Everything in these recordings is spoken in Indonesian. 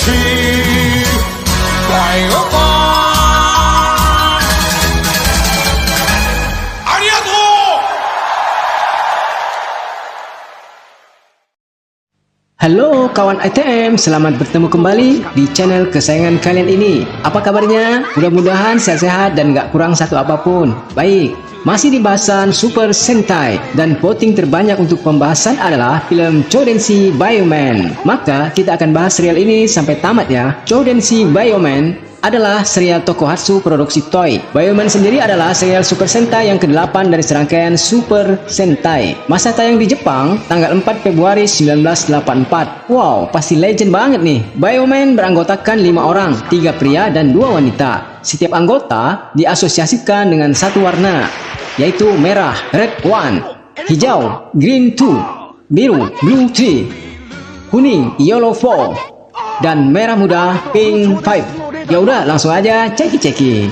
Tree, Bioman. Arigato. Halo kawan ITM, selamat bertemu kembali di channel kesayangan kalian ini. Apa kabarnya? Mudah-mudahan sehat-sehat dan gak kurang satu apapun. Baik, masih di bahasan Super Sentai dan voting terbanyak untuk pembahasan adalah film Choudenshi Bioman. Maka kita akan bahas serial ini sampai tamat ya. Choudenshi Bioman adalah serial Tokusatsu produksi Toei. Bioman sendiri adalah serial Super Sentai yang ke-8 dari serangkaian Super Sentai. Masa tayang di Jepang tanggal 4 Februari 1984. Wow, pasti legend banget nih. Bioman beranggotakan 5 orang, 3 pria dan 2 wanita. Setiap anggota diasosiasikan dengan satu warna, yaitu merah, red 1, hijau, green 2, biru, blue 3, kuning, yellow 4, dan merah muda, pink 5. Ya udah, langsung aja ceki-ceki.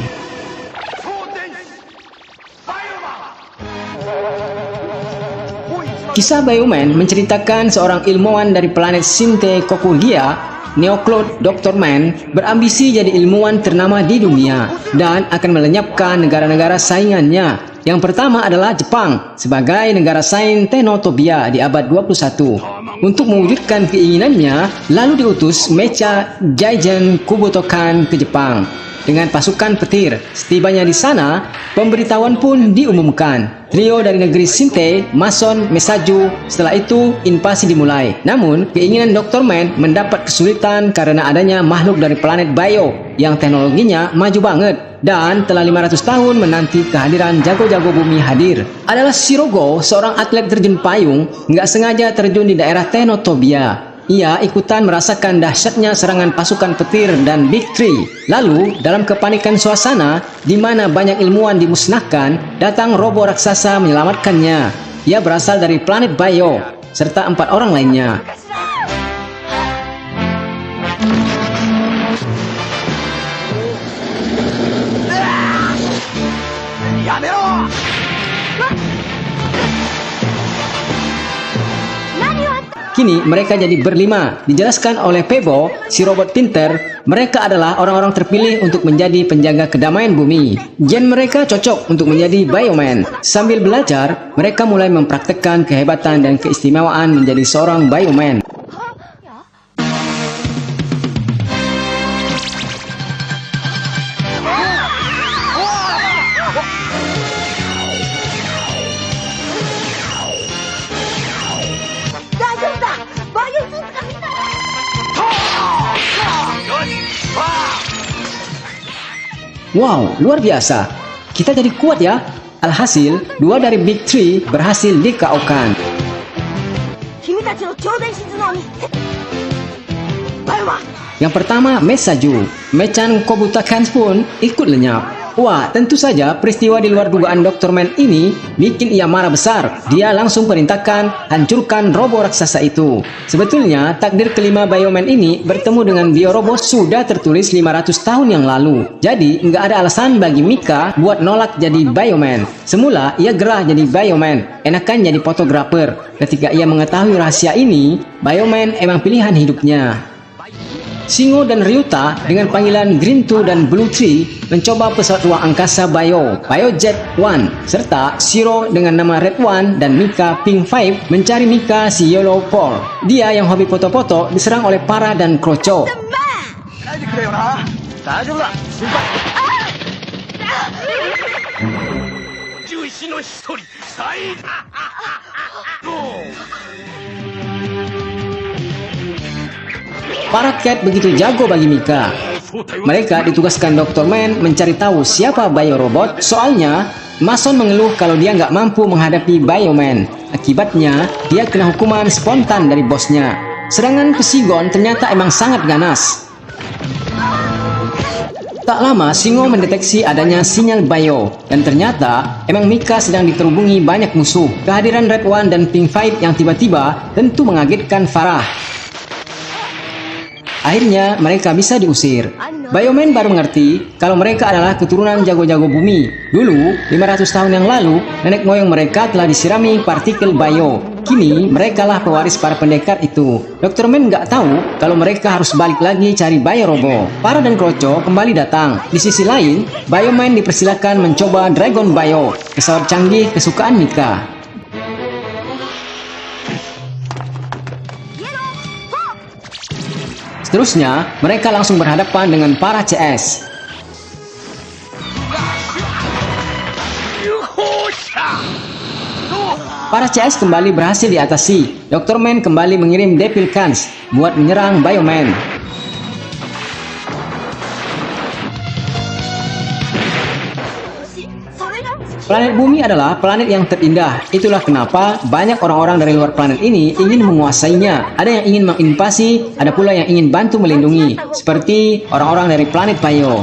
Kisah Bioman menceritakan seorang ilmuwan dari planet Sinte Kokugia, Neocloud Dr. Man, berambisi jadi ilmuwan ternama di dunia dan akan melenyapkan negara-negara saingannya. Yang pertama adalah Jepang sebagai negara saing Tenotobia di abad 21. Untuk mewujudkan keinginannya, lalu diutus Mecha Gaijin Kubotokan ke Jepang dengan pasukan petir. Setibanya di sana, pemberitahuan pun diumumkan. Trio dari negeri Sinte, Mason, Mesaju. Setelah itu, invasi dimulai. Namun, keinginan Dr. Man mendapat kesulitan karena adanya makhluk dari planet Bio yang teknologinya maju banget. Dan telah 500 tahun menanti kehadiran jago-jago bumi hadir. Adalah Shirogo, seorang atlet terjun payung, nggak sengaja terjun di daerah Tenotobia. Ia ikutan merasakan dahsyatnya serangan pasukan petir dan Big Tree. Lalu, dalam kepanikan suasana, di mana banyak ilmuwan dimusnahkan, datang robo raksasa menyelamatkannya. Ia berasal dari planet Bio, serta 4 orang lainnya. Kini mereka jadi berlima. Dijelaskan oleh Pebo, si robot pinter, mereka adalah orang-orang terpilih untuk menjadi penjaga kedamaian bumi. Gen mereka cocok untuk menjadi Bioman. Sambil belajar, mereka mulai mempraktekkan kehebatan dan keistimewaan menjadi seorang Bioman. Wow, luar biasa. Kita jadi kuat ya. Alhasil, 2 dari Big Tree berhasil di-KO-kan. Yang pertama, Mesaju. Mechan Kobutakan pun ikut lenyap. Wah, tentu saja peristiwa di luar dugaan Dr. Man ini bikin ia marah besar. Dia langsung perintahkan hancurkan robo raksasa itu. Sebetulnya, takdir kelima Bioman ini bertemu dengan Biorobo sudah tertulis 500 tahun yang lalu. Jadi, nggak ada alasan bagi Mika buat nolak jadi Bioman. Semula, ia gerah jadi Bioman. Enakan jadi fotografer. Ketika ia mengetahui rahasia ini, Bioman emang pilihan hidupnya. Shingo dan Ryuta dengan panggilan Green 2 dan Blue 3 mencoba pesawat ruang angkasa Biojet 1, serta Shiro dengan nama Red 1 dan Mika Pink 5 mencari Mika si Yellow 4. Dia yang hobi foto-foto diserang oleh Para dan Kroco. Para Cat begitu jago bagi Mika. Mereka ditugaskan Dr. Man mencari tahu siapa Biorobot. Soalnya, Mason mengeluh kalau dia nggak mampu menghadapi Bioman. Akibatnya, dia kena hukuman spontan dari bosnya. Serangan Psigon ternyata emang sangat ganas. Tak lama, Shingo mendeteksi adanya sinyal Bio, dan ternyata emang Mika sedang diterhubungi banyak musuh. Kehadiran Red 1 dan Pink 5 yang tiba-tiba tentu mengagetkan Farah. Akhirnya mereka bisa diusir. Bioman baru mengerti kalau mereka adalah keturunan jago-jago bumi. Dulu, 500 tahun yang lalu, nenek moyang mereka telah disirami partikel bio. Kini, merekalah pewaris para pendekar itu. Dr. Man nggak tahu kalau mereka harus balik lagi cari Bio Robo. Para dan Kroco kembali datang. Di sisi lain, Bioman dipersilakan mencoba Dragon Bio, pesawat canggih kesukaan Mika. Seterusnya, mereka langsung berhadapan dengan para CS. Para CS kembali berhasil diatasi. Dr. Man kembali mengirim Devilkans buat menyerang Bioman. Planet Bumi adalah planet yang terindah. Itulah kenapa banyak orang-orang dari luar planet ini ingin menguasainya. Ada yang ingin menginvasi, ada pula yang ingin bantu melindungi. Seperti orang-orang dari planet Bio.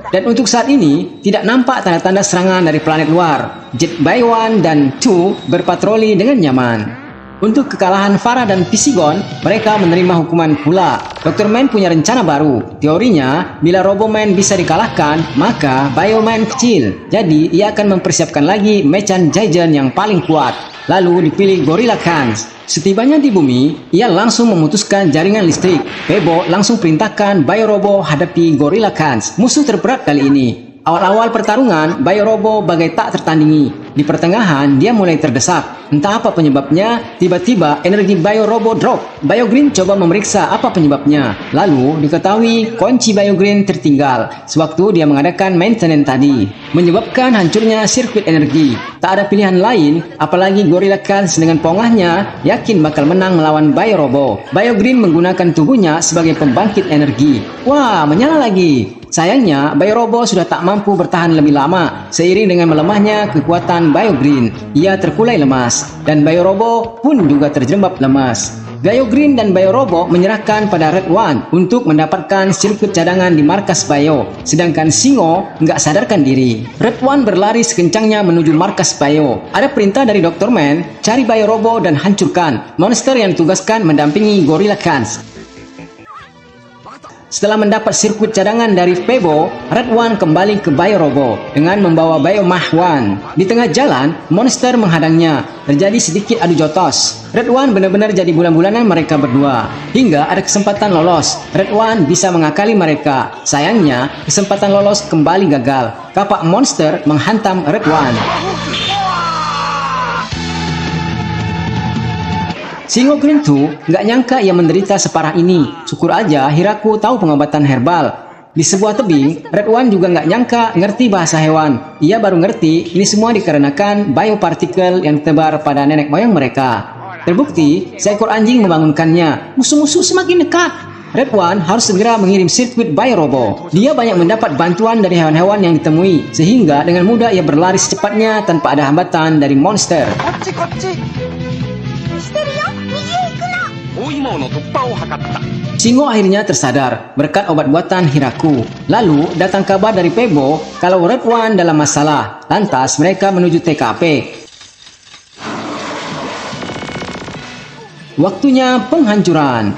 Dan untuk saat ini, tidak nampak tanda-tanda serangan dari planet luar. Jet Bio 1 dan 2 berpatroli dengan nyaman. Untuk kekalahan Farah dan Visigon, mereka menerima hukuman pula. Dr. Man punya rencana baru. Teorinya, bila Roboman bisa dikalahkan, maka Bioman kecil. Jadi, ia akan mempersiapkan lagi Mechan Giant yang paling kuat. Lalu dipilih Gorilla Kans. Setibanya di bumi, ia langsung memutuskan jaringan listrik. Pebo langsung perintahkan Bio Robo hadapi Gorilla Kans, musuh terberat kali ini. Awal-awal pertarungan, Bio Robo bagai tak tertandingi. Di pertengahan, dia mulai terdesak. Entah apa penyebabnya, tiba-tiba energi Bio Robo drop. Bio Green coba memeriksa apa penyebabnya. Lalu, diketahui kunci Bio Green tertinggal sewaktu dia mengadakan maintenance tadi, menyebabkan hancurnya sirkuit energi. Tak ada pilihan lain, apalagi Gorilla Kans dengan pongahnya yakin bakal menang melawan Bio Robo. Bio Green menggunakan tubuhnya sebagai pembangkit energi. Wah, menyala lagi. Sayangnya, Bio Robo sudah tak mampu bertahan lebih lama. Seiring dengan melemahnya kekuatan Bio Green, ia terkulai lemas. Dan Bio Robo pun juga terjerembab lemas. Bio Green dan Bio Robo menyerahkan pada Red One untuk mendapatkan sirkuit cadangan di markas Bio. Sedangkan Singo nggak sadarkan diri. Red One berlari sekencangnya menuju markas Bio. Ada perintah dari Dr. Man, cari Bio Robo dan hancurkan monster yang ditugaskan mendampingi Gorilla Kans. Setelah mendapat sirkuit cadangan dari Pebo, Red One kembali ke Bio Robo dengan membawa Bio Mah One. Di tengah jalan, monster menghadangnya. Terjadi sedikit adu jotos. Red One benar-benar jadi bulan-bulanan mereka berdua. Hingga ada kesempatan lolos. Red One bisa mengakali mereka. Sayangnya, kesempatan lolos kembali gagal. Kapak monster menghantam Red One. Singo Green 2 nggak nyangka ia menderita separah ini. Syukur aja Hiraku tahu pengobatan herbal. Di sebuah tebing, Red One juga nggak nyangka ngerti bahasa hewan. Ia baru ngerti ini semua dikarenakan biopartikel yang tebar pada nenek moyang mereka. Terbukti, seekor anjing membangunkannya. Musuh-musuh semakin dekat. Red One harus segera mengirim sirkuit Bio Robo. Dia banyak mendapat bantuan dari hewan-hewan yang ditemui, sehingga dengan mudah ia berlari secepatnya tanpa ada hambatan dari monster. Singo akhirnya tersadar berkat obat buatan Hiraku. Lalu datang kabar dari Pebo kalau Red One dalam masalah. Lantas mereka menuju TKP. Waktunya penghancuran.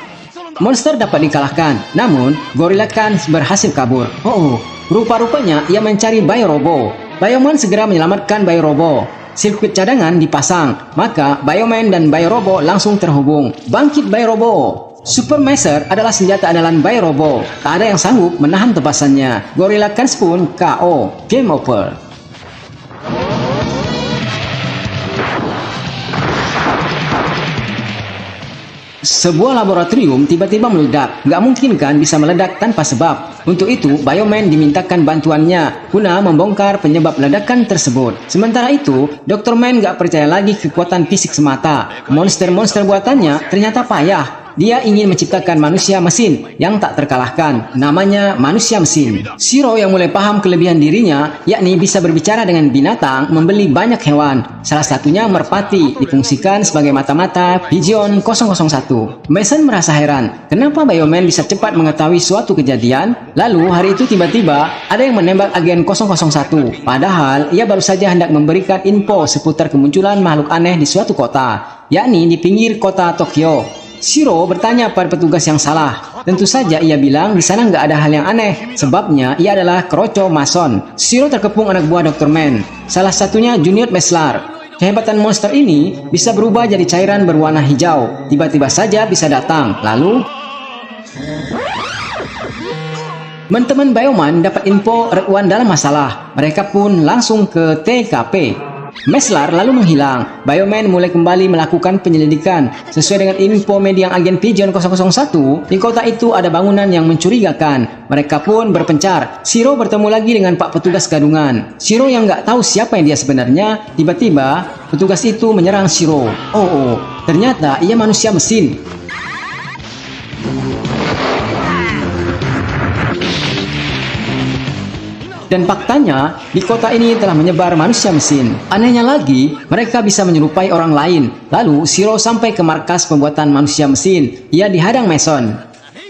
Monster dapat dikalahkan, namun Gorilla Kans berhasil kabur. Rupa-rupanya ia mencari Bio Robo. Bioman segera menyelamatkan Bio Robo. Sirkuit cadangan dipasang, maka Bioman dan Bio Robo langsung terhubung. Bangkit Bio Robo. Super Macer adalah senjata andalan Bio Robo. Tak ada yang sanggup menahan tebasannya. Gorilla Kans pun KO. Game over. Sebuah laboratorium tiba-tiba meledak. Nggak mungkin kan bisa meledak tanpa sebab. Untuk itu, Bioman dimintakan bantuannya guna membongkar penyebab ledakan tersebut. Sementara itu, Dr. Man nggak percaya lagi kekuatan fisik semata. Monster-monster buatannya ternyata payah. Dia ingin menciptakan manusia mesin yang tak terkalahkan. Namanya manusia mesin. Shiro yang mulai paham kelebihan dirinya, yakni bisa berbicara dengan binatang, membeli banyak hewan. Salah satunya merpati, difungsikan sebagai mata-mata Pigeon 001. Mason merasa heran, kenapa Bioman bisa cepat mengetahui suatu kejadian? Lalu hari itu tiba-tiba ada yang menembak agen 001. Padahal ia baru saja hendak memberikan info seputar kemunculan makhluk aneh di suatu kota, yakni di pinggir kota Tokyo. Shiro bertanya pada petugas yang salah. Tentu saja ia bilang di sana nggak ada hal yang aneh, sebabnya ia adalah kroco mason. Shiro terkepung anak buah Dr. Man, salah satunya Junior Meslar. Kehebatan monster ini bisa berubah jadi cairan berwarna hijau. Tiba-tiba saja bisa datang, lalu teman-teman Bioman dapat info Red One dalam masalah. Mereka pun langsung ke TKP. Meslar lalu menghilang. Bioman mulai kembali melakukan penyelidikan. Sesuai dengan info mediang agen Pigeon 001, di kota itu ada bangunan yang mencurigakan. Mereka pun berpencar. Shiro bertemu lagi dengan Pak Petugas Gadungan. Shiro yang nggak tahu siapa yang dia sebenarnya, tiba-tiba petugas itu menyerang Shiro. Oh, ternyata ia manusia mesin. Dan faktanya, di kota ini telah menyebar manusia mesin. Anehnya lagi, mereka bisa menyerupai orang lain. Lalu, Shiro sampai ke markas pembuatan manusia mesin. Ia dihadang Mason.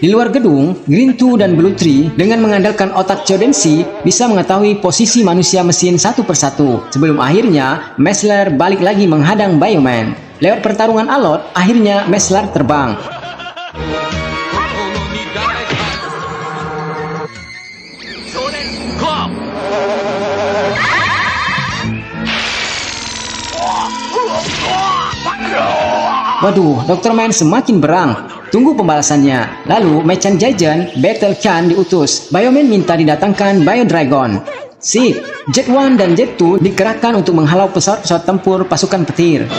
Di luar gedung, Green 2 dan Blue 3 dengan mengandalkan otak Chodenshi bisa mengetahui posisi manusia mesin satu persatu. Sebelum akhirnya, Meslar balik lagi menghadang Bioman. Lewat pertarungan alot, akhirnya Meslar terbang. Waduh, Dr. Man semakin berang. Tunggu pembalasannya. Lalu, Mechan Jajan, Battle Khan diutus. Bioman minta didatangkan Bio Dragon. Sip, Jet 1 dan Jet 2 dikerahkan untuk menghalau pesawat-pesawat tempur pasukan petir.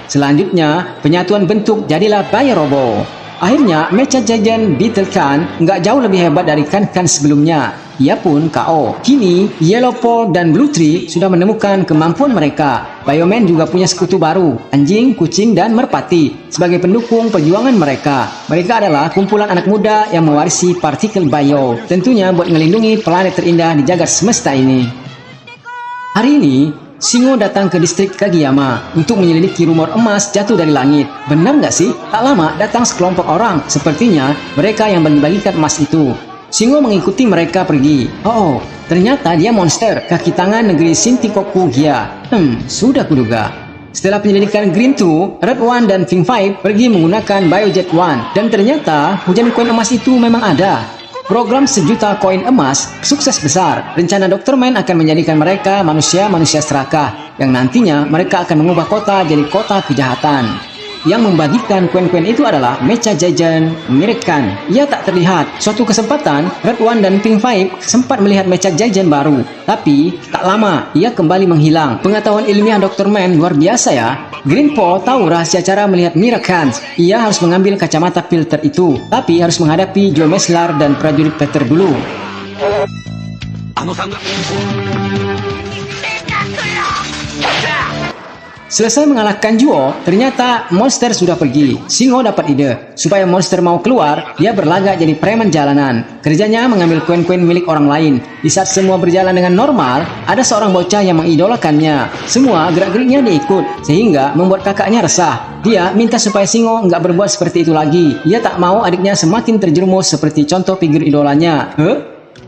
Selanjutnya, penyatuan bentuk jadilah Bio Robo. Akhirnya, Mechan Jajan Battle Khan nggak jauh lebih hebat dari Khan sebelumnya. Ia pun KO. Kini, Yellow Paw dan Blue Tree sudah menemukan kemampuan mereka. Bioman juga punya sekutu baru, anjing, kucing, dan merpati, sebagai pendukung perjuangan mereka. Mereka adalah kumpulan anak muda yang mewarisi partikel bio, tentunya buat melindungi planet terindah di jagat semesta ini. Hari ini, Shingo datang ke distrik Kageyama untuk menyelidiki rumor emas jatuh dari langit. Benar nggak sih? Tak lama datang sekelompok orang, sepertinya mereka yang bagi-bagikan emas itu. Shingo mengikuti mereka pergi. Oh, ternyata dia monster kaki tangan negeri Shintikoku Gia. Sudah kuduga. Setelah penyelidikan Green 2, Red One dan Pink 5 pergi menggunakan Biojet 1. Dan ternyata hujan koin emas itu memang ada. Program 1 juta koin emas sukses besar. Rencana Dr. Man akan menjadikan mereka manusia-manusia serakah, yang nantinya mereka akan mengubah kota jadi kota kejahatan. Yang membagikan koin-koin itu adalah Mecha Jajan Mirek Khan. Ia tak terlihat. Suatu kesempatan, Red One dan Pink 5 sempat melihat Mecha Jajan baru. Tapi, tak lama, ia kembali menghilang. Pengetahuan ilmiah Dr. Man luar biasa ya. Green Paw tahu rahasia cara melihat Mirek Khan. Ia harus mengambil kacamata filter itu. Tapi harus menghadapi Joe Meslar dan prajurit Peter dulu. Selesai mengalahkan Juo, ternyata monster sudah pergi. Shingo dapat ide. Supaya monster mau keluar, dia berlagak jadi preman jalanan. Kerjanya mengambil koin-koin milik orang lain. Di saat semua berjalan dengan normal, ada seorang bocah yang mengidolakannya. Semua gerak-geriknya diikut, sehingga membuat kakaknya resah. Dia minta supaya Shingo nggak berbuat seperti itu lagi. Ia tak mau adiknya semakin terjerumus seperti contoh figur idolanya.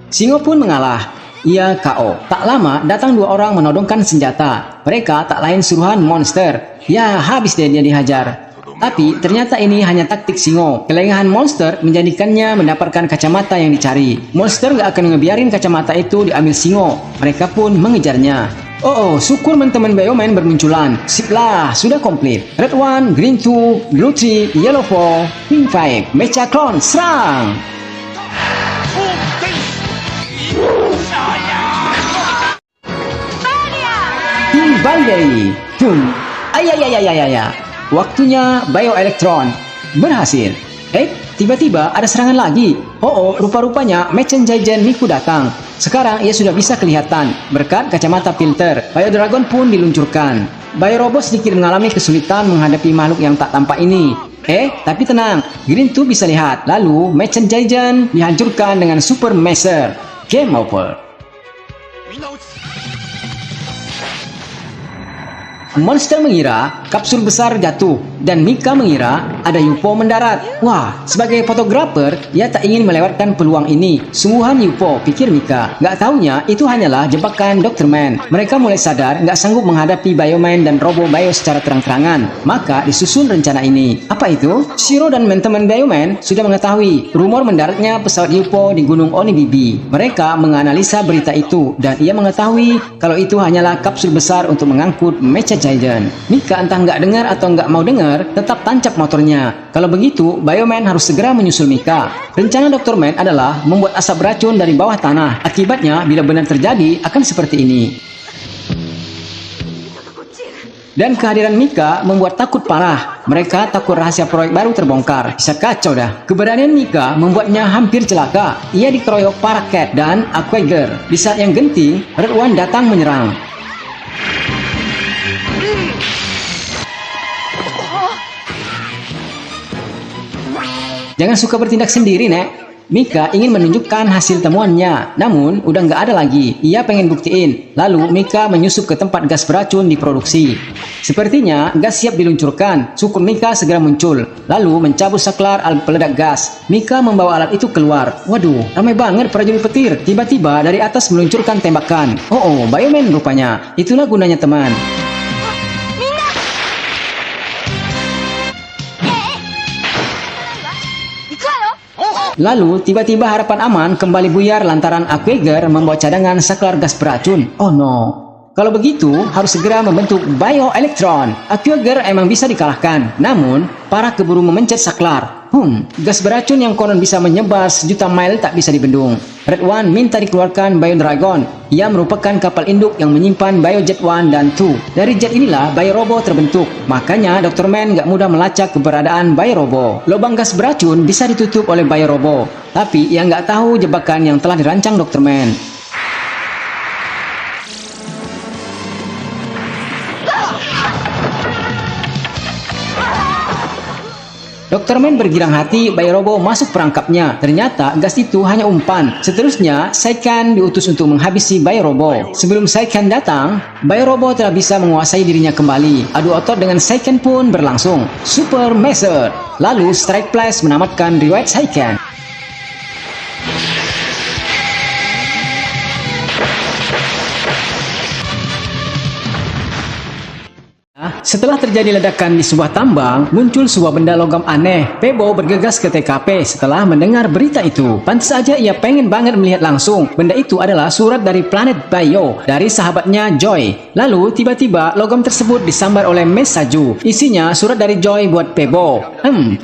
Shingo pun mengalah. Ia KO. Tak lama, datang dua orang menodongkan senjata. Mereka tak lain suruhan monster. Ya, habis dia dihajar. Tapi, ternyata ini hanya taktik Shingo. Kelengahan monster menjadikannya mendapatkan kacamata yang dicari. Monster gak akan ngebiarin kacamata itu diambil Shingo. Mereka pun mengejarnya. Oh, syukur teman-teman Bioman bermunculan. Sip lah, sudah komplit. Red One, Green 2, Blue 3, Yellow 4, Pink 5, Mecha Clone, serang! Valkyrie. Ayayayayayaya. Waktunya Bioelektron. Berhasil. Tiba-tiba ada serangan lagi. Rupa-rupanya Mechan Jajan Miku datang. Sekarang ia sudah bisa kelihatan berkat kacamata filter. Bio Dragon pun diluncurkan. Bio Robo sedikit mengalami kesulitan menghadapi makhluk yang tak tampak ini. Tapi tenang, Green 2 bisa lihat. Lalu Mechan Jajan dihancurkan dengan Super Masher. Game over. Monster mengira kapsul besar jatuh dan Mika mengira ada UFO mendarat. Wah, sebagai fotografer, ia tak ingin melewatkan peluang ini. Sungguhan UFO, pikir Mika. Gak taunya itu hanyalah jebakan Dr. Man. Mereka mulai sadar gak sanggup menghadapi Bioman dan Robo Bio secara terang-terangan. Maka disusun rencana ini. Apa itu? Shiro dan teman-teman Bioman sudah mengetahui rumor mendaratnya pesawat UFO di Gunung Onibibi. Mereka menganalisa berita itu dan ia mengetahui kalau itu hanyalah kapsul besar untuk mengangkut Mecha Giant. Mika entah nggak dengar atau nggak mau dengar, tetap tancap motornya. Kalau begitu, Bioman harus segera menyusul Mika. Rencana Dr. Man adalah membuat asap beracun dari bawah tanah. Akibatnya, bila benar terjadi, akan seperti ini. Dan kehadiran Mika membuat takut parah. Mereka takut rahasia proyek baru terbongkar. Bisa kacau dah. Keberanian Mika membuatnya hampir celaka. Ia dikeroyok para Cat dan Aquager. Di saat yang genting, Red One datang menyerang. Jangan suka bertindak sendiri, Nek. Mika ingin menunjukkan hasil temuannya, namun udah nggak ada lagi. Ia pengen buktiin. Lalu Mika menyusup ke tempat gas beracun diproduksi. Sepertinya gas siap diluncurkan. Syukur Mika segera muncul, lalu mencabut saklar alat peledak gas. Mika membawa alat itu keluar. Waduh, ramai banget prajurit petir. Tiba-tiba dari atas meluncurkan tembakan. Oh, Bioman rupanya. Itulah gunanya teman. Lalu, tiba-tiba harapan aman kembali buyar lantaran Aquager membawa cadangan saklar gas beracun. Oh no. Kalau begitu, harus segera membentuk Bioelektron. Aquager emang bisa dikalahkan. Namun, para keburu memencet saklar. Gas beracun yang konon bisa menyebar sejuta mil tak bisa dibendung. Red One minta dikeluarkan Bio Dragon. Ia merupakan kapal induk yang menyimpan Biojet 1 dan 2. Dari jet inilah Bio Robo terbentuk. Makanya Dr. Man gak mudah melacak keberadaan Bio Robo. Lubang gas beracun bisa ditutup oleh Bio Robo. Tapi ia gak tahu jebakan yang telah dirancang Dr. Man. Dr. Man bergirang hati Bio Robo masuk perangkapnya. Ternyata gas itu hanya umpan. Seterusnya, Saiken diutus untuk menghabisi Bio Robo. Sebelum Saiken datang, Bio Robo telah bisa menguasai dirinya kembali. Adu otot dengan Saiken pun berlangsung. Super Method. Lalu Strike Flash menamatkan riwayat Saiken. Setelah terjadi ledakan di sebuah tambang, muncul sebuah benda logam aneh. Pebo bergegas ke TKP setelah mendengar berita itu. Pantas saja ia pengen banget melihat langsung. Benda itu adalah surat dari planet Bio, dari sahabatnya Joy. Lalu, tiba-tiba logam tersebut disambar oleh Mesaju. Isinya surat dari Joy buat Pebo.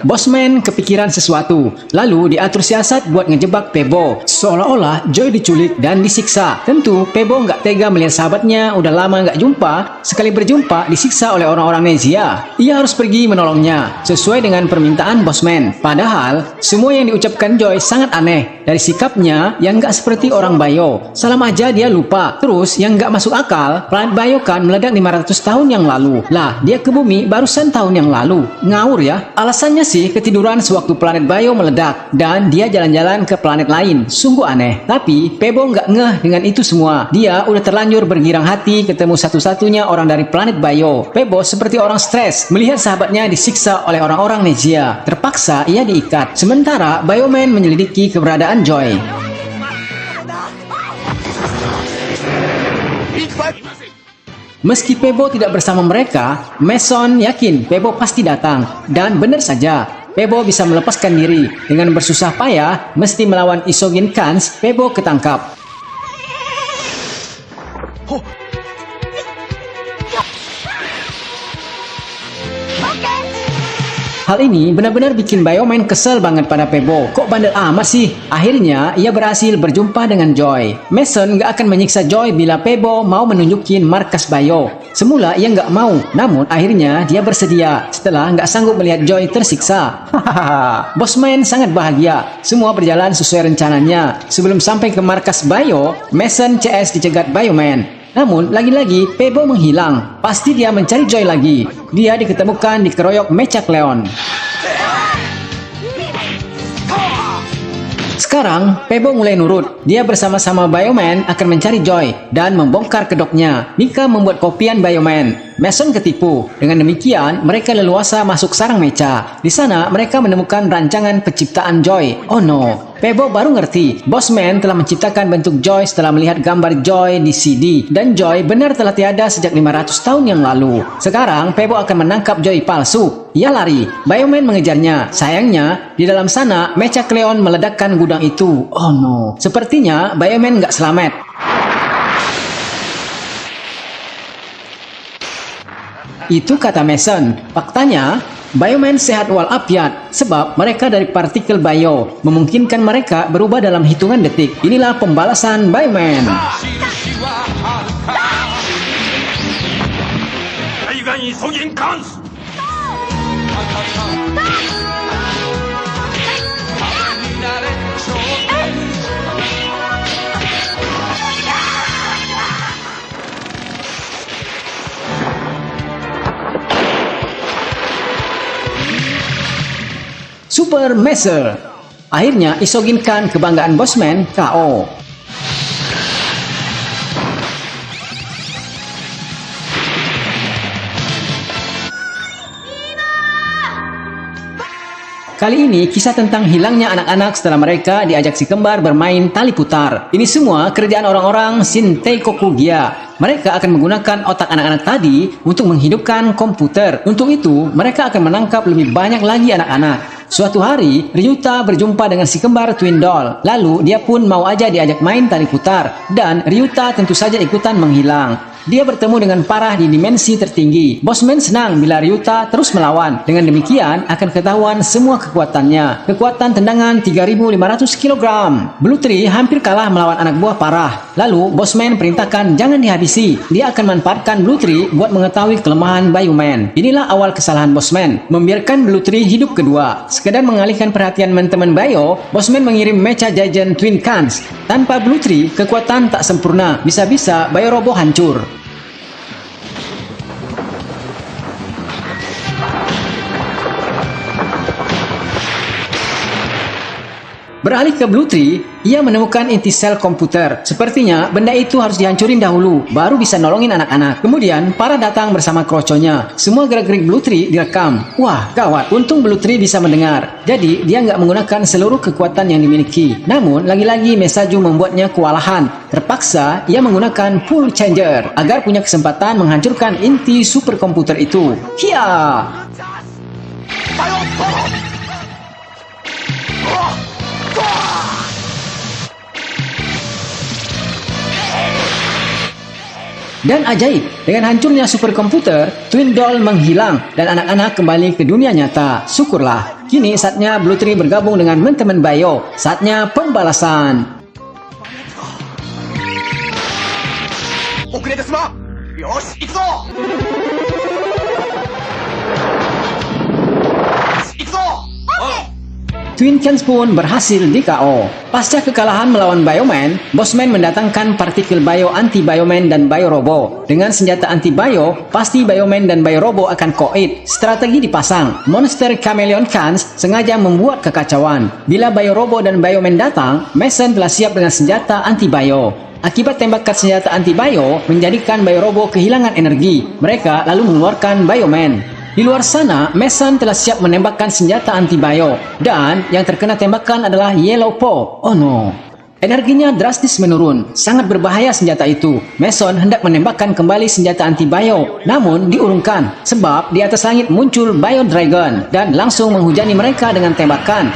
Bosman kepikiran sesuatu. Lalu diatur siasat buat ngejebak Pebo. Seolah-olah Joy diculik dan disiksa. Tentu, Pebo nggak tega melihat sahabatnya udah lama nggak jumpa. Sekali berjumpa, disiksa oleh orang-orang Nezia. Ia harus pergi menolongnya sesuai dengan permintaan Bosman. Padahal semua yang diucapkan Joy sangat aneh. Dari sikapnya yang nggak seperti orang Bio. Salam aja dia lupa. Terus yang nggak masuk akal, planet Bio kan meledak 500 tahun yang lalu. Lah, dia ke bumi barusan tahun yang lalu. Ngawur ya. Alasannya sih ketiduran sewaktu planet Bio meledak dan dia jalan-jalan ke planet lain. Sungguh aneh. Tapi Pebo nggak ngeh dengan itu semua. Dia udah terlanjur bergirang hati ketemu satu-satunya orang dari planet Bio. Pebo seperti orang stres melihat sahabatnya disiksa oleh orang-orang Nezia. Terpaksa ia diikat. Sementara Bioman menyelidiki keberadaan Joy. Meski Pebo tidak bersama mereka, Mason yakin Pebo pasti datang. Dan benar saja, Pebo bisa melepaskan diri. Dengan bersusah payah, mesti melawan Isogin Kans, Pebo ketangkap. Hal ini benar-benar bikin Bioman kesel banget pada Pebo. Kok bandel amat sih? Akhirnya, ia berhasil berjumpa dengan Joy. Mason nggak akan menyiksa Joy bila Pebo mau menunjukin markas Bio. Semula ia nggak mau, namun akhirnya dia bersedia setelah nggak sanggup melihat Joy tersiksa. Hahaha. Bosman sangat bahagia. Semua berjalan sesuai rencananya. Sebelum sampai ke markas Bio, Mason CS dicegat Bioman. Namun, lagi-lagi Pebo menghilang. Pasti dia mencari Joy lagi. Dia diketemukan dikeroyok Mechak Leon. Sekarang, Pebo mulai nurut. Dia bersama-sama Bioman akan mencari Joy dan membongkar kedoknya. Mika membuat kopian Bioman. Mason ketipu. Dengan demikian, mereka leluasa masuk sarang mecha. Di sana, mereka menemukan rancangan penciptaan Joy. Oh no. Pebo baru ngerti, Bossman telah menciptakan bentuk Joy setelah melihat gambar Joy di CD. Dan Joy benar telah tiada sejak 500 tahun yang lalu. Sekarang, Pebo akan menangkap Joy palsu. Ia lari. Bioman mengejarnya. Sayangnya, di dalam sana, Mecha Cleon meledakkan gudang itu. Oh no. Sepertinya, Bioman nggak selamat. Itu kata Mason. Faktanya, Bioman sehat walafiat sebab mereka dari partikel bio, memungkinkan mereka berubah dalam hitungan detik. Inilah pembalasan Bioman. Super Measure. Akhirnya Isoginkan kebanggaan Bossman KO. Kali ini kisah tentang hilangnya anak-anak setelah mereka diajak si kembar bermain tali putar. Ini semua kerjaan orang-orang Shintei Kokugia. Mereka akan menggunakan otak anak-anak tadi untuk menghidupkan komputer. Untuk itu, mereka akan menangkap lebih banyak lagi anak-anak. Suatu hari, Ryuta berjumpa dengan si kembar Twin Doll. Lalu, dia pun mau aja diajak main tali putar. Dan Ryuta tentu saja ikutan menghilang. Dia bertemu dengan parah di dimensi tertinggi. Bossman senang bila Ryuta terus melawan. Dengan demikian, akan ketahuan semua kekuatannya. Kekuatan tendangan 3.500 kg. Blue Tree hampir kalah melawan anak buah parah. Lalu, Bossman perintahkan jangan dihabisi. Dia akan manfaatkan Blue Tree buat mengetahui kelemahan Bioman. Inilah awal kesalahan Bossman. Membiarkan Blue Tree hidup kedua. Sekedar mengalihkan perhatian teman-teman Bio, Bossman mengirim Mecha Giant Twin Cans. Tanpa Blue Tree, kekuatan tak sempurna. Bisa-bisa Bio Robo hancur. Beralih ke Blue Tree, ia menemukan inti sel komputer. Sepertinya benda itu harus dihancurin dahulu, baru bisa nolongin anak-anak. Kemudian, Para datang bersama kroconya. Semua gerak-gerik Blue Tree direkam. Wah, gawat. Untung Blue Tree bisa mendengar. Jadi, dia nggak menggunakan seluruh kekuatan yang dimiliki. Namun, lagi-lagi Mesaju membuatnya kewalahan. Terpaksa, ia menggunakan Full Changer agar punya kesempatan menghancurkan inti superkomputer itu. Hiya! Dan ajaib, dengan hancurnya superkomputer, Twin Doll menghilang dan anak-anak kembali ke dunia nyata. Syukurlah. Kini saatnya Blue Tree bergabung dengan teman-teman Bio. Saatnya pembalasan. Twin Cans pun berhasil di KO. Pasca kekalahan melawan Bioman, Bossman mendatangkan partikel Bio anti-Bioman dan Bio Robo. Dengan senjata anti-Bio, pasti Bioman dan Bio Robo akan koit. Strategi dipasang. Monster Chameleon Cans sengaja membuat kekacauan. Bila Bio Robo dan Bioman datang, Mason telah siap dengan senjata anti-Bio. Akibat tembakan senjata anti-Bio, menjadikan Bio Robo kehilangan energi. Mereka lalu mengeluarkan Bioman. Di luar sana, Mason telah siap menembakkan senjata anti-bio. Dan yang terkena tembakan adalah Yellow Paw. Oh no. Energinya drastis menurun. Sangat berbahaya senjata itu. Mason hendak menembakkan kembali senjata anti-bio. Namun diurungkan. Sebab di atas langit muncul Bio Dragon. Dan langsung menghujani mereka dengan tembakan.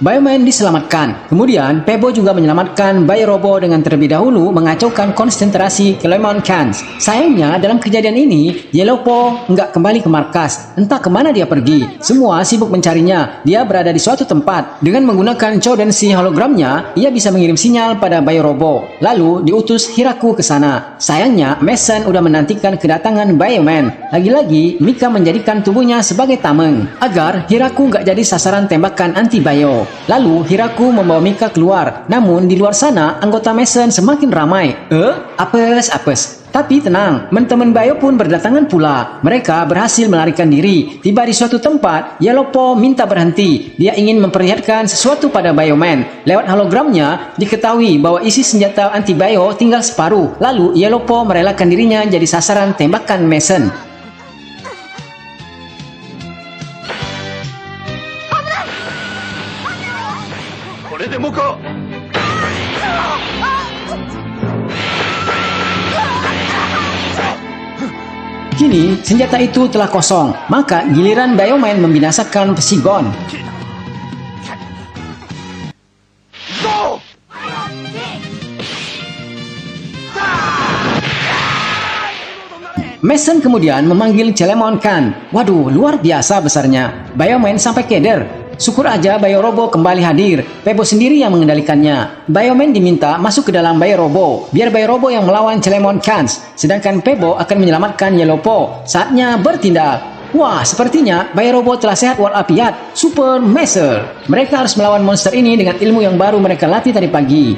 Bioman diselamatkan. Kemudian, Pebo juga menyelamatkan Bio Robo dengan terlebih dahulu mengacaukan konsentrasi Clemon Cans. Sayangnya, dalam kejadian ini, Yellow Paw nggak kembali ke markas. Entah kemana dia pergi. Semua sibuk mencarinya. Dia berada di suatu tempat. Dengan menggunakan Choudenshi hologramnya, ia bisa mengirim sinyal pada Bio Robo. Lalu, diutus Hiraku ke sana. Sayangnya, Mason udah menantikan kedatangan Bioman. Lagi-lagi, Mika menjadikan tubuhnya sebagai tameng, agar Hiraku nggak jadi sasaran tembakan anti-bio. Lalu Hiraku membawa Mika keluar. Namun di luar sana anggota Mason semakin ramai. Apes. Tapi tenang, teman-teman Bayo pun berdatangan pula. Mereka berhasil melarikan diri. Tiba di suatu tempat, Yellowpaw minta berhenti. Dia ingin memperlihatkan sesuatu pada Bioman. Lewat hologramnya, diketahui bahwa isi senjata anti-Bio tinggal separuh. Lalu Yellowpaw merelakan dirinya jadi sasaran tembakan Mason. Kini, senjata itu telah kosong, maka giliran Bioman membinasakan Psigon. Mason kemudian memanggil Celemon Khan. Waduh, luar biasa besarnya. Bioman sampai keder. Syukur aja Biorobo kembali hadir. Pebo sendiri yang mengendalikannya. Bioman diminta masuk ke dalam Biorobo, biar Biorobo yang melawan Celemon Khan, sedangkan Pebo akan menyelamatkan Yellowpaw. Saatnya bertindak. Wah, sepertinya Biorobo telah sehat walafiat. Super Master. Mereka harus melawan monster ini dengan ilmu yang baru mereka latih tadi pagi.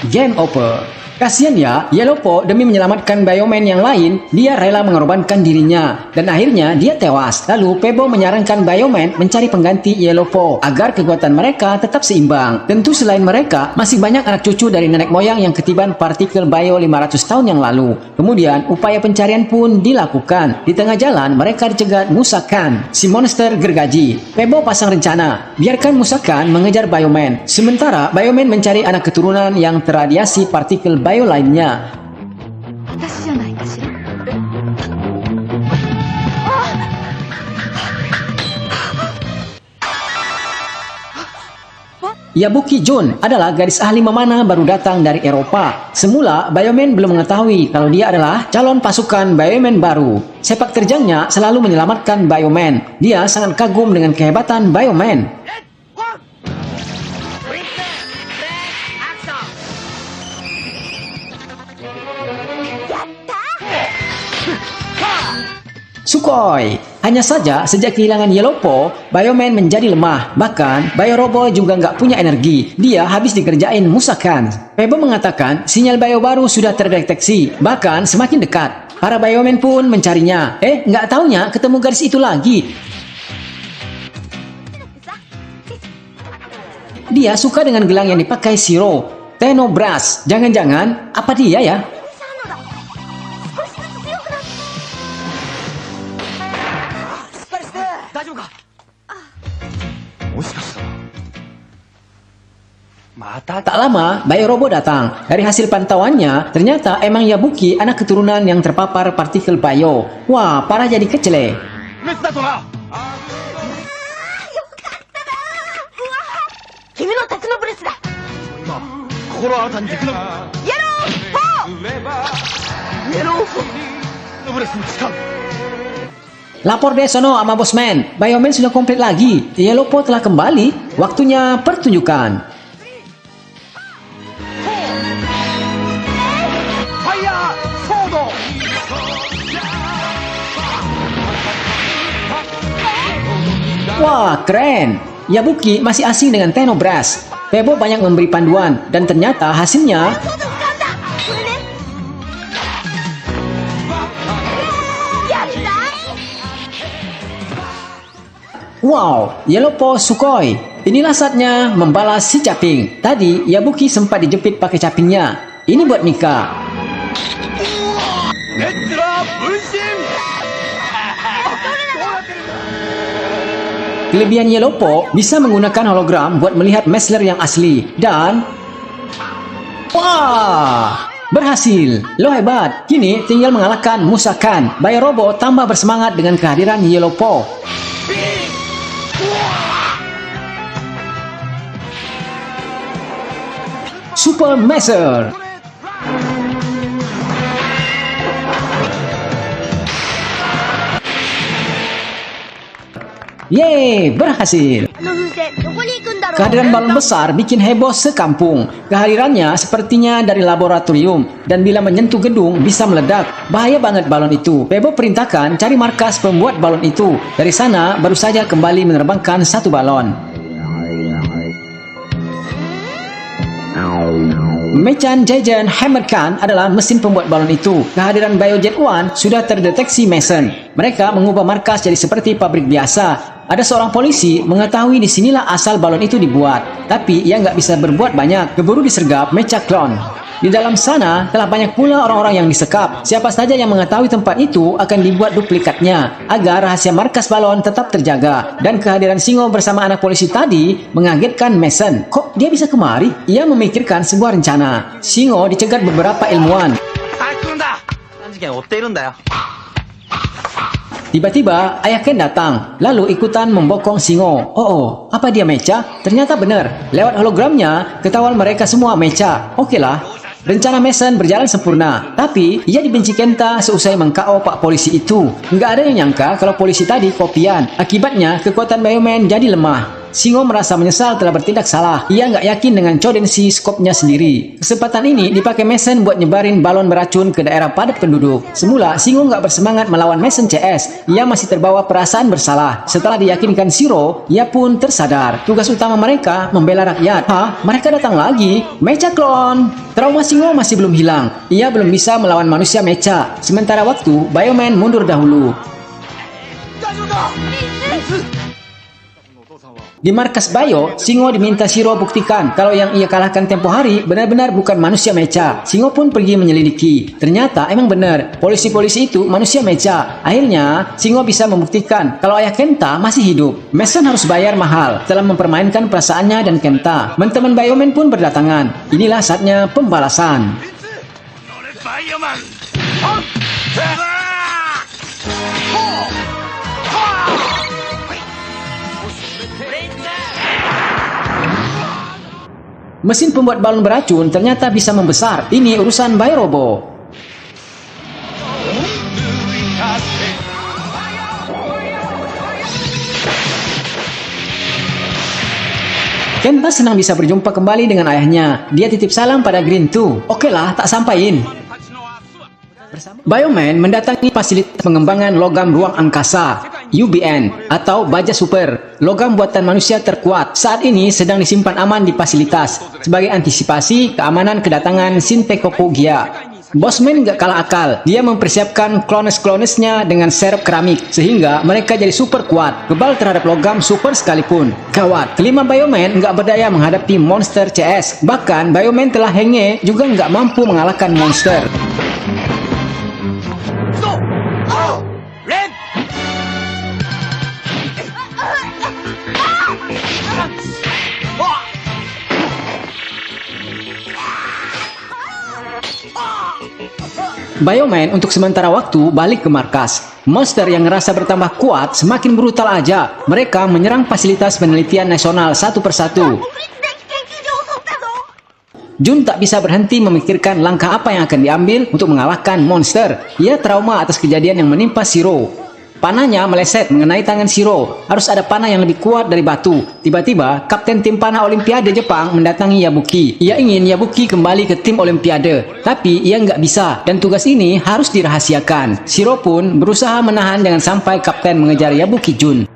Game over. Kasian ya, Yellowpaw demi menyelamatkan Bioman yang lain, dia rela mengorbankan dirinya. Dan akhirnya dia tewas. Lalu Pebo menyarankan Bioman mencari pengganti Yellowpaw agar kekuatan mereka tetap seimbang. Tentu selain mereka, masih banyak anak cucu dari nenek moyang yang ketiban partikel Bio 500 tahun yang lalu. Kemudian upaya pencarian pun dilakukan. Di tengah jalan mereka dicegat Musa Khan, si monster gergaji. Pebo pasang rencana, biarkan Musa Khan mengejar Bioman. Sementara Bioman mencari anak keturunan yang terradiasi partikel Bio lainnya. Yabuki Jun adalah gadis ahli memanah baru datang dari Eropa. Semula, Bioman belum mengetahui kalau dia adalah calon pasukan Bioman baru. Sepak terjangnya selalu menyelamatkan Bioman. Dia sangat kagum dengan kehebatan Bioman. Sukhoi. Hanya saja sejak kehilangan Yellowpaw, Bioman menjadi lemah. Bahkan Biorobo juga nggak punya energi. Dia habis dikerjain Musa Khan. Pebo mengatakan sinyal Bio baru sudah terdeteksi, bahkan semakin dekat. Para Bioman pun mencarinya. Nggak taunya ketemu gadis itu lagi. Dia suka dengan gelang yang dipakai Shiro, Tenobras. Jangan-jangan apa dia ya? Tak lama, Biorobo datang. Dari hasil pantauannya, ternyata emang Yabuki anak keturunan yang terpapar partikel Bio. Wah, parah jadi kecele. Lapor deh sono sama bosman. Bioman sudah komplit lagi. Yellowpaw telah kembali. Waktunya pertunjukan. Wah, keren. Yabuki masih asing dengan Tenobras. Pebo banyak memberi panduan, dan ternyata hasilnya... Wow, Yellowpaw Sukhoi. Inilah saatnya membalas si caping. Tadi, Yabuki sempat dijepit pakai capingnya. Ini buat Mika. Kelebihan Yellowpaw bisa menggunakan hologram buat melihat Mesler yang asli. Dan... wah! Berhasil! Lo hebat! Kini tinggal mengalahkan Musa Khan. Biorobo tambah bersemangat dengan kehadiran Yellowpaw. Super Master. Yeay, berhasil. の風船どこに行くんだろう。 Kehadiran balon besar bikin heboh sekampung. Kehadirannya sepertinya dari laboratorium dan bila menyentuh gedung bisa meledak. Bahaya banget balon itu. Pebo perintahkan cari markas pembuat balon itu. Dari sana baru saja kembali menerbangkan satu balon. Mechan Jaejen Hammerkan adalah mesin pembuat balon itu. Kehadiran Biojet One sudah terdeteksi Mason. Mereka mengubah markas jadi seperti pabrik biasa. Ada seorang polisi mengetahui disinilah asal balon itu dibuat. Tapi ia nggak bisa berbuat banyak. Keburu disergap Mecha Clone. Di dalam sana telah banyak pula orang-orang yang disekap. Siapa saja yang mengetahui tempat itu akan dibuat duplikatnya agar rahasia markas balon tetap terjaga. Dan kehadiran Singo bersama anak polisi tadi mengagetkan Mason. Kok dia bisa kemari? Ia memikirkan sebuah rencana. Singo dicegat beberapa ilmuwan. Tiba-tiba ayah Ken datang, lalu ikutan membokong Singo. Oh, apa dia Mecha? Ternyata benar. Lewat hologramnya, ketahuan mereka semua Mecha. Okelah. Rencana Mason berjalan sempurna, tapi ia dibenci Kenta seusai meng-KO Pak Polisi itu. Nggak ada yang nyangka kalau polisi tadi kopian. Akibatnya, kekuatan Bioman jadi lemah. Singo merasa menyesal telah bertindak salah. Ia nggak yakin dengan Chodenshi skopnya sendiri. Kesempatan ini dipakai Mason buat nyebarin balon beracun ke daerah padat penduduk. Semula, Singo nggak bersemangat melawan Mason CS. Ia masih terbawa perasaan bersalah. Setelah diyakinkan Shiro, ia pun tersadar. Tugas utama mereka membela rakyat. Mereka datang lagi. Mecha Clone. Trauma Singo masih belum hilang. Ia belum bisa melawan manusia Mecha. Sementara waktu, Bioman mundur dahulu. Di markas Bio, Singo diminta Shiro buktikan kalau yang ia kalahkan tempo hari benar-benar bukan manusia Mecha. Singo pun pergi menyelidiki. Ternyata emang benar, polisi-polisi itu manusia Mecha. Akhirnya, Singo bisa membuktikan kalau ayah Kenta masih hidup. Mason harus bayar mahal setelah mempermainkan perasaannya dan Kenta. Teman-teman Bioman pun berdatangan. Inilah saatnya pembalasan. Mesin pembuat balon beracun ternyata bisa membesar. Ini urusan Bairobo. Kenta senang bisa berjumpa kembali dengan ayahnya. Dia titip salam pada Green 2. Okelah, tak sampaiin. Bioman mendatangi fasilitas pengembangan logam ruang angkasa UBN atau baja super, logam buatan manusia terkuat. Saat ini sedang disimpan aman di fasilitas sebagai antisipasi keamanan kedatangan Shintekoku Gia. Bossman gak kalah akal. Dia mempersiapkan klones-klonesnya dengan serep keramik sehingga mereka jadi super kuat, kebal terhadap logam super sekalipun. Gawat, kelima Bioman gak berdaya menghadapi monster CS. Bahkan Bioman telah henge juga gak mampu mengalahkan monster. Bioman untuk sementara waktu balik ke markas. Monster yang ngerasa bertambah kuat semakin brutal aja. Mereka menyerang fasilitas penelitian nasional satu persatu. Jun tak bisa berhenti memikirkan langkah apa yang akan diambil untuk mengalahkan monster. Ia trauma atas kejadian yang menimpa Shiro. Panahnya meleset mengenai tangan Shiro. Harus ada panah yang lebih kuat dari batu. Tiba-tiba, Kapten Tim Panah Olimpiade Jepang mendatangi Yabuki. Ia ingin Yabuki kembali ke tim Olimpiade. Tapi ia nggak bisa, dan tugas ini harus dirahasiakan. Shiro pun berusaha menahan jangan sampai Kapten mengejar Yabuki Jun.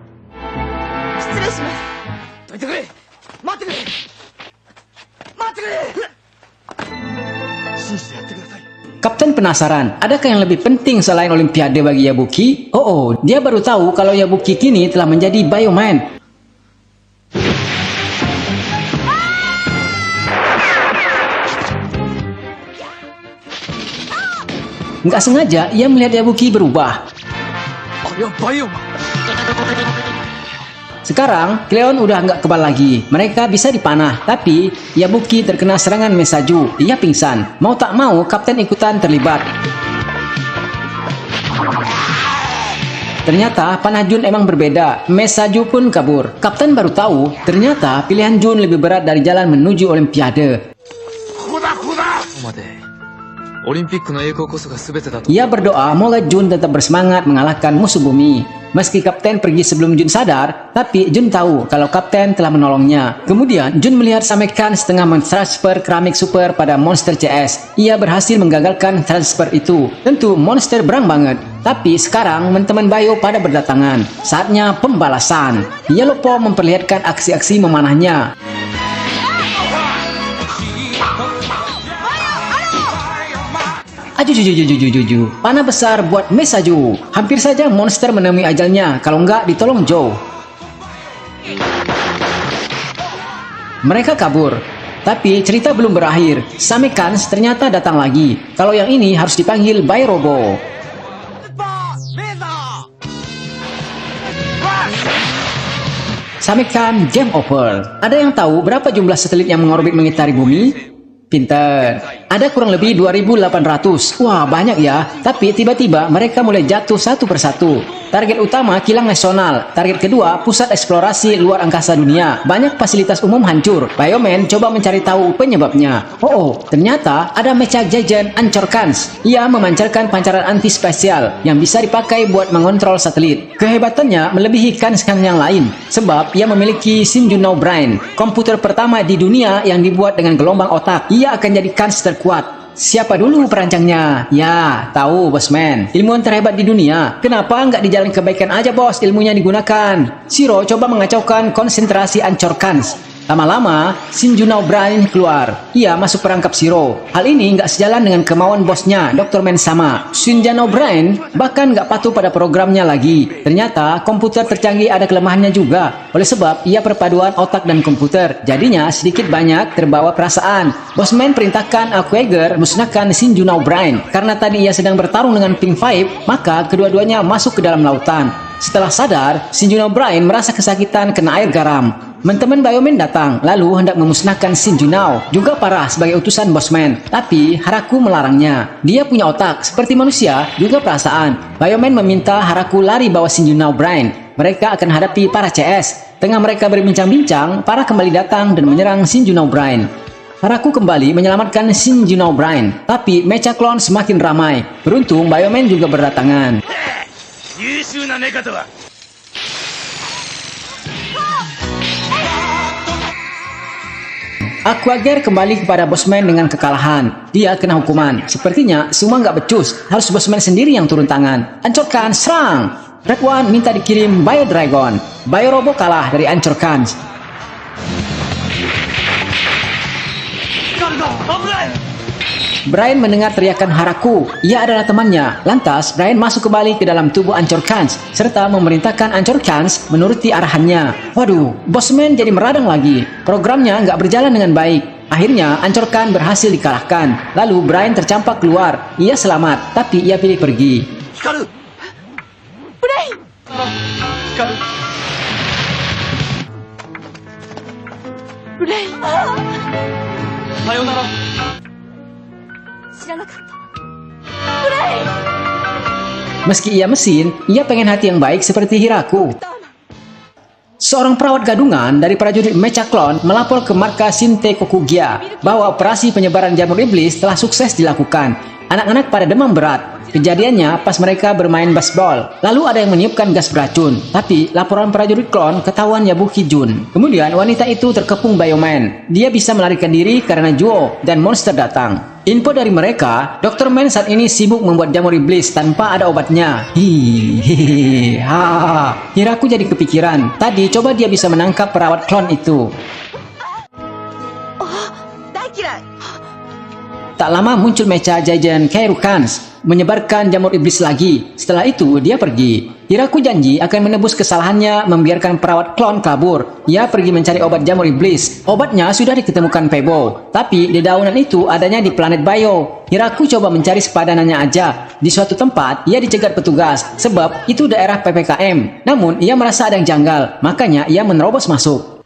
Kapten penasaran, adakah yang lebih penting selain Olimpiade bagi Yabuki? Oh, dia baru tahu kalau Yabuki kini telah menjadi Bioman. Nggak sengaja, ia melihat Yabuki berubah. Sekarang, Cleon udah nggak kebal lagi. Mereka bisa dipanah, tapi Yabuki terkena serangan Mesaju. Ia pingsan. Mau tak mau, Kapten ikutan terlibat. Ternyata panah Jun emang berbeda. Mesaju pun kabur. Kapten baru tahu, ternyata pilihan Jun lebih berat dari jalan menuju Olimpiade. オリンピックの栄光こそが全てだと。Ia berdoa moga Jun tetap bersemangat mengalahkan musuh bumi. Meski kapten pergi sebelum Jun sadar, tapi Jun tahu kalau kapten telah menolongnya. Kemudian Jun melihat Samekan setengah mentransfer keramik super pada monster CS. Ia berhasil menggagalkan transfer itu. Tentu monster berang banget. Tapi sekarang teman-teman Bayo pada berdatangan. Saatnya pembalasan. Yellowpaw memperlihatkan aksi-aksi memanahnya. Ajujujujujujuju, panah besar buat Mesaju. Hampir saja monster menemui ajalnya, kalau enggak ditolong Joe. Mereka kabur. Tapi cerita belum berakhir. Samekans ternyata datang lagi. Kalau yang ini harus dipanggil Bayrobo. Samekan game over. Ada yang tahu berapa jumlah satelit yang mengorbit mengitari bumi? Pinter. Ada kurang lebih 2.800. Wah, banyak ya. Tapi tiba-tiba mereka mulai jatuh satu persatu. Target utama kilang nasional. Target kedua pusat eksplorasi luar angkasa dunia. Banyak fasilitas umum hancur. Bioman coba mencari tahu penyebabnya. Oh, ternyata ada mecha Giant Anchorkans. Ia memancarkan pancaran anti spesial yang bisa dipakai buat mengontrol satelit. Kehebatannya melebihi Kans yang lain. Sebab ia memiliki Shinjunau Brain, komputer pertama di dunia yang dibuat dengan gelombang otak. Ia akan jadi Kans terkuat. Siapa dulu perancangnya? Ya, tahu Bosman. Ilmuwan terhebat di dunia. Kenapa nggak di jalan kebaikan aja bos ilmunya digunakan? Shiro coba mengacaukan konsentrasi Anchorkans. Lama-lama, Shinjunau Brain keluar. Ia masuk perangkap Shiro. Hal ini nggak sejalan dengan kemauan bosnya, Dr. Man sama. Shinjunau Brain bahkan nggak patuh pada programnya lagi. Ternyata komputer tercanggih ada kelemahannya juga. Oleh sebab ia perpaduan otak dan komputer. Jadinya sedikit banyak terbawa perasaan. Bosman perintahkan Aquager musnahkan Shinjunau Brain. Karena tadi ia sedang bertarung dengan Pink Five, maka kedua-duanya masuk ke dalam lautan. Setelah sadar, Shinjunau Brain merasa kesakitan kena air garam. Teman-teman Bioman datang, lalu hendak memusnahkan Shinjunau, juga parah sebagai utusan Bosman. Tapi Haraku melarangnya. Dia punya otak, seperti manusia, juga perasaan. Bioman meminta Haraku lari bawa Shinjunau Brain. Mereka akan hadapi para CS. Tengah mereka berbincang-bincang, para kembali datang dan menyerang Shinjunau Brain. Haraku kembali menyelamatkan Shinjunau Brain. Tapi mecha clone semakin ramai. Beruntung Bioman juga berdatangan. Aquager kembali kepada Bosman dengan kekalahan. Dia kena hukuman. Sepertinya semua nggak becus. Harus Bosman sendiri yang turun tangan. Anchorkan, serang! Red One minta dikirim Bio Dragon. Bio Robo kalah dari Anchorkan. Brian mendengar teriakan Haraku. Ia adalah temannya. Lantas, Brian masuk kembali ke dalam tubuh Anchorkans serta memerintahkan Anchorkans menuruti arahannya. Waduh, Bosman jadi meradang lagi. Programnya nggak berjalan dengan baik. Akhirnya, Anchorkan berhasil dikalahkan. Lalu, Brian tercampak keluar. Ia selamat, tapi ia pilih pergi. Hikaru! Brian! Hikaru! Brian! Sayonara! Meski ia mesin, ia pengen hati yang baik seperti Hiraku. Seorang perawat gadungan dari prajurit Mecha Clone melapor ke markas Shinte Kokugia bahwa operasi penyebaran jamur iblis telah sukses dilakukan. Anak-anak pada demam berat. Kejadiannya pas mereka bermain baseball. Lalu ada yang meniupkan gas beracun. Tapi laporan prajurit klon ketahuan Yabuki Jun. Kemudian wanita itu terkepung Bioman. Dia bisa melarikan diri karena Juo dan monster datang. Info dari mereka, Dr. Man saat ini sibuk membuat jamur iblis tanpa ada obatnya. Hihihi, Hiraku jadi kepikiran. Tadi coba dia bisa menangkap perawat klon itu. Tak lama muncul mecha Giant Kairukans menyebarkan jamur iblis lagi. Setelah itu dia pergi. Hiraku janji akan menebus kesalahannya membiarkan perawat klon kabur. Ia pergi mencari obat jamur iblis. Obatnya sudah diketemukan Pebo. Tapi di daunan itu adanya di planet Bio. Hiraku coba mencari sepadanannya aja. Di suatu tempat ia dicegat petugas sebab itu daerah PPKM. Namun ia merasa ada yang janggal. Makanya ia menerobos masuk.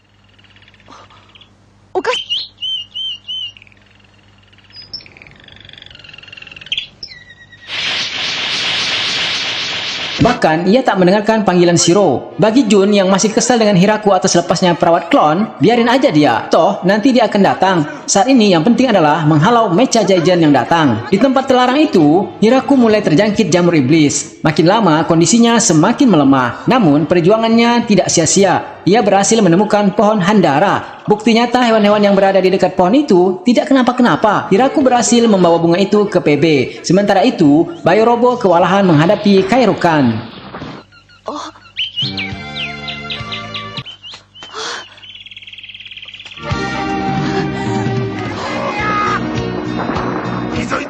Bahkan, ia tak mendengarkan panggilan Shiro. Bagi Jun yang masih kesal dengan Hiraku atas lepasnya perawat klon, biarin aja dia. Toh, nanti dia akan datang. Saat ini yang penting adalah menghalau Mecha Jaijan yang datang. Di tempat terlarang itu, Hiraku mulai terjangkit jamur iblis. Makin lama, kondisinya semakin melemah. Namun, perjuangannya tidak sia-sia. Ia berhasil menemukan pohon Handara. Bukti nyata hewan-hewan yang berada di dekat pohon itu tidak kenapa-kenapa. Hiraku berhasil membawa bunga itu ke PB. Sementara itu, Bayo Robo kewalahan menghadapi Kairukan.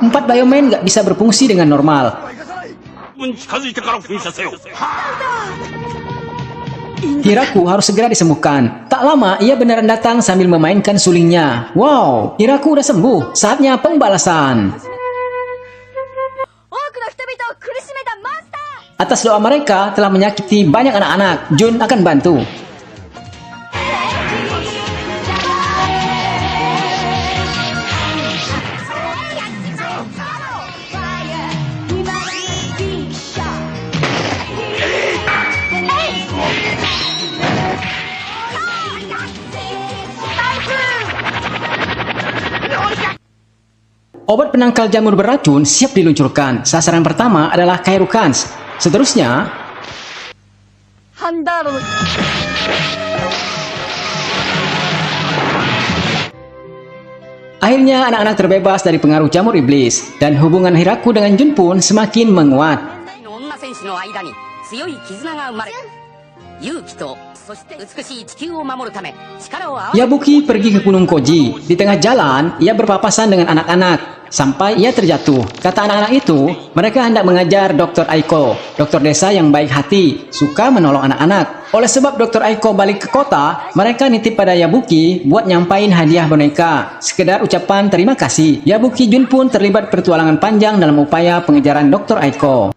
Empat Bioman nggak bisa berfungsi dengan normal. Hiraku harus segera disembuhkan. Tak lama, ia beneran datang sambil memainkan sulingnya. Wow, Hiraku udah sembuh. Saatnya pembalasan. Atas doa mereka telah menyakiti banyak anak-anak, Jun akan bantu. Obat penangkal jamur beracun siap diluncurkan. Sasaran pertama adalah Kairukans. Seterusnya, Handaro. akhirnya anak-anak terbebas dari pengaruh jamur iblis. Dan hubungan Hiraku dengan Jun pun semakin menguat. Yabuki pergi ke Gunung Koji. Di tengah jalan, ia berpapasan dengan anak-anak. Sampai ia terjatuh. Kata anak-anak itu, mereka hendak mengajar Dr. Aiko, dokter desa yang baik hati, suka menolong anak-anak. Oleh sebab Dr. Aiko balik ke kota, mereka nitip pada Yabuki buat nyampain hadiah boneka. Sekedar ucapan terima kasih. Yabuki Jun pun terlibat pertualangan panjang dalam upaya pengejaran Dr. Aiko.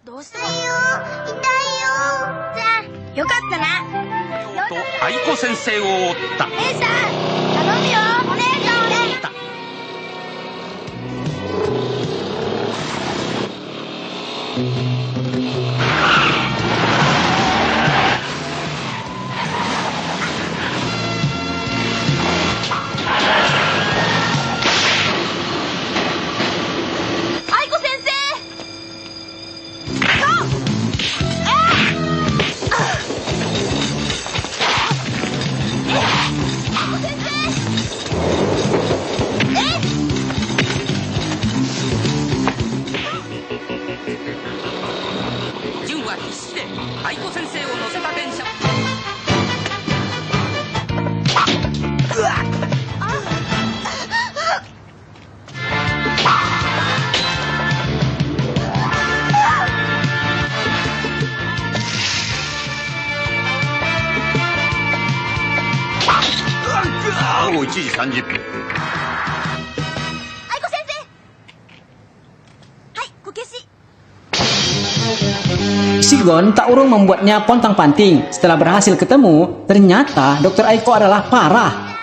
Shigon tak urung membuatnya pontang-panting. Setelah berhasil ketemu, ternyata Dr. Aiko adalah parah.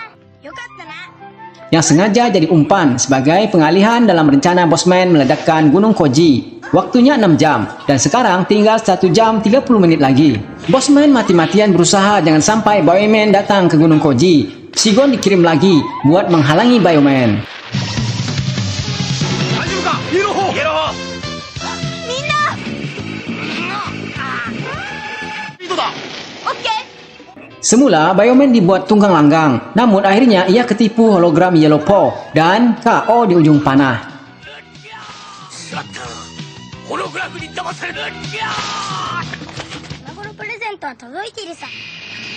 Yang sengaja jadi umpan sebagai pengalihan dalam rencana Bossman meledakkan Gunung Koji. Waktunya 6 jam, dan sekarang tinggal 1 jam 30 menit lagi. Bossman mati-matian berusaha jangan sampai Bioman datang ke Gunung Koji. Shigon dikirim lagi buat menghalangi Bioman. Semula, Bioman dibuat tunggang langgang, namun akhirnya ia ketipu hologram Yellow Paw dan KO di ujung panah.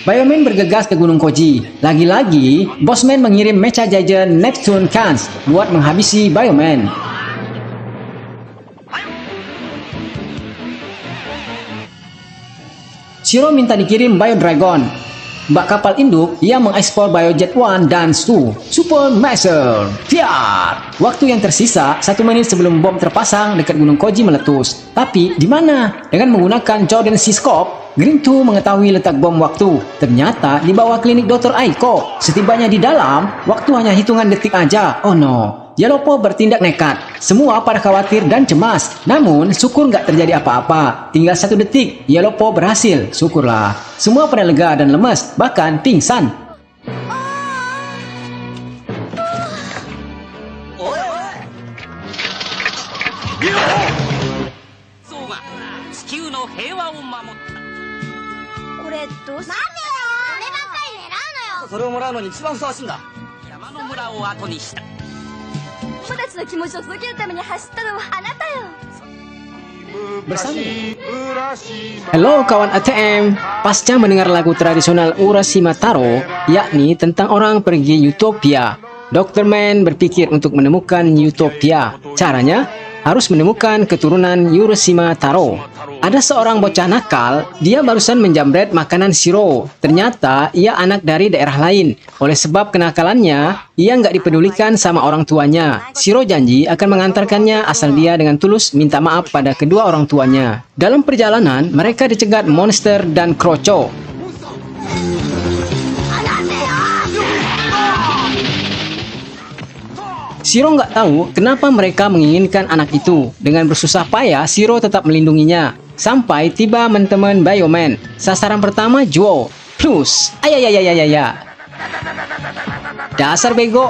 Bioman bergegas ke Gunung Koji. Lagi-lagi, Bossman mengirim Mecha Jaijan Neptune Kans buat menghabisi Bioman. Shiro minta dikirim Bio Dragon. Bak kapal induk, ia mengekspor Biojet 1 dan 2 Super Master. Fiat! Waktu yang tersisa 1 menit sebelum bom terpasang dekat Gunung Koji meletus. Tapi di mana? Dengan menggunakan Jordan C-Scope, Green 2 mengetahui letak bom waktu. Ternyata di bawah klinik Dr. Aiko. Setibanya di dalam, waktu hanya hitungan detik aja. Oh no! Yellowpaw bertindak nekat. Semua pada khawatir dan cemas. Namun, syukur nggak terjadi apa-apa. Tinggal 1 detik, Yellowpaw berhasil. Syukurlah. Semua pada lega dan lemas, bahkan pingsan. そうが地球の平和を守った。これどうすなんでよこればっかり狙うのよ。それをもらうのに一番ふさわしいんだ。山の村を後にした。友達の気持ちを届けるために走ったのはあなたよ。 Bersama. Halo kawan ATM. Pasca mendengar lagu tradisional Urashima Taro, yakni tentang orang pergi Utopia, Dr. Man berpikir untuk menemukan Utopia. Caranya harus menemukan keturunan Urashima Taro. Ada seorang bocah nakal, dia barusan menjamret makanan Shiro. Ternyata ia anak dari daerah lain. Oleh sebab kenakalannya, ia nggak dipedulikan sama orang tuanya. Shiro janji akan mengantarkannya asal dia dengan tulus minta maaf pada kedua orang tuanya. Dalam perjalanan, mereka dicegat monster dan kroco. Shiro nggak tahu kenapa mereka menginginkan anak itu. Dengan bersusah payah, Shiro tetap melindunginya. Sampai tiba teman Bioman. Sasaran pertama Juo. Plus, ayayayayayaya. Dasar bego.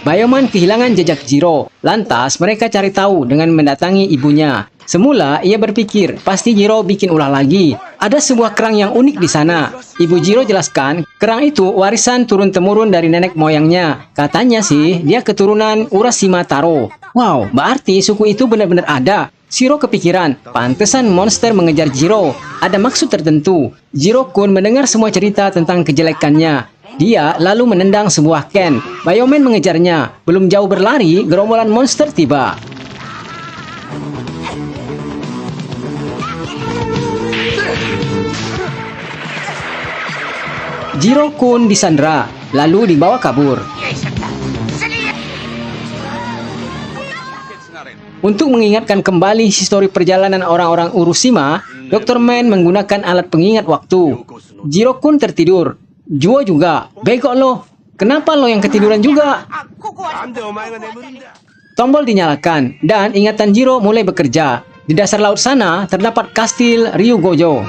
Bioman kehilangan jejak Jiro. Lantas mereka cari tahu dengan mendatangi ibunya. Semula ia berpikir pasti Jiro bikin ulah lagi. Ada sebuah kerang yang unik di sana. Ibu Jiro jelaskan, kerang itu warisan turun-temurun dari nenek moyangnya. Katanya sih dia keturunan Urashima Taro. Wow, berarti suku itu benar-benar ada. Shiro kepikiran, pantesan monster mengejar Jiro. Ada maksud tertentu. Jiro-kun mendengar semua cerita tentang kejelekannya. Dia lalu menendang sebuah Ken. Bioman mengejarnya. Belum jauh berlari, gerombolan monster tiba. Jiro-kun disandra, lalu dibawa kabur. Untuk mengingatkan kembali histori perjalanan orang-orang Urashima, Dr. Man menggunakan alat pengingat waktu. Jiro-kun tertidur. Juo juga. Bego lo. Kenapa lo yang ketiduran juga? Tombol dinyalakan, dan ingatan Jiro mulai bekerja. Di dasar laut sana terdapat kastil Ryugojo.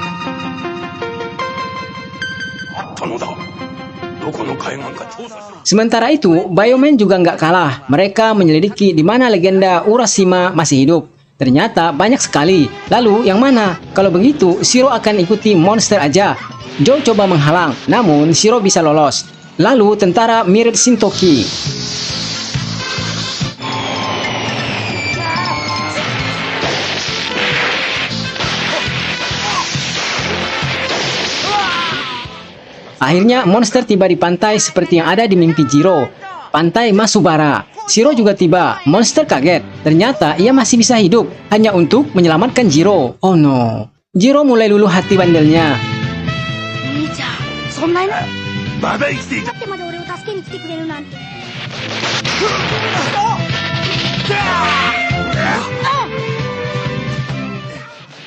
Sementara itu, Bioman juga nggak kalah. Mereka menyelidiki di mana legenda Urashima masih hidup. Ternyata banyak sekali. Lalu yang mana? Kalau begitu, Shiro akan ikuti monster aja. Joe coba menghalang, namun Shiro bisa lolos. Lalu tentara Mirip Shintoki. Akhirnya monster tiba di pantai seperti yang ada di mimpi Jiro. Pantai Masubara. Shiro juga tiba. Monster kaget. Ternyata ia masih bisa hidup. Hanya untuk menyelamatkan Jiro. Oh no. Jiro mulai luluh hati bandelnya.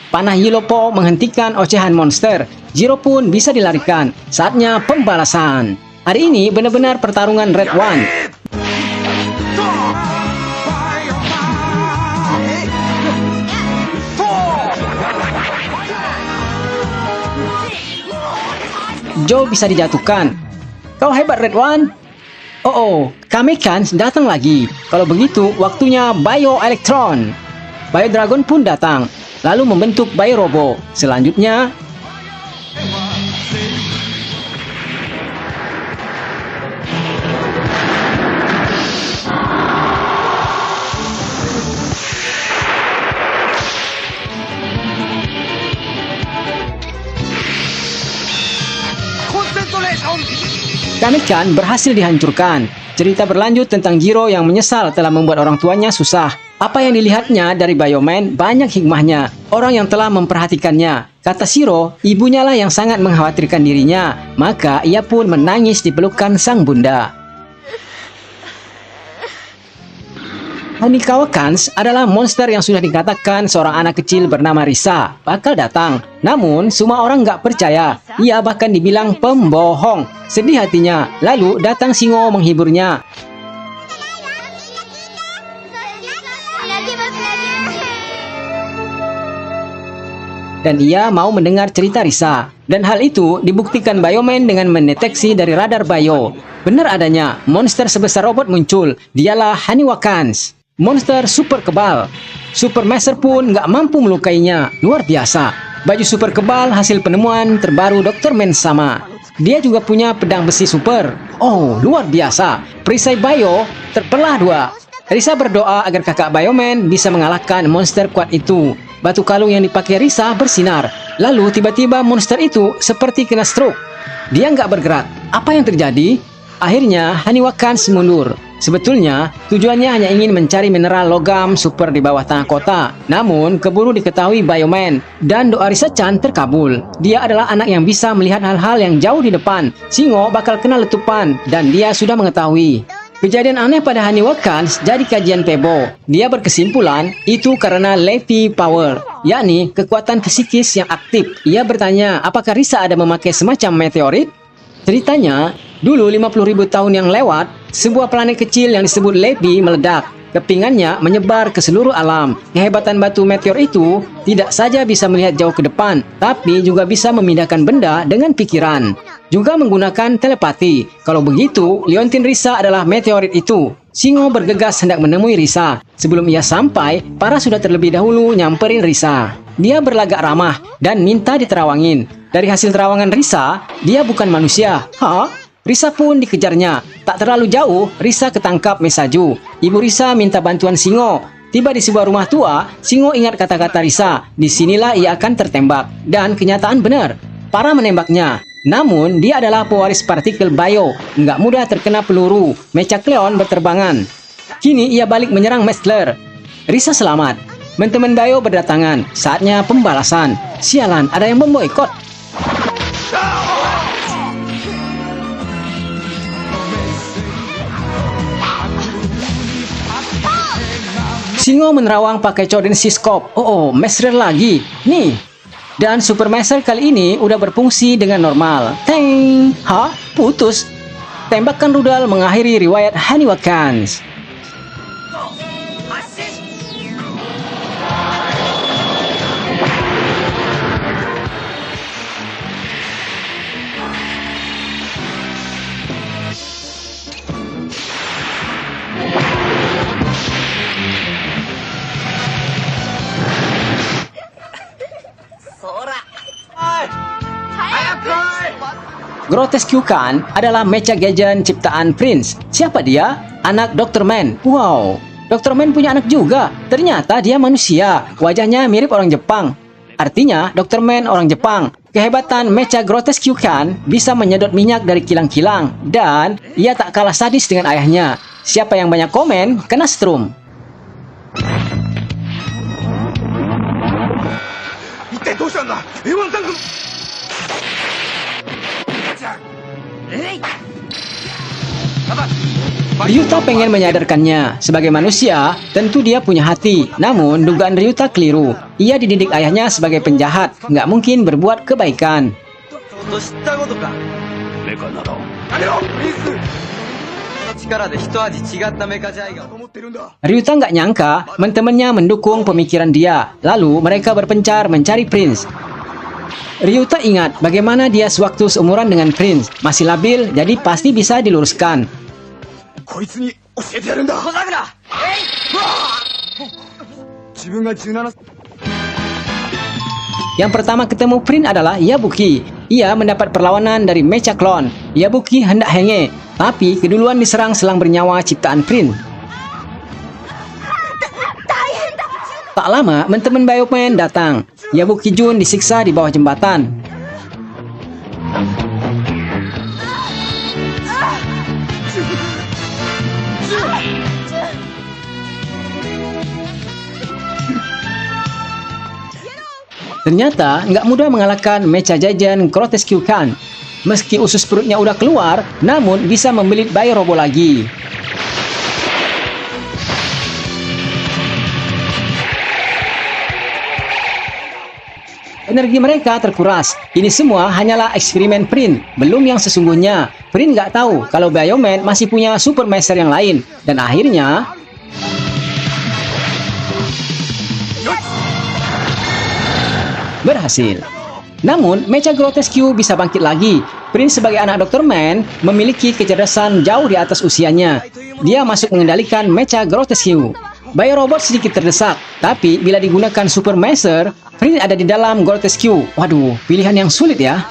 Panah Yellowpaw menghentikan ocehan monster. Jiro pun bisa dilarikan. Saatnya pembalasan. Hari ini benar-benar pertarungan Red One. Joe bisa dijatuhkan. Kau hebat Red One. Oh, Kamekans datang lagi. Kalau begitu, waktunya Bio Electron. Bio Dragon pun datang. Lalu membentuk Bio Robo. Selanjutnya, Kamekan berhasil dihancurkan. Cerita berlanjut tentang Jiro yang menyesal telah membuat orang tuanya susah. Apa yang dilihatnya dari Bioman banyak hikmahnya. Orang yang telah memperhatikannya. Kata Shiro, ibunya lah yang sangat mengkhawatirkan dirinya. Maka ia pun menangis di pelukan sang bunda. Hanikawa Kans adalah monster yang sudah dikatakan seorang anak kecil bernama Risa bakal datang. Namun, semua orang nggak percaya. Ia bahkan dibilang pembohong. Sedih hatinya. Lalu datang Singo menghiburnya. dan ia mau mendengar cerita Risa. Dan hal itu dibuktikan Bioman dengan mendeteksi dari radar Bio. Benar adanya, monster sebesar robot muncul. Dialah Haniwakans. Monster super kebal. Supermaster pun nggak mampu melukainya. Luar biasa. Baju super kebal hasil penemuan terbaru Dr. Man sama. Dia juga punya pedang besi super. Oh, luar biasa. Perisai Bio terbelah dua. Risa berdoa agar kakak Bioman bisa mengalahkan monster kuat itu. Batu kalung yang dipakai Risa bersinar. Lalu tiba-tiba monster itu seperti kena stroke. Dia nggak bergerak. Apa yang terjadi? Akhirnya Haniwakans mundur. Sebetulnya tujuannya hanya ingin mencari mineral logam super di bawah tanah kota. Namun keburu diketahui Bioman dan doa Risa-chan terkabul. Dia adalah anak yang bisa melihat hal-hal yang jauh di depan. Singo bakal kena letupan dan dia sudah mengetahui. Kejadian aneh pada Haniwakans jadi kajian Pebo. Dia berkesimpulan itu karena Levi Power, yakni kekuatan psikis yang aktif. Ia bertanya apakah Risa ada memakai semacam meteorit? Ceritanya, dulu 50.000 tahun yang lewat, sebuah planet kecil yang disebut Levi meledak. Kepingannya menyebar ke seluruh alam. Kehebatan batu meteor itu tidak saja bisa melihat jauh ke depan, tapi juga bisa memindahkan benda dengan pikiran. Juga menggunakan telepati. Kalau begitu, liontin Risa adalah meteorit itu. Singo bergegas hendak menemui Risa. Sebelum ia sampai, Para sudah terlebih dahulu nyamperin Risa. Dia berlagak ramah dan minta diterawangin. Dari hasil terawangan Risa, dia bukan manusia. Hah? Risa pun dikejarnya. Tak terlalu jauh, Risa ketangkap Mesaju. Ibu Risa minta bantuan Singo. Tiba di sebuah rumah tua, Singo ingat kata-kata Risa. Disinilah ia akan tertembak. Dan kenyataan benar. Para menembaknya. Namun, dia adalah pewaris partikel Bio. Nggak mudah terkena peluru. Mechakleon berterbangan. Kini ia balik menyerang Mestler. Risa selamat. Teman-teman Bio berdatangan. Saatnya pembalasan. Sialan, ada yang memboikot. Singo menerawang pakai Choden Siskop. Oh, Messer lagi. Nih. Dan Super Messer kali ini udah berfungsi dengan normal. Teng. Hah? Putus. Tembakan rudal mengakhiri riwayat Haniwakans. Grotesque-kan adalah mecha gajen ciptaan Prince. Siapa dia? Anak Dr. Man. Wow, Dr. Man punya anak juga. Ternyata dia manusia. Wajahnya mirip orang Jepang. Artinya Dr. Man orang Jepang. Kehebatan mecha Grotesque-kan bisa menyedot minyak dari kilang-kilang. Dan ia tak kalah sadis dengan ayahnya. Siapa yang banyak komen, kena strum. Ryuta pengen menyadarkannya. Sebagai manusia, tentu dia punya hati. Namun, dugaan Ryuta keliru. Ia dididik ayahnya sebagai penjahat. Nggak mungkin berbuat kebaikan. Ryuta nggak nyangka teman-temannya mendukung pemikiran dia. Lalu, mereka berpencar mencari Prince. Ryuta ingat bagaimana dia sewaktu seumuran dengan Prince. Masih labil, jadi pasti bisa diluruskan. Yang pertama ketemu Prince adalah Yabuki. Ia mendapat perlawanan dari Mechaclon. Yabuki hendak henge, tapi keduluan diserang selang bernyawa ciptaan Prince. Tak lama, teman-teman Bioman datang. Yabuki Jun disiksa di bawah jembatan. Ternyata nggak mudah mengalahkan mecha jajan Grotesque-kan. Meski usus perutnya udah keluar, namun bisa membelit Bio Robo lagi. Energi mereka terkuras. Ini semua hanyalah eksperimen Prince, belum yang sesungguhnya. Prince nggak tahu kalau Bioman masih punya Super Master yang lain. Dan akhirnya... berhasil. Namun, Mecha Grotesque bisa bangkit lagi. Prince sebagai anak Dr. Man memiliki kecerdasan jauh di atas usianya. Dia masuk mengendalikan Mecha Grotesque. Biorobot sedikit terdesak, tapi bila digunakan Super Master, Prince ada di dalam Grotesque. Waduh, pilihan yang sulit ya.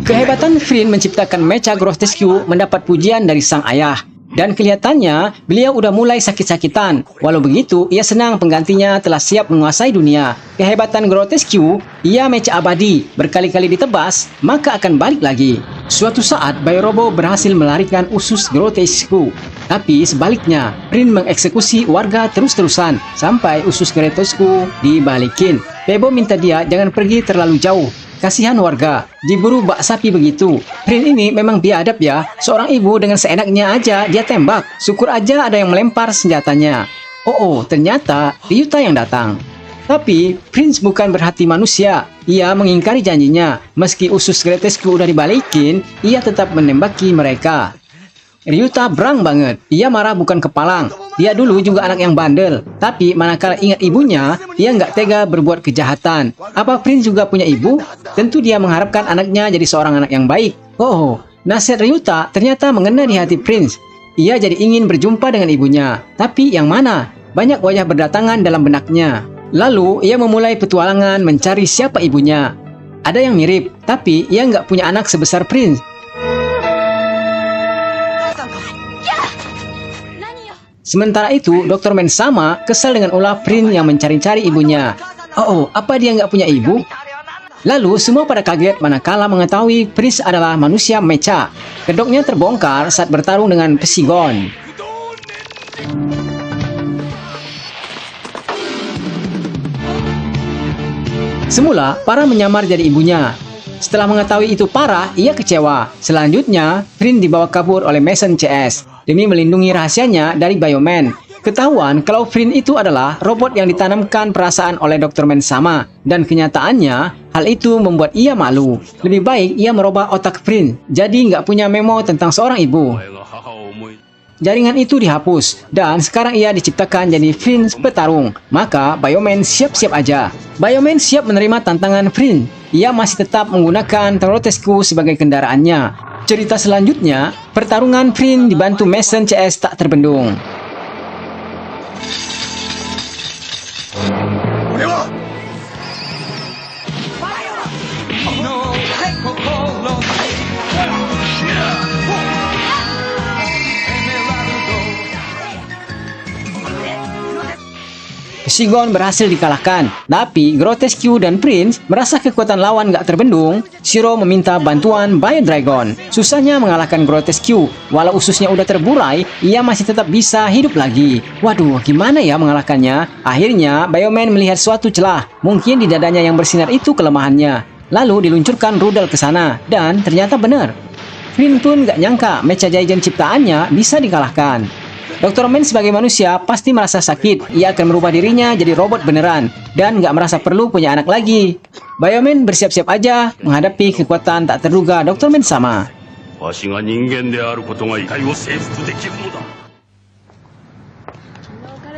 Kehebatan Prince menciptakan Mecha Grotesque mendapat pujian dari sang ayah. Dan kelihatannya beliau udah mulai sakit-sakitan. Walau begitu, ia senang penggantinya telah siap menguasai dunia. Kehebatan Grotesque, ia mecha abadi. Berkali-kali ditebas, maka akan balik lagi. Suatu saat, Biorobo berhasil melarikan usus Grotesque. Tapi sebaliknya, Prince mengeksekusi warga terus-terusan sampai usus Grotesque dibalikin. Bebo minta dia jangan pergi terlalu jauh. Kasihan warga, diburu bak sapi begitu. Prince ini memang biadab ya. Seorang ibu dengan seenaknya aja dia tembak. Syukur aja ada yang melempar senjatanya. Oh, ternyata Ryuta yang datang. Tapi Prince bukan berhati manusia. Ia mengingkari janjinya. Meski usus Grotesque udah dibalikin, ia tetap menembaki mereka. Ryuta berang banget. Ia marah bukan kepalang. Dia dulu juga anak yang bandel. Tapi manakala ingat ibunya, ia nggak tega berbuat kejahatan. Apa Prince juga punya ibu? Tentu dia mengharapkan anaknya jadi seorang anak yang baik. Oh, nasihat Ryuta ternyata mengena di hati Prince. Ia jadi ingin berjumpa dengan ibunya. Tapi yang mana? Banyak wajah berdatangan dalam benaknya. Lalu ia memulai petualangan mencari siapa ibunya. Ada yang mirip, tapi ia nggak punya anak sebesar Prince. Sementara itu, Dr. Man sama kesal dengan ulah Prince yang mencari-cari ibunya. Oh, apa dia nggak punya ibu? Lalu semua pada kaget manakala mengetahui Prince adalah manusia mecha. Kedoknya terbongkar saat bertarung dengan Psigon. Semula, Parah menyamar jadi ibunya. Setelah mengetahui itu Parah, ia kecewa. Selanjutnya, Prince dibawa kabur oleh Mason CS. Demi melindungi rahasianya dari Bioman. Ketahuan kalau Prince itu adalah robot yang ditanamkan perasaan oleh Dr. Man sama. Dan kenyataannya, hal itu membuat ia malu. Lebih baik ia merubah otak Prince, jadi nggak punya memo tentang seorang ibu. Jaringan itu dihapus, dan sekarang ia diciptakan jadi Prince petarung. Maka Bioman siap-siap aja. Bioman siap menerima tantangan Prince. Ia masih tetap menggunakan Grotesque sebagai kendaraannya. Cerita selanjutnya, pertarungan Prince dibantu Mason CS tak terbendung. Psigon berhasil dikalahkan, tapi Grotesque dan Prince merasa kekuatan lawan gak terbendung. Shiro meminta bantuan Bio Dragon. Susahnya mengalahkan Grotesque. Walau ususnya udah terburai, ia masih tetap bisa hidup lagi. Waduh, gimana ya mengalahkannya? Akhirnya, Bioman melihat suatu celah. Mungkin di dadanya yang bersinar itu kelemahannya. Lalu diluncurkan rudal ke sana, dan ternyata benar. Prince pun gak nyangka Mecha Gaiden ciptaannya bisa dikalahkan. Dr. Man sebagai manusia pasti merasa sakit. Ia akan merubah dirinya jadi robot beneran dan nggak merasa perlu punya anak lagi. Bioman bersiap-siap aja menghadapi kekuatan tak terduga Dr. Man sama.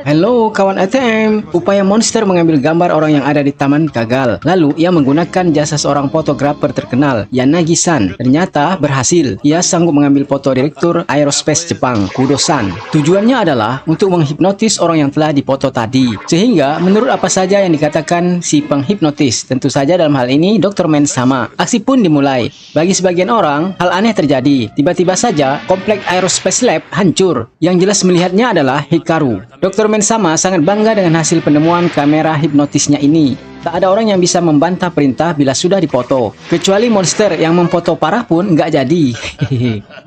Halo kawan ATM, upaya monster mengambil gambar orang yang ada di taman gagal. Lalu ia menggunakan jasa seorang fotografer terkenal, Yanagi-san. Ternyata berhasil. Ia sanggup mengambil foto direktur aerospace Jepang, Kudo-san. Tujuannya adalah untuk menghipnotis orang yang telah dipoto tadi. Sehingga menurut apa saja yang dikatakan si penghipnotis, tentu saja dalam hal ini Dr. Man sama. Aksi pun dimulai. Bagi sebagian orang, hal aneh terjadi. Tiba-tiba saja komplek aerospace lab hancur. Yang jelas melihatnya adalah Hikaru. Dr. Man sama sangat bangga dengan hasil penemuan kamera hipnotisnya ini. Tak ada orang yang bisa membantah perintah bila sudah dipoto. Kecuali monster yang memfoto Parah pun nggak jadi.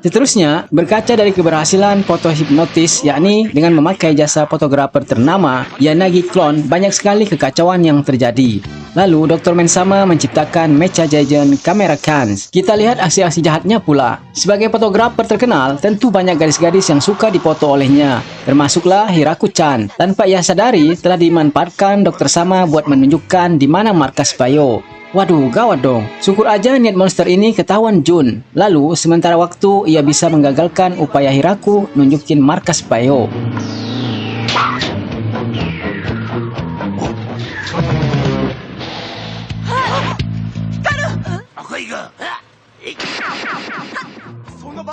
Seterusnya, berkaca dari keberhasilan foto hipnotis, yakni dengan memakai jasa fotografer ternama Yanagi Clone, banyak sekali kekacauan yang terjadi. Lalu Dr. Man sama menciptakan Mecha Gaiden Camera Cans. Kita lihat aksi-aksi jahatnya pula. Sebagai fotografer terkenal, tentu banyak gadis-gadis yang suka dipoto olehnya. Termasuklah Hiraku-chan. Tanpa ia sadari, telah dimanfaatkan Dr. Sama buat menunjukkan di mana markas Bio. Waduh, gawat dong. Syukur aja niat monster ini ketahuan Jun. Lalu, sementara waktu, ia bisa menggagalkan upaya Hiraku nunjukin markas Bio.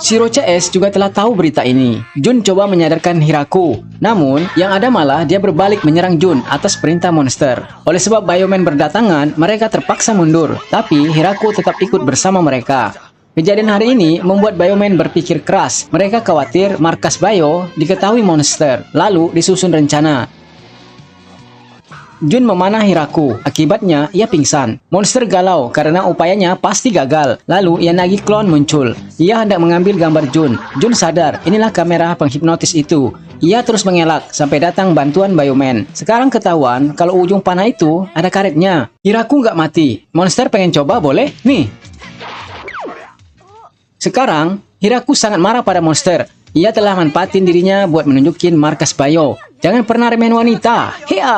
Shiro CS juga telah tahu berita ini. Jun coba menyadarkan Hiraku, namun yang ada malah dia berbalik menyerang Jun atas perintah monster. Oleh sebab Bioman berdatangan, mereka terpaksa mundur, tapi Hiraku tetap ikut bersama mereka. Kejadian hari ini membuat Bioman berpikir keras. Mereka khawatir markas Bio diketahui monster, lalu disusun rencana. Jun memanah Hiraku, akibatnya ia pingsan. Monster galau karena upayanya pasti gagal. Lalu ia nagih klon muncul. Ia hendak mengambil gambar Jun. Jun sadar, inilah kamera penghipnotis itu. Ia terus mengelak sampai datang bantuan Bioman. Sekarang ketahuan kalau ujung panah itu ada karetnya. Hiraku nggak mati. Monster pengen coba boleh? Nih. Sekarang Hiraku sangat marah pada monster. Ia telah manfaatin dirinya buat menunjukin markas Bio. Jangan pernah remehin wanita. Hea!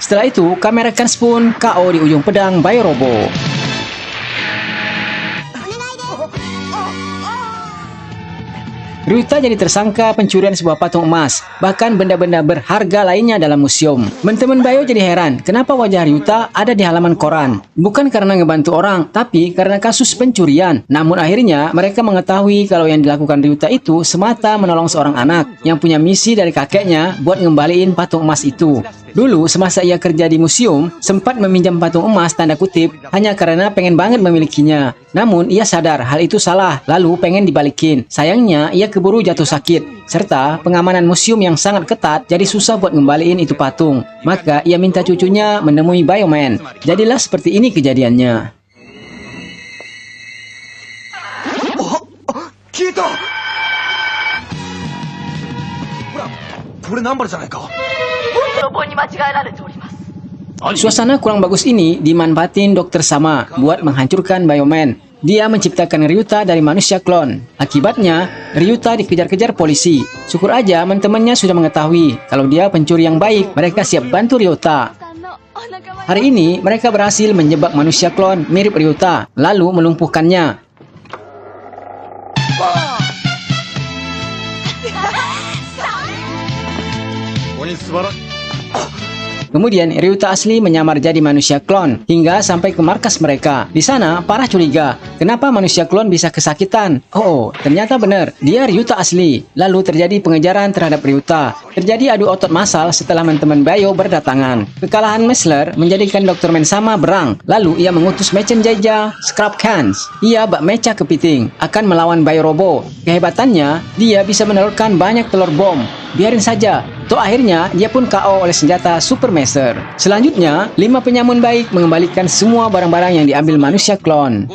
Setelah itu, kamera Kans pun KO di ujung pedang Bio Robo. Ryuta jadi tersangka pencurian sebuah patung emas, bahkan benda-benda berharga lainnya dalam museum. Teman-teman Bio jadi heran, kenapa wajah Ryuta ada di halaman koran? Bukan karena ngebantu orang, tapi karena kasus pencurian. Namun akhirnya mereka mengetahui kalau yang dilakukan Ryuta itu semata menolong seorang anak yang punya misi dari kakeknya buat ngembaliin patung emas itu. Dulu semasa ia kerja di museum, sempat meminjam patung emas tanda kutip hanya karena pengen banget memilikinya. Namun ia sadar hal itu salah, lalu pengen dibalikin. Sayangnya ia keburu jatuh sakit, serta pengamanan museum yang sangat ketat jadi susah buat ngembaliin itu patung. Maka ia minta cucunya menemui Bioman. Jadilah seperti ini kejadiannya. Kita! Suasana kurang bagus ini dimanfaatin Dr. Sama buat menghancurkan Bioman. Dia menciptakan Ryuta dari manusia klon. Akibatnya, Ryuta dikejar-kejar polisi. Syukur aja teman-temannya sudah mengetahui kalau dia pencuri yang baik. Mereka siap bantu Ryuta. Hari ini, mereka berhasil menjebak manusia klon mirip Ryuta, lalu melumpuhkannya. Kemudian Ryuta asli menyamar jadi manusia klon hingga sampai ke markas mereka. Di sana parah curiga, kenapa manusia klon bisa kesakitan? Oh, ternyata benar, dia Ryuta asli. Lalu terjadi pengejaran terhadap Ryuta. Terjadi adu otot massal setelah teman-teman Bio berdatangan. Kekalahan Messler menjadikan Dr. Man Sama berang. Lalu ia mengutus Mechen Jaija Scrap Kans. Ia bak mecha kepiting akan melawan Bio Robo. Kehebatannya, dia bisa menelurkan banyak telur bom. Biarin saja. Toh akhirnya dia pun KO oleh senjata Super Messer. Selanjutnya, 5 penyamun baik mengembalikan semua barang-barang yang diambil manusia klon.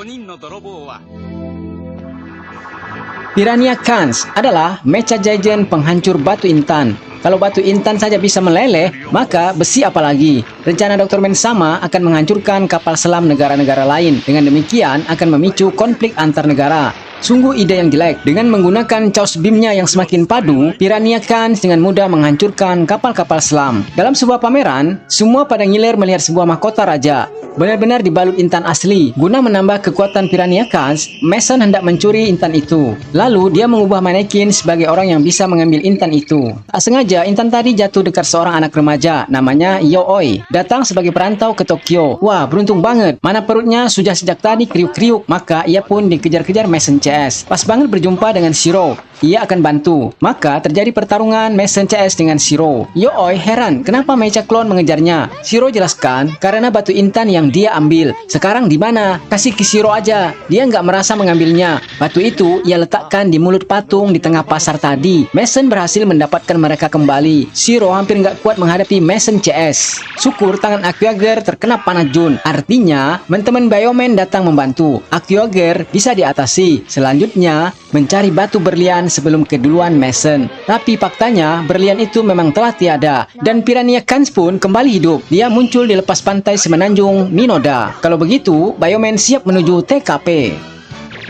Piranha Kans adalah mecha Giant penghancur batu intan. Kalau batu intan saja bisa meleleh, maka besi apalagi. Rencana Dr. Man Sama akan menghancurkan kapal selam negara-negara lain. Dengan demikian akan memicu konflik antar negara. Sungguh ide yang jelek. Dengan menggunakan chaos beamnya yang semakin padu, Piranha Kans dengan mudah menghancurkan kapal-kapal selam. Dalam sebuah pameran, semua pada ngiler melihat sebuah mahkota raja. Benar-benar dibalut intan asli. Guna menambah kekuatan Piranha Kans, Mason hendak mencuri intan itu. Lalu dia mengubah manekin sebagai orang yang bisa mengambil intan itu. Tak sengaja intan tadi jatuh dekat seorang anak remaja, namanya Yooi. Datang sebagai perantau ke Tokyo. Wah, beruntung banget. Mana perutnya sudah sejak tadi kriuk-kriuk, maka ia pun dikejar-kejar Mason CS. Pas banget berjumpa dengan Shiro. Ia akan bantu. Maka terjadi pertarungan Mason CS dengan Shiro. Yooi heran kenapa mecha klon mengejarnya. Shiro jelaskan karena batu intan yang dia ambil. Sekarang di mana? Kasih ke Shiro aja. Dia nggak merasa mengambilnya. Batu itu ia letakkan di mulut patung di tengah pasar tadi. Mason berhasil mendapatkan mereka kembali. Shiro hampir nggak kuat menghadapi Mason CS. Syukur tangan Aquager terkena panah Jun. Artinya, teman-teman Bioman datang membantu. Aquager bisa diatasi. Selanjutnya, mencari batu berlian sebelum keduluan Mason. Tapi faktanya, berlian itu memang telah tiada. Dan Piranha Kans pun kembali hidup. Dia muncul di lepas pantai semenanjung Minoda. Kalau begitu, Bioman siap menuju TKP.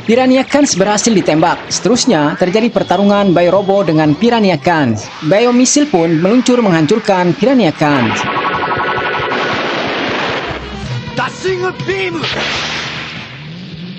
Piranha Khans berhasil ditembak. Seterusnya terjadi pertarungan Bio Robo dengan Piranha Khans. Bio Misil pun meluncur menghancurkan Piranha Khans.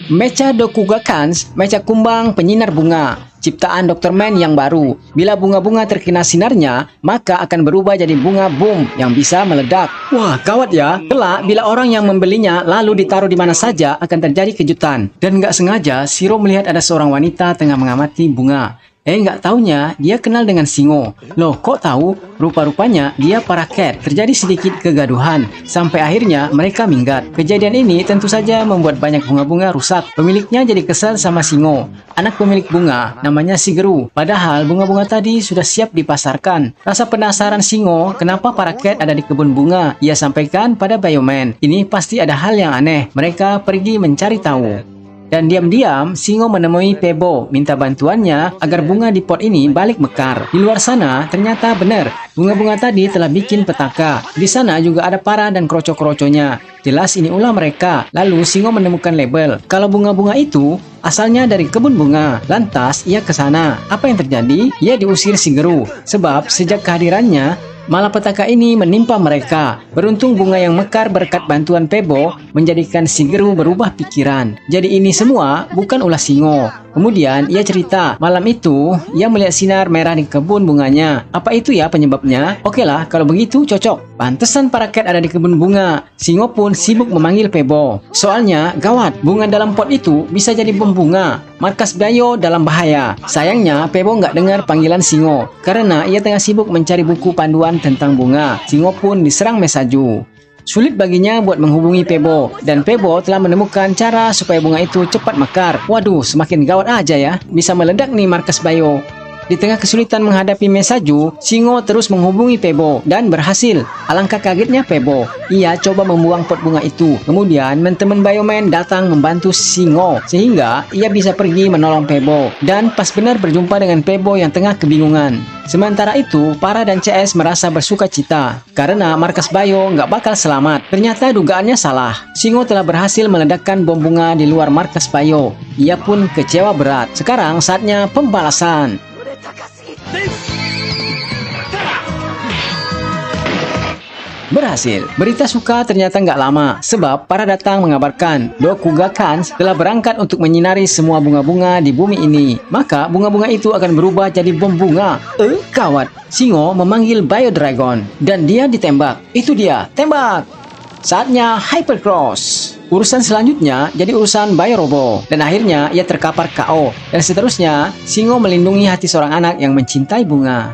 Mecha Dokuga Khans, mecha kumbang penyinar bunga, ciptaan Dr. Man yang baru. Bila bunga-bunga terkena sinarnya, maka akan berubah jadi bunga boom yang bisa meledak. Wah, gawat ya. Kelak, bila orang yang membelinya lalu ditaruh di mana saja, akan terjadi kejutan. Dan nggak sengaja, Shiro melihat ada seorang wanita tengah mengamati bunga. Nggak taunya dia kenal dengan Singo. Loh, kok tahu? Rupa-rupanya dia paraket. Terjadi sedikit kegaduhan sampai akhirnya mereka minggat. Kejadian ini tentu saja membuat banyak bunga-bunga rusak. Pemiliknya jadi kesal sama Singo, anak pemilik bunga, namanya Shigeru. Padahal bunga-bunga tadi sudah siap dipasarkan. Rasa penasaran Singo kenapa paraket ada di kebun bunga. Ia sampaikan pada Bioman. Ini pasti ada hal yang aneh. Mereka pergi mencari tahu. Dan diam-diam, Singo menemui Pebo, minta bantuannya agar bunga di pot ini balik mekar. Di luar sana, ternyata benar, bunga-bunga tadi telah bikin petaka. Di sana juga ada Para dan kroco-kroconya. Jelas ini ulah mereka. Lalu Singo menemukan label. Kalau bunga-bunga itu asalnya dari kebun bunga. Lantas, ia ke sana. Apa yang terjadi? Ia diusir Shigeru. Sebab sejak kehadirannya, malapetaka ini menimpa mereka. Beruntung bunga yang mekar berkat bantuan Pebo menjadikan Shigeru berubah pikiran. Jadi ini semua bukan ulah Singo. Kemudian ia cerita, malam itu ia melihat sinar merah di kebun bunganya. Apa itu ya penyebabnya? Oke lah, kalau begitu cocok. Pantesan paraket ada di kebun bunga. Singo pun sibuk memanggil Pebo. Soalnya gawat, bunga dalam pot itu bisa jadi bom bunga. Markas Bio dalam bahaya. Sayangnya Pebo nggak dengar panggilan Singo karena ia tengah sibuk mencari buku panduan tentang bunga. Singo pun diserang Mesaju. Sulit baginya buat menghubungi Pebo, dan Pebo telah menemukan cara supaya bunga itu cepat mekar. Waduh, semakin gawat aja ya. Bisa meledak nih markas Bio. Di tengah kesulitan menghadapi Mesaju, Singo terus menghubungi Pebo dan berhasil. Alangkah kagetnya Pebo. Ia coba membuang pot bunga itu. Kemudian teman Bioman datang membantu Singo sehingga ia bisa pergi menolong Pebo. Dan pas benar berjumpa dengan Pebo yang tengah kebingungan. Sementara itu, Para dan CS merasa bersuka cita karena markas Bio nggak bakal selamat. Ternyata dugaannya salah. Singo telah berhasil meledakkan bom bunga di luar markas Bio. Ia pun kecewa berat. Sekarang saatnya pembalasan. Berhasil. Berita suka ternyata nggak lama, sebab Para datang mengabarkan Dokuga Khans telah berangkat untuk menyinari semua bunga-bunga di bumi ini. Maka bunga-bunga itu akan berubah jadi bom bunga. Kawat. Singo memanggil Bio Dragon dan dia ditembak. Itu dia, tembak. Saatnya Hypercross. Urusan selanjutnya jadi urusan Bio Robo dan akhirnya ia terkapar KO. Dan seterusnya, Singo melindungi hati seorang anak yang mencintai bunga.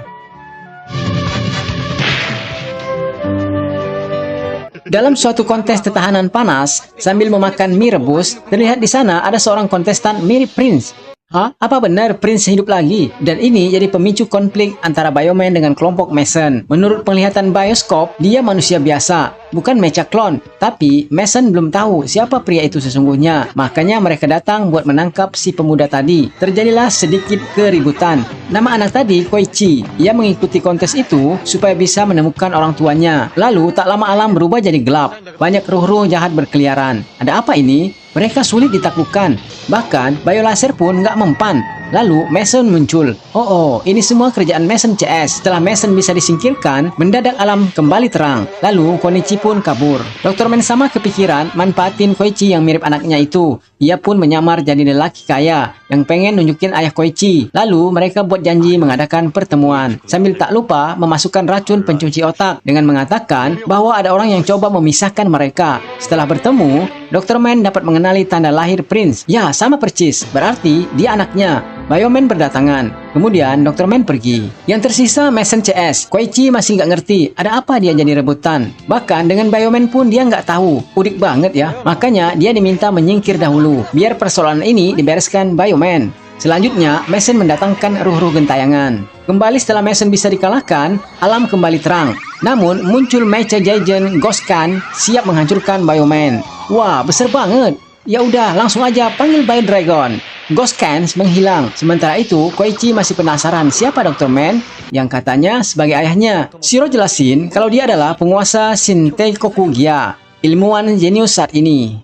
Dalam suatu kontes tetahanan panas, sambil memakan mie rebus, terlihat di sana ada seorang kontestan mirip Prince. Hah? Apa benar Prince hidup lagi? Dan ini jadi pemicu konflik antara Bioman dengan kelompok Mason. Menurut penglihatan bioskop, dia manusia biasa, bukan mecha klon. Tapi Mason belum tahu siapa pria itu sesungguhnya. Makanya mereka datang buat menangkap si pemuda tadi. Terjadilah sedikit keributan. Nama anak tadi Koichi. Ia mengikuti kontes itu supaya bisa menemukan orang tuanya. Lalu tak lama alam berubah jadi gelap. Banyak ruh-ruh jahat berkeliaran. Ada apa ini? Mereka sulit ditaklukkan. Bahkan, biolaser pun nggak mempan. Lalu, Mason muncul. Oh, ini semua kerjaan Mason CS. Setelah Mason bisa disingkirkan, mendadak alam kembali terang. Lalu, Konichi pun kabur. Dr. Man sama kepikiran manfaatin Koichi yang mirip anaknya itu. Ia pun menyamar jadi lelaki kaya yang pengen nunjukin ayah Koichi. Lalu, mereka buat janji mengadakan pertemuan. Sambil tak lupa memasukkan racun pencuci otak dengan mengatakan bahwa ada orang yang coba memisahkan mereka. Setelah bertemu, Dr. Man dapat mengenali tanda lahir Prince. Ya, sama percis. Berarti dia anaknya. Bioman berdatangan. Kemudian Dr. Man pergi. Yang tersisa Mason CS. Koichi masih nggak ngerti ada apa dia jadi rebutan. Bahkan dengan Bioman pun dia nggak tahu. Udik banget ya. Makanya dia diminta menyingkir dahulu biar persoalan ini dibereskan Bioman. Selanjutnya Mason mendatangkan ruh-ruh gentayangan. Kembali setelah Mason bisa dikalahkan, alam kembali terang. Namun muncul Mecha Giant Ghost Khan siap menghancurkan Bioman. Wah, besar banget. Ya udah, langsung aja panggil Bio Dragon. Ghost Khans menghilang. Sementara itu, Koichi masih penasaran siapa Dr. Man yang katanya sebagai ayahnya. Shiro jelasin kalau dia adalah penguasa Shinteikoku Gya, ilmuwan jenius saat ini.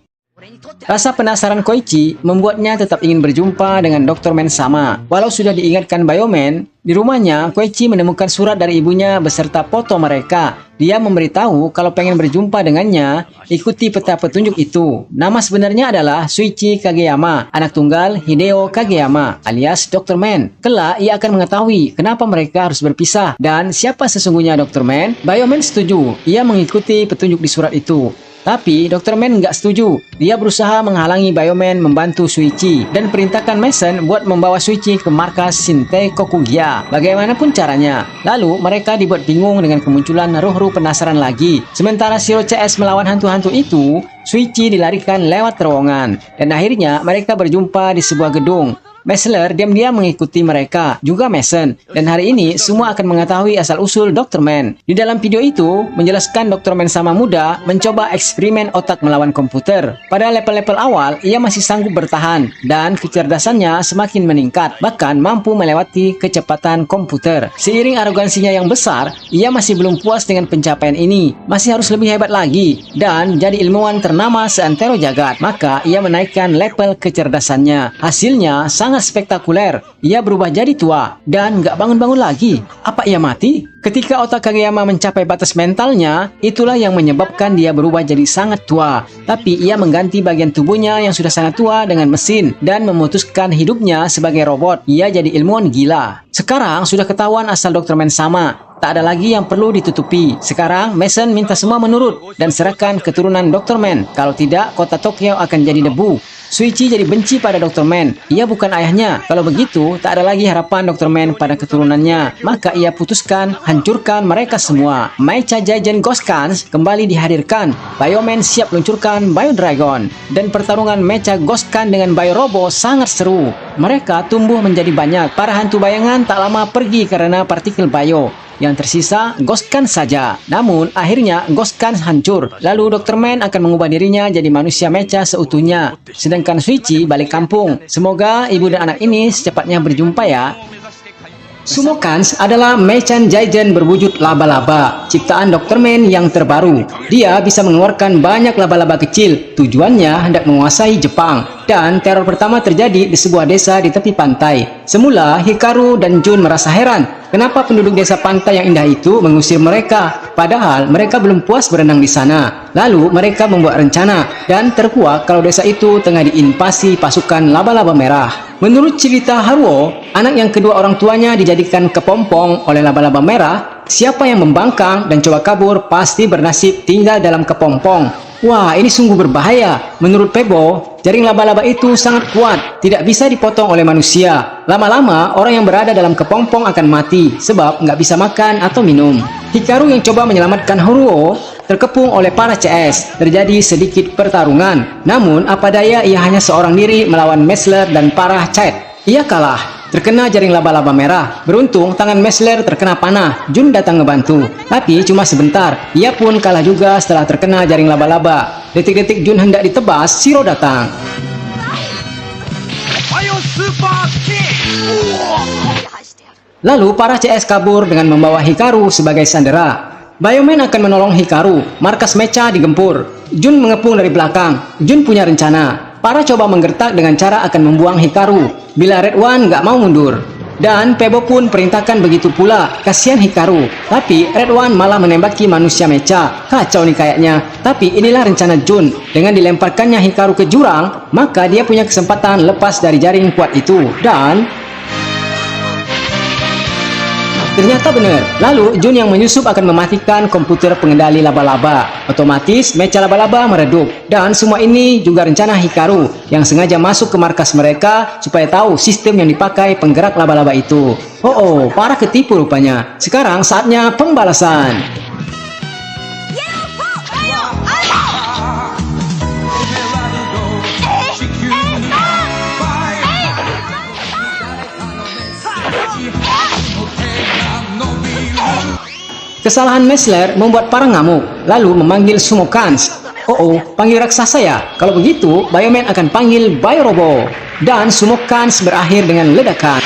Rasa penasaran Koichi membuatnya tetap ingin berjumpa dengan Dr. Man sama. Walau sudah diingatkan Bioman, di rumahnya Koichi menemukan surat dari ibunya beserta foto mereka. Dia memberitahu kalau pengen berjumpa dengannya, ikuti peta petunjuk itu. Nama sebenarnya adalah Shuichi Kageyama, anak tunggal Hideo Kageyama alias Dr. Man. Kelak ia akan mengetahui kenapa mereka harus berpisah dan siapa sesungguhnya Dr. Man. Bioman setuju, ia mengikuti petunjuk di surat itu. Tapi Dr. Man nggak setuju. Dia berusaha menghalangi Bioman membantu Shuichi dan perintahkan Mason buat membawa Shuichi ke markas Shintei Kokugia. Bagaimanapun caranya. Lalu mereka dibuat bingung dengan kemunculan ruh-ruh penasaran lagi. Sementara Shiro CS melawan hantu-hantu itu, Shuichi dilarikan lewat terowongan. Dan akhirnya mereka berjumpa di sebuah gedung. Messler diam-diam mengikuti mereka, juga Mason. Dan hari ini semua akan mengetahui asal-usul Dr. Man. Di dalam video itu, menjelaskan Dr. Man sama muda mencoba eksperimen otak melawan komputer. Pada level-level awal, ia masih sanggup bertahan, dan kecerdasannya semakin meningkat, bahkan mampu melewati kecepatan komputer. Seiring arogansinya yang besar, ia masih belum puas dengan pencapaian ini. Masih harus lebih hebat lagi, dan jadi ilmuwan ternama seantero jagat. Maka ia menaikkan level kecerdasannya. Hasilnya sangat spektakuler. Ia berubah jadi tua dan nggak bangun-bangun lagi. Apa ia mati? Ketika otak Kageyama mencapai batas mentalnya, itulah yang menyebabkan dia berubah jadi sangat tua. Tapi ia mengganti bagian tubuhnya yang sudah sangat tua dengan mesin dan memutuskan hidupnya sebagai robot. Ia jadi ilmuwan gila. Sekarang sudah ketahuan asal Dr. Man sama. Tak ada lagi yang perlu ditutupi. Sekarang Mason minta semua menurut dan serahkan keturunan Dr. Man. Kalau tidak, kota Tokyo akan jadi debu. Shuichi jadi benci pada Dr. Man. Ia bukan ayahnya. Kalau begitu, tak ada lagi harapan Dr. Man pada keturunannya. Maka ia putuskan hancurkan mereka semua. Mecha Jaigen Ghost Guns kembali dihadirkan. Bioman siap luncurkan Bio Dragon. Dan pertarungan Mecha Ghost Gun dengan Bio Robo sangat seru. Mereka tumbuh menjadi banyak. Para hantu bayangan tak lama pergi karena partikel Bio. Yang tersisa Ghost Gun saja. Namun akhirnya Ghost Gun hancur. Lalu Dr. Man akan mengubah dirinya jadi manusia mecha seutuhnya. Sedangkan Shuichi balik kampung. Semoga ibu dan anak ini secepatnya berjumpa ya. Sumokans adalah Mechan Jaigen berwujud laba-laba, ciptaan Dr. Man yang terbaru. Dia bisa mengeluarkan banyak laba-laba kecil, tujuannya hendak menguasai Jepang. Dan teror pertama terjadi di sebuah desa di tepi pantai. Semula Hikaru dan Jun merasa heran, kenapa penduduk desa pantai yang indah itu mengusir mereka, padahal mereka belum puas berenang di sana. Lalu mereka membuat rencana dan terkuak kalau desa itu tengah diinvasi pasukan laba-laba merah. Menurut cerita Haruo, anak yang kedua orang tuanya dijadikan kepompong oleh laba-laba merah. Siapa yang membangkang dan coba kabur pasti bernasib tinggal dalam kepompong. Wah, ini sungguh berbahaya. Menurut Pebo, jaring laba-laba itu sangat kuat, tidak bisa dipotong oleh manusia. Lama-lama, orang yang berada dalam kepompong akan mati, sebab nggak bisa makan atau minum. Hikaru yang coba menyelamatkan Haruo terkepung oleh para CS. Terjadi sedikit pertarungan. Namun, apa daya ia hanya seorang diri melawan Messler dan para Chat. Ia kalah. Terkena jaring laba-laba merah. Beruntung tangan Messler terkena panah. Jun datang ngebantu. Tapi cuma sebentar. Ia pun kalah juga setelah terkena jaring laba-laba. Detik-detik Jun hendak ditebas, Shiro datang. Lalu para CS kabur dengan membawa Hikaru sebagai sandera. Bioman akan menolong Hikaru. Markas Mecha digempur. Jun mengepung dari belakang. Jun punya rencana. Para coba menggertak dengan cara akan membuang Hikaru bila Red One nggak mau mundur. Dan Pebo pun perintahkan begitu pula. Kasihan Hikaru. Tapi Red One malah menembaki manusia mecha. Kacau nih kayaknya. Tapi inilah rencana Jun. Dengan dilemparkannya Hikaru ke jurang, maka dia punya kesempatan lepas dari jaring kuat itu. Dan ternyata benar. Lalu Jun yang menyusup akan mematikan komputer pengendali laba-laba. Otomatis mecha laba-laba meredup. Dan semua ini juga rencana Hikaru yang sengaja masuk ke markas mereka supaya tahu sistem yang dipakai penggerak laba-laba itu. Oh, para ketipu rupanya. Sekarang saatnya pembalasan. Kesalahan Messler membuat para ngamuk, lalu memanggil Sumokans. Oh, panggil raksasa ya? Kalau begitu, Bioman akan panggil Bio Robo. Dan Sumokans berakhir dengan ledakan.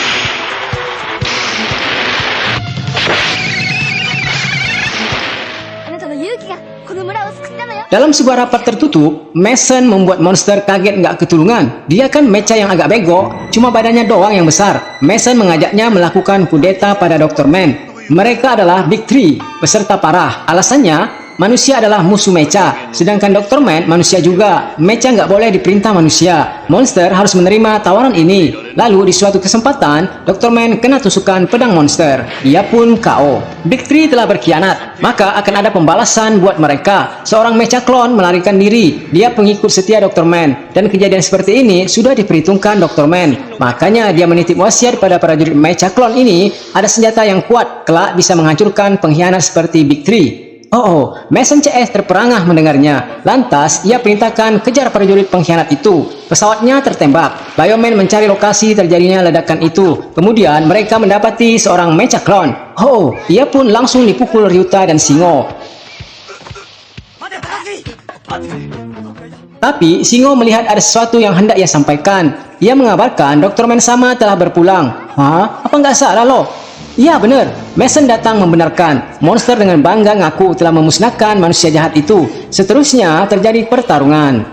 この村を救ったのよ。 Dalam sebuah rapat tertutup, Mason membuat monster kaget nggak ketulungan. Dia kan mecha yang agak bego, cuma badannya doang yang besar. Mason mengajaknya melakukan kudeta pada Dr. Man. Mereka adalah Big Three, peserta parah. Alasannya, manusia adalah musuh mecha, sedangkan Dr. Man manusia juga. Mecha nggak boleh diperintah manusia. Monster harus menerima tawaran ini. Lalu di suatu kesempatan, Dr. Man kena tusukan pedang monster. Ia pun KO. Big Three telah berkhianat, maka akan ada pembalasan buat mereka. Seorang mecha klon melarikan diri. Dia pengikut setia Dr. Man, dan kejadian seperti ini sudah diperhitungkan Dr. Man. Makanya dia menitip wasiat pada prajurit mecha klon ini, ada senjata yang kuat, kelak bisa menghancurkan pengkhianat seperti Big Three. Oh, Mason CS terperangah mendengarnya. Lantas, ia perintahkan kejar prajurit pengkhianat itu. Pesawatnya tertembak. Bioman mencari lokasi terjadinya ledakan itu. Kemudian, mereka mendapati seorang mecha clone. Oh, ia pun langsung dipukul Ryuta dan Shingo. Tapi, Shingo melihat ada sesuatu yang hendak ia sampaikan. Ia mengabarkan Dr. Man sama telah berpulang. Hah? Apa nggak salah loh? Iya benar, Mason datang membenarkan. Monster dengan bangga ngaku telah memusnahkan manusia jahat itu. Seterusnya terjadi pertarungan.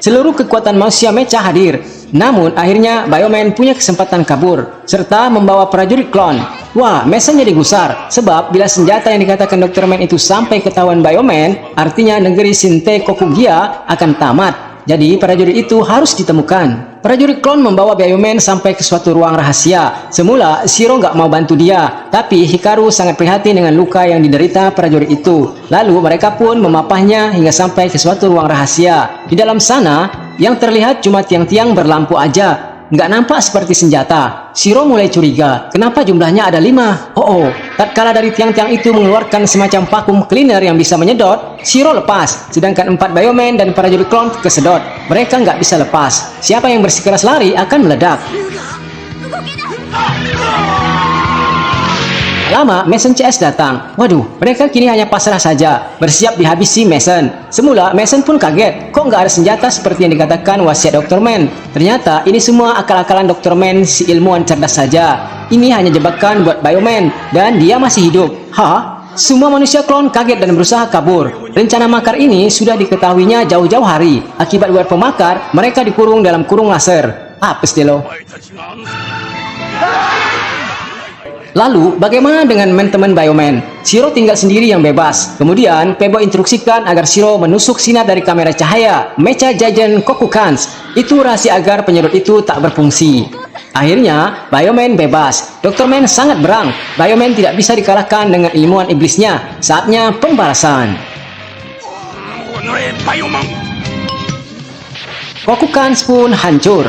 Seluruh kekuatan manusia mecha hadir. Namun akhirnya Bioman punya kesempatan kabur, serta membawa prajurit klon. Wah, Mason jadi gusar, sebab bila senjata yang dikatakan Dr. Man itu sampai ketahuan Bioman, artinya negeri Shinte Kokugia akan tamat. Jadi prajurit itu harus ditemukan. Prajurit klon membawa Bioman sampai ke suatu ruang rahasia. Semula Shiro nggak mau bantu dia, tapi Hikaru sangat prihatin dengan luka yang diderita prajurit itu. Lalu mereka pun memapahnya hingga sampai ke suatu ruang rahasia. Di dalam sana, yang terlihat cuma tiang-tiang berlampu aja. Nggak nampak seperti senjata. Shiro mulai curiga, kenapa jumlahnya ada 5? Oh, tatkala dari tiang-tiang itu mengeluarkan semacam vakum cleaner yang bisa menyedot, Shiro lepas, sedangkan 4 Bioman dan prajurit klon kesedot. Mereka nggak bisa lepas. Siapa yang bersikeras lari akan meledak. Lama, Mason CS datang. Waduh, mereka kini hanya pasrah saja, bersiap dihabisi Mason. Semula, Mason pun kaget. Kok nggak ada senjata seperti yang dikatakan wasiat Dr. Man? Ternyata, ini semua akal-akalan Dr. Man, si ilmuwan cerdas saja. Ini hanya jebakan buat Bioman, dan dia masih hidup. Hah? Semua manusia klon kaget dan berusaha kabur. Rencana makar ini sudah diketahuinya jauh-jauh hari. Akibat buat pemakar, mereka dikurung dalam kurung laser. Apes deh lo. Lalu, bagaimana dengan teman Bioman? Shiro tinggal sendiri yang bebas. Kemudian, Pebo instruksikan agar Shiro menusuk sinar dari kamera cahaya Mecha Giant Kokukans. Itu rahasia agar penyedot itu tak berfungsi. Akhirnya, Bioman bebas. Dr. Man sangat berang. Bioman tidak bisa dikalahkan dengan ilmuwan iblisnya. Saatnya pembalasan. Kokukans pun hancur.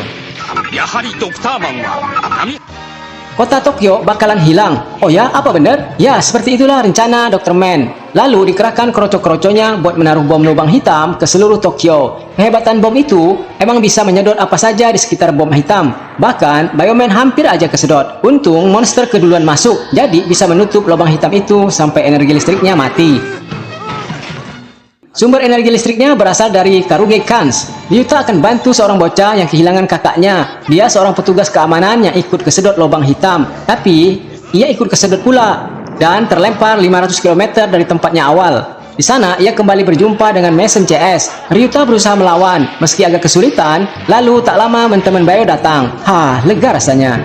Kota Tokyo bakalan hilang. Oh ya, apa benar? Ya, seperti itulah rencana Dr. Man. Lalu dikerahkan kroco-kroconya buat menaruh bom lubang hitam ke seluruh Tokyo. Kehebatan bom itu emang bisa menyedot apa saja di sekitar bom hitam. Bahkan, Bioman hampir aja kesedot. Untung monster keduluan masuk, jadi bisa menutup lubang hitam itu sampai energi listriknya mati. Sumber energi listriknya berasal dari Karuge Kans. Ryuta akan bantu seorang bocah yang kehilangan kakaknya. Dia seorang petugas keamanan yang ikut kesedot lubang hitam. Tapi, ia ikut kesedot pula dan terlempar 500 km dari tempatnya awal. Di sana, ia kembali berjumpa dengan Mason CS. Ryuta berusaha melawan, meski agak kesulitan. Lalu, tak lama teman Bio datang. Hah, lega rasanya.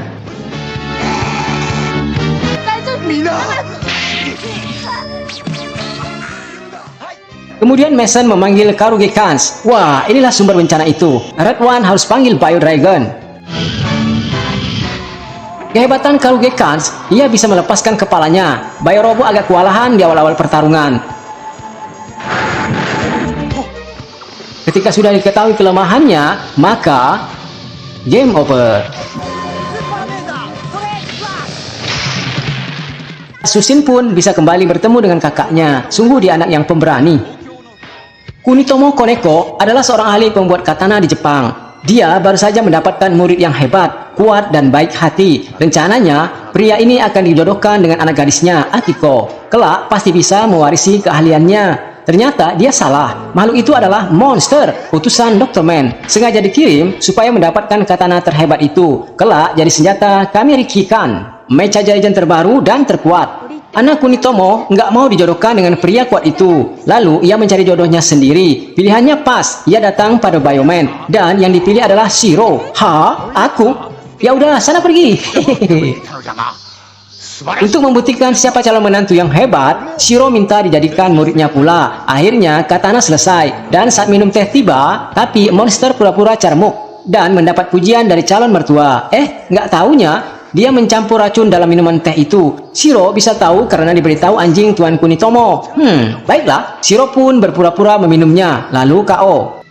Kemudian Mason memanggil Karuge Kans. Wah, inilah sumber bencana itu. Red One harus panggil Bio Dragon. Kehebatan Karuge Kans, ia bisa melepaskan kepalanya. Bio Robo agak kewalahan di awal-awal pertarungan. Ketika sudah diketahui kelemahannya, maka game over. Susin pun bisa kembali bertemu dengan kakaknya. Sungguh dia anak yang pemberani. Kunitomo Koneko adalah seorang ahli pembuat katana di Jepang. Dia baru saja mendapatkan murid yang hebat, kuat, dan baik hati. Rencananya, pria ini akan dijodohkan dengan anak gadisnya, Akiko. Kelak pasti bisa mewarisi keahliannya. Ternyata dia salah. Makhluk itu adalah monster, utusan Dr. Man. Sengaja dikirim supaya mendapatkan katana terhebat itu. Kelak jadi senjata Kamirikikan. mecha Jaijen terbaru dan terkuat. Anak Kunitomo nggak mau dijodohkan dengan pria kuat itu. Lalu ia mencari jodohnya sendiri. Pilihannya pas. Ia datang pada Bioman dan yang dipilih adalah Shiro. Hah? Aku? Ya udah, sana pergi. Untuk membuktikan siapa calon menantu yang hebat, Shiro minta dijadikan muridnya pula. Akhirnya katana selesai dan saat minum teh tiba, tapi monster pura-pura carmuk dan mendapat pujian dari calon mertua. Nggak taunya dia mencampur racun dalam minuman teh itu. Shiro bisa tahu karena diberitahu anjing Tuan Kunitomo. Baiklah, Shiro pun berpura-pura meminumnya, lalu KO.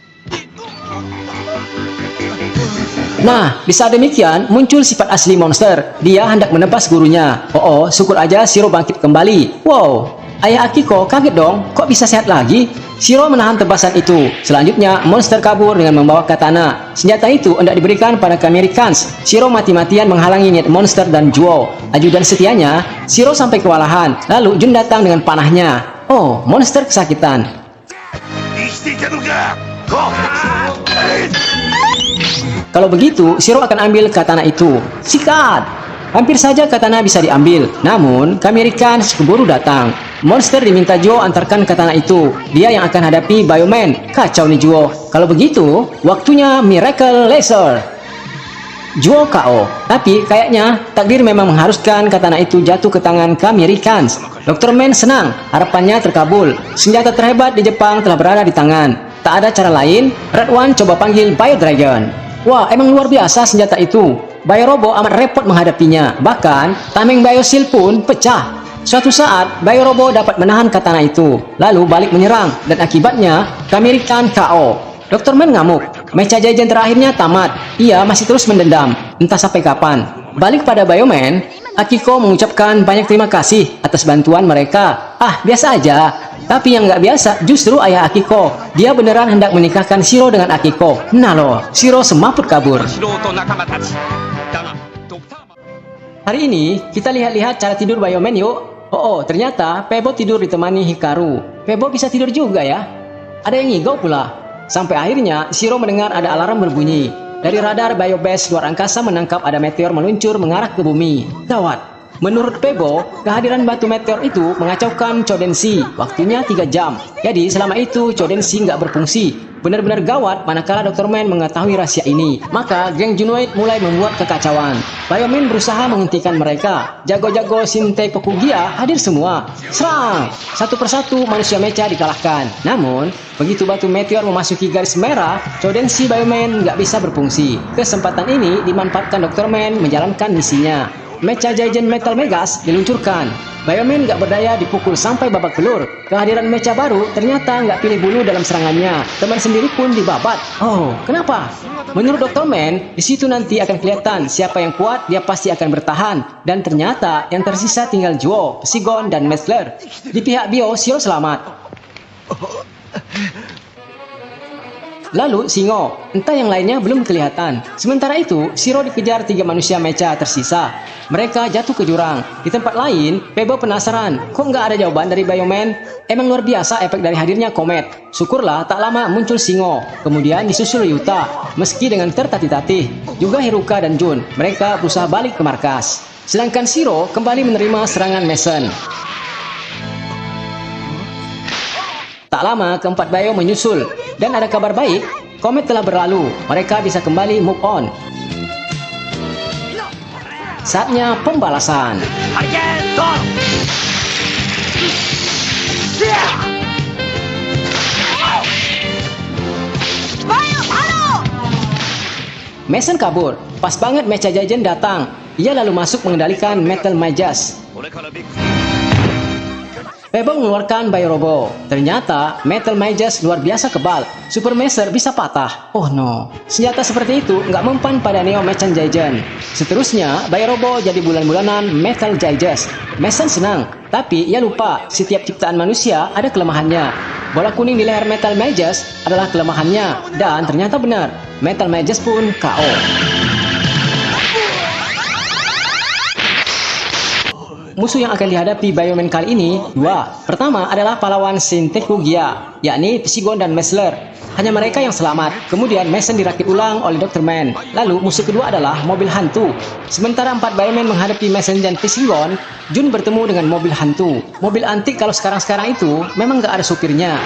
Nah, di saat demikian muncul sifat asli monster. Dia hendak menebas gurunya. Oh, syukur aja Shiro bangkit kembali. Wow, ayah Akiko kaget dong, kok bisa sehat lagi? Shiro menahan tebasan itu. Selanjutnya, monster kabur dengan membawa katana. Senjata itu hendak diberikan pada Kamerikans. Shiro mati-matian menghalangi niat monster dan Juo. Ajudan setianya, Shiro sampai kewalahan. Lalu Jun datang dengan panahnya. Oh, monster kesakitan. Kalau begitu, Shiro akan ambil katana itu. Sikat! Hampir saja katana bisa diambil. Namun, Kamerikans keburu datang. Monster diminta Juo antarkan katana itu. Dia yang akan hadapi Bioman. Kacau nih Juo. Kalau begitu, waktunya Miracle Laser. Juo KO. Tapi kayaknya takdir memang mengharuskan katana itu jatuh ke tangan Kamerikans. Dr. Man senang. Harapannya terkabul. Senjata terhebat di Jepang telah berada di tangan. Tak ada cara lain. Red One coba panggil Bio Dragon. Wah, emang luar biasa senjata itu. Bio Robo amat repot menghadapinya. Bahkan, tameng Bio Shield pun pecah. Suatu saat, Bio Robo dapat menahan katana itu, lalu balik menyerang, dan akibatnya, Kamerikan KO. Dr. Man ngamuk. Mecha Jaijen terakhirnya tamat. Ia masih terus mendendam, entah sampai kapan. Balik pada Bioman, Akiko mengucapkan banyak terima kasih atas bantuan mereka. Biasa aja. Tapi yang nggak biasa justru ayah Akiko. Dia beneran hendak menikahkan Shiro dengan Akiko. Nah loh, Shiro semaput kabur. Hari ini, kita lihat-lihat cara tidur Bioman yuk. Oh, ternyata Pebo tidur ditemani Hikaru. Pebo bisa tidur juga ya. Ada yang ngigau pula. Sampai akhirnya, Shiro mendengar ada alarm berbunyi. Dari radar Biobase luar angkasa menangkap ada meteor meluncur mengarah ke bumi. Gawat. Menurut Pebo, kehadiran batu meteor itu mengacaukan Chodenshi. Waktunya 3 jam. Jadi selama itu Chodenshi nggak berfungsi. Benar-benar gawat manakala Dr. Man mengetahui rahasia ini. Maka geng Junoid mulai membuat kekacauan. Bioman berusaha menghentikan mereka. Jago-jago Shintei Kokugia hadir semua. Serang! Satu persatu manusia mecha dikalahkan. Namun, begitu batu meteor memasuki garis merah, Chodenshi Bioman nggak bisa berfungsi. Kesempatan ini dimanfaatkan Dr. Man menjalankan misinya. Mecha Jaijen Metal Megas diluncurkan. Bioman nggak berdaya dipukul sampai babak belur. Kehadiran mecha baru ternyata nggak pilih bulu dalam serangannya. Teman sendiri pun dibabat. Oh, kenapa? Menurut Dr. Man, di situ nanti akan kelihatan siapa yang kuat, dia pasti akan bertahan. Dan ternyata yang tersisa tinggal Juo, Sigon, dan Mesler. Di pihak Bio, Shiro selamat. Lalu Singo, entah yang lainnya belum kelihatan. Sementara itu, Shiro dikejar 3 manusia mecha tersisa. Mereka jatuh ke jurang. Di tempat lain, Pebo penasaran, kok nggak ada jawaban dari Bioman? Emang luar biasa efek dari hadirnya komet. Syukurlah tak lama muncul Singo. Kemudian disusul Yuta. Meski dengan tertatih-tatih, juga Hiruka dan Jun. Mereka berusaha balik ke markas. Sedangkan Shiro kembali menerima serangan Mason. Tak lama, keempat Bio menyusul. Dan ada kabar baik, komet telah berlalu. Mereka bisa kembali move on. Saatnya pembalasan. Mason kabur. Pas banget Mecha Jaijen datang. Ia lalu masuk mengendalikan Metal Magus. Pebo mengeluarkan Bio Robo. Ternyata Metal Magus luar biasa kebal. Super Master bisa patah. Oh no, senjata seperti itu nggak mempan pada Neo Mecha Jaijen. Seterusnya, Bio Robo jadi bulan-bulanan Metal Jaijes. Mason senang, tapi ia lupa setiap ciptaan manusia ada kelemahannya. Bola kuning di leher Metal Magus adalah kelemahannya. Dan ternyata benar, Metal Magus pun KO. Musuh yang akan dihadapi Bioman kali ini 2. Pertama adalah pahlawan Shintei Kokugia, yakni Psigon dan Mesler. Hanya mereka yang selamat. Kemudian Mason dirakit ulang oleh Dr. Man. Lalu musuh kedua adalah mobil hantu. Sementara 4 Bioman menghadapi Mason dan Fisingon, Jun bertemu dengan mobil hantu. Mobil antik kalau sekarang-sekarang itu memang gak ada supirnya.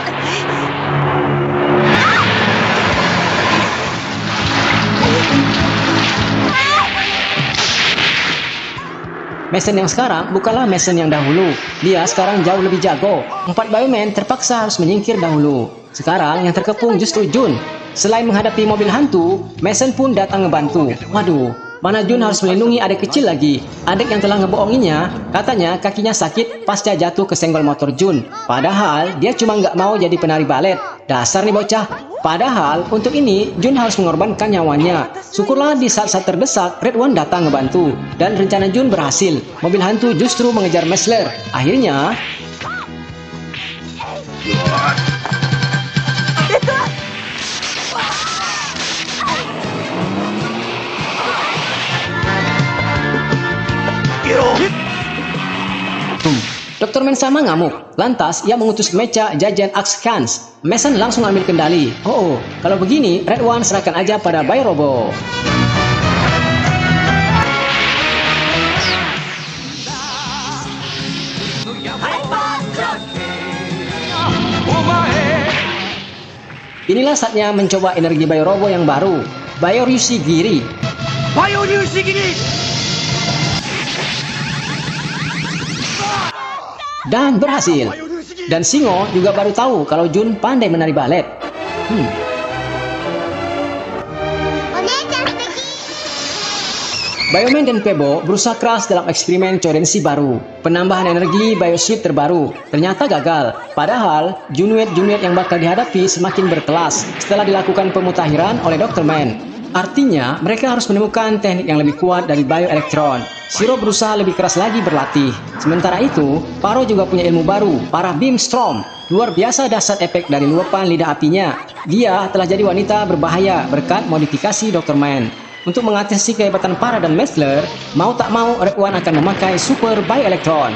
Mason yang sekarang bukanlah Mason yang dahulu. Dia sekarang jauh lebih jago. 4 Bioman terpaksa harus menyingkir dahulu. Sekarang yang terkepung justru Jun. Selain menghadapi mobil hantu, Mason pun datang ngebantu. Waduh, mana Jun harus melindungi adik kecil lagi. Adik yang telah ngebohonginya, katanya kakinya sakit pasca jatuh kesenggol motor Jun. Padahal dia cuma nggak mau jadi penari balet. Dasar nih bocah. Padahal untuk ini Jun harus mengorbankan nyawanya. Syukurlah di saat-saat terdesak Red One datang ngebantu. Dan rencana Jun berhasil. Mobil hantu justru mengejar Messler. Akhirnya Dr. Man sama ngamuk. Lantas ia mengutus mecha Jajan Axkans. Mason langsung ambil kendali. Oh, kalau begini Red One serahkan aja pada Bio-Robo. Inilah saatnya mencoba energi Bio-Robo yang baru, Bio-Ryushi Giri. Dan berhasil. Dan Singo juga baru tahu kalau Jun pandai menari balet. Bioman dan Pebo berusaha keras dalam eksperimen Chodenshi baru. Penambahan energi Biosuit terbaru ternyata gagal. Padahal Junuet yang bakal dihadapi semakin berkelas setelah dilakukan pemutakhiran oleh Dr. Man. Artinya mereka harus menemukan teknik yang lebih kuat dari Bioelektron. Shiro berusaha lebih keras lagi berlatih. Sementara itu, Paro juga punya ilmu baru, Para Beam Storm. Luar biasa dahsyat efek dari luapan lidah apinya. Dia telah jadi wanita berbahaya berkat modifikasi Dr. Man. Untuk mengatasi kehebatan Para dan Messler, mau tak mau Red One akan memakai Super Bioelektron.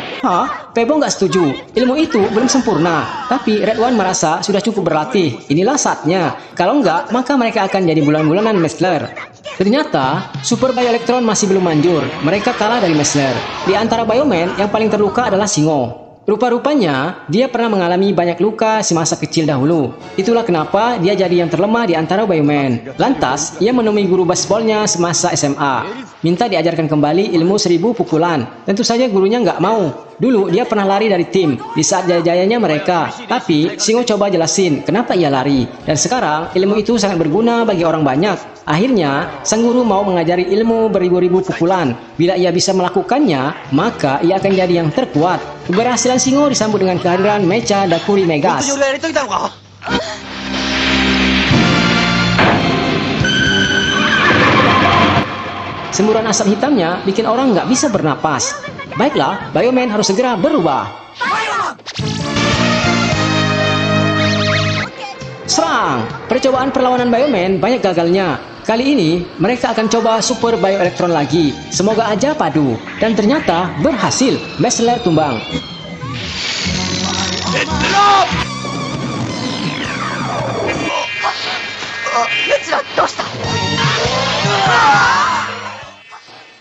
Pebo nggak setuju. Ilmu itu belum sempurna. Tapi Red One merasa sudah cukup berlatih. Inilah saatnya. Kalau nggak, maka mereka akan jadi bulan-bulanan Messler. Ternyata, Super Bioelektron masih belum manjur. Mereka kalah dari Messler. Di antara Bioman, yang paling terluka adalah Singo. Rupa-rupanya, dia pernah mengalami banyak luka semasa kecil dahulu. Itulah kenapa dia jadi yang terlemah di antara Bioman. Lantas, ia menemui guru baseballnya semasa SMA. Minta diajarkan kembali ilmu 1000 pukulan. Tentu saja gurunya nggak mau. Dulu dia pernah lari dari tim di saat jaya-jayanya mereka. Tapi Singo coba jelasin kenapa ia lari. Dan sekarang ilmu itu sangat berguna bagi orang banyak. Akhirnya sang guru mau mengajari ilmu beribu-ribu pukulan. Bila ia bisa melakukannya, maka ia akan jadi yang terkuat. Keberhasilan Singo disambut dengan kehadiran Mecha Dakuri Megas. Semburan asap hitamnya bikin orang nggak bisa bernapas. Baiklah, Bioman harus segera berubah. Serang! Percobaan perlawanan Bioman banyak gagalnya. Kali ini, mereka akan coba Super Bioelektron lagi. Semoga aja padu. Dan ternyata berhasil. Messler tumbang.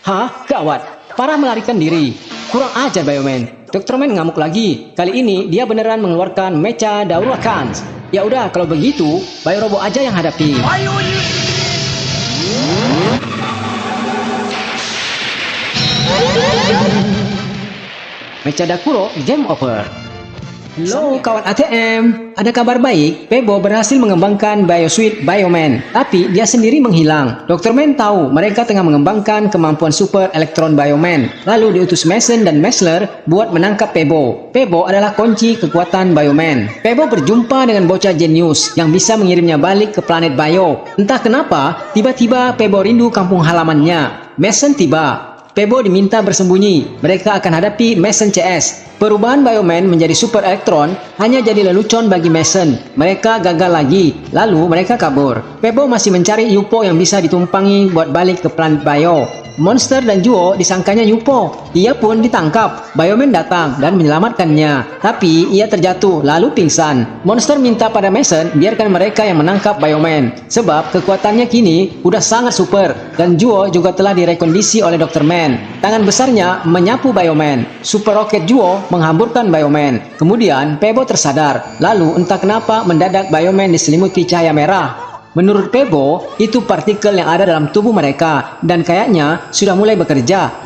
Hah? Gawat. Para melarikan diri. Kurang ajar Bioman. Dr. Man ngamuk lagi. Kali ini dia beneran mengeluarkan Mecha Daurakan. Ya udah, kalau begitu, Bio-Robo aja yang hadapi. Mecha Dakuro, game over. Halo kawan ATM, ada kabar baik. Pebo berhasil mengembangkan Biosuit Bioman, tapi dia sendiri menghilang. Dr. Man tahu mereka tengah mengembangkan kemampuan Super Elektron Bioman. Lalu diutus Mason dan Messler buat menangkap Pebo. Pebo adalah kunci kekuatan Bioman. Pebo berjumpa dengan bocah jenius yang bisa mengirimnya balik ke planet Bio. Entah kenapa, tiba-tiba Pebo rindu kampung halamannya. Mason tiba. Pebo diminta bersembunyi. Mereka akan hadapi Mason CS. Perubahan Bioman menjadi Super Electron hanya jadi lelucon bagi Mason. Mereka gagal lagi, lalu mereka kabur. Pebo masih mencari Yupo yang bisa ditumpangi buat balik ke planet Bio. Monster dan Juo disangkanya Yupo. Ia pun ditangkap. Bioman datang dan menyelamatkannya. Tapi ia terjatuh lalu pingsan. Monster minta pada Mason biarkan mereka yang menangkap Bioman. Sebab kekuatannya kini udah sangat super. Dan Juo juga telah direkondisi oleh Dr. Man. Tangan besarnya menyapu Bioman. Super roket Juo menghamburkan Bioman. Kemudian Pebo tersadar. Lalu entah kenapa mendadak Bioman diselimuti cahaya merah. Menurut Pebo, itu partikel yang ada dalam tubuh mereka dan kayaknya sudah mulai bekerja.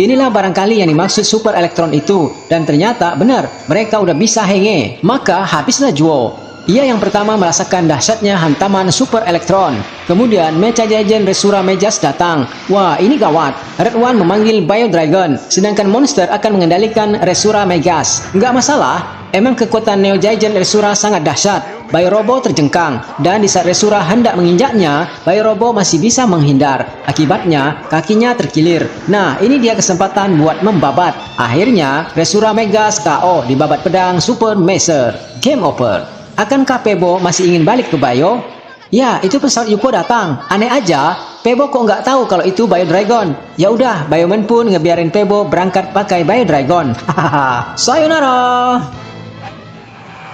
Inilah barangkali yang dimaksud super elektron itu. Dan ternyata benar, mereka udah bisa henge. Maka habislah Juo. Ia yang pertama merasakan dahsyatnya hantaman super elektron. Kemudian Mecha Jagen Resura Megas datang. Wah, ini gawat. Red One memanggil Bio Dragon, sedangkan monster akan mengendalikan Resura Megas. Nggak masalah, emang kekuatan Neo Jagen Resura sangat dahsyat. Bio Robo terjengkang, dan di saat Resura hendak menginjaknya, Bio Robo masih bisa menghindar. Akibatnya, kakinya terkilir. Nah, ini dia kesempatan buat membabat. Akhirnya, Resura Megas KO di babat pedang Super Maser. Game over. Akankah Pebo masih ingin balik ke Bio? Ya, itu pesawat Yupo datang. Aneh aja, Pebo kok nggak tahu kalau itu Bio Dragon. Ya udah, Bioman pun ngebiarin Pebo berangkat pakai Bio Dragon. Hahaha. Sayonara.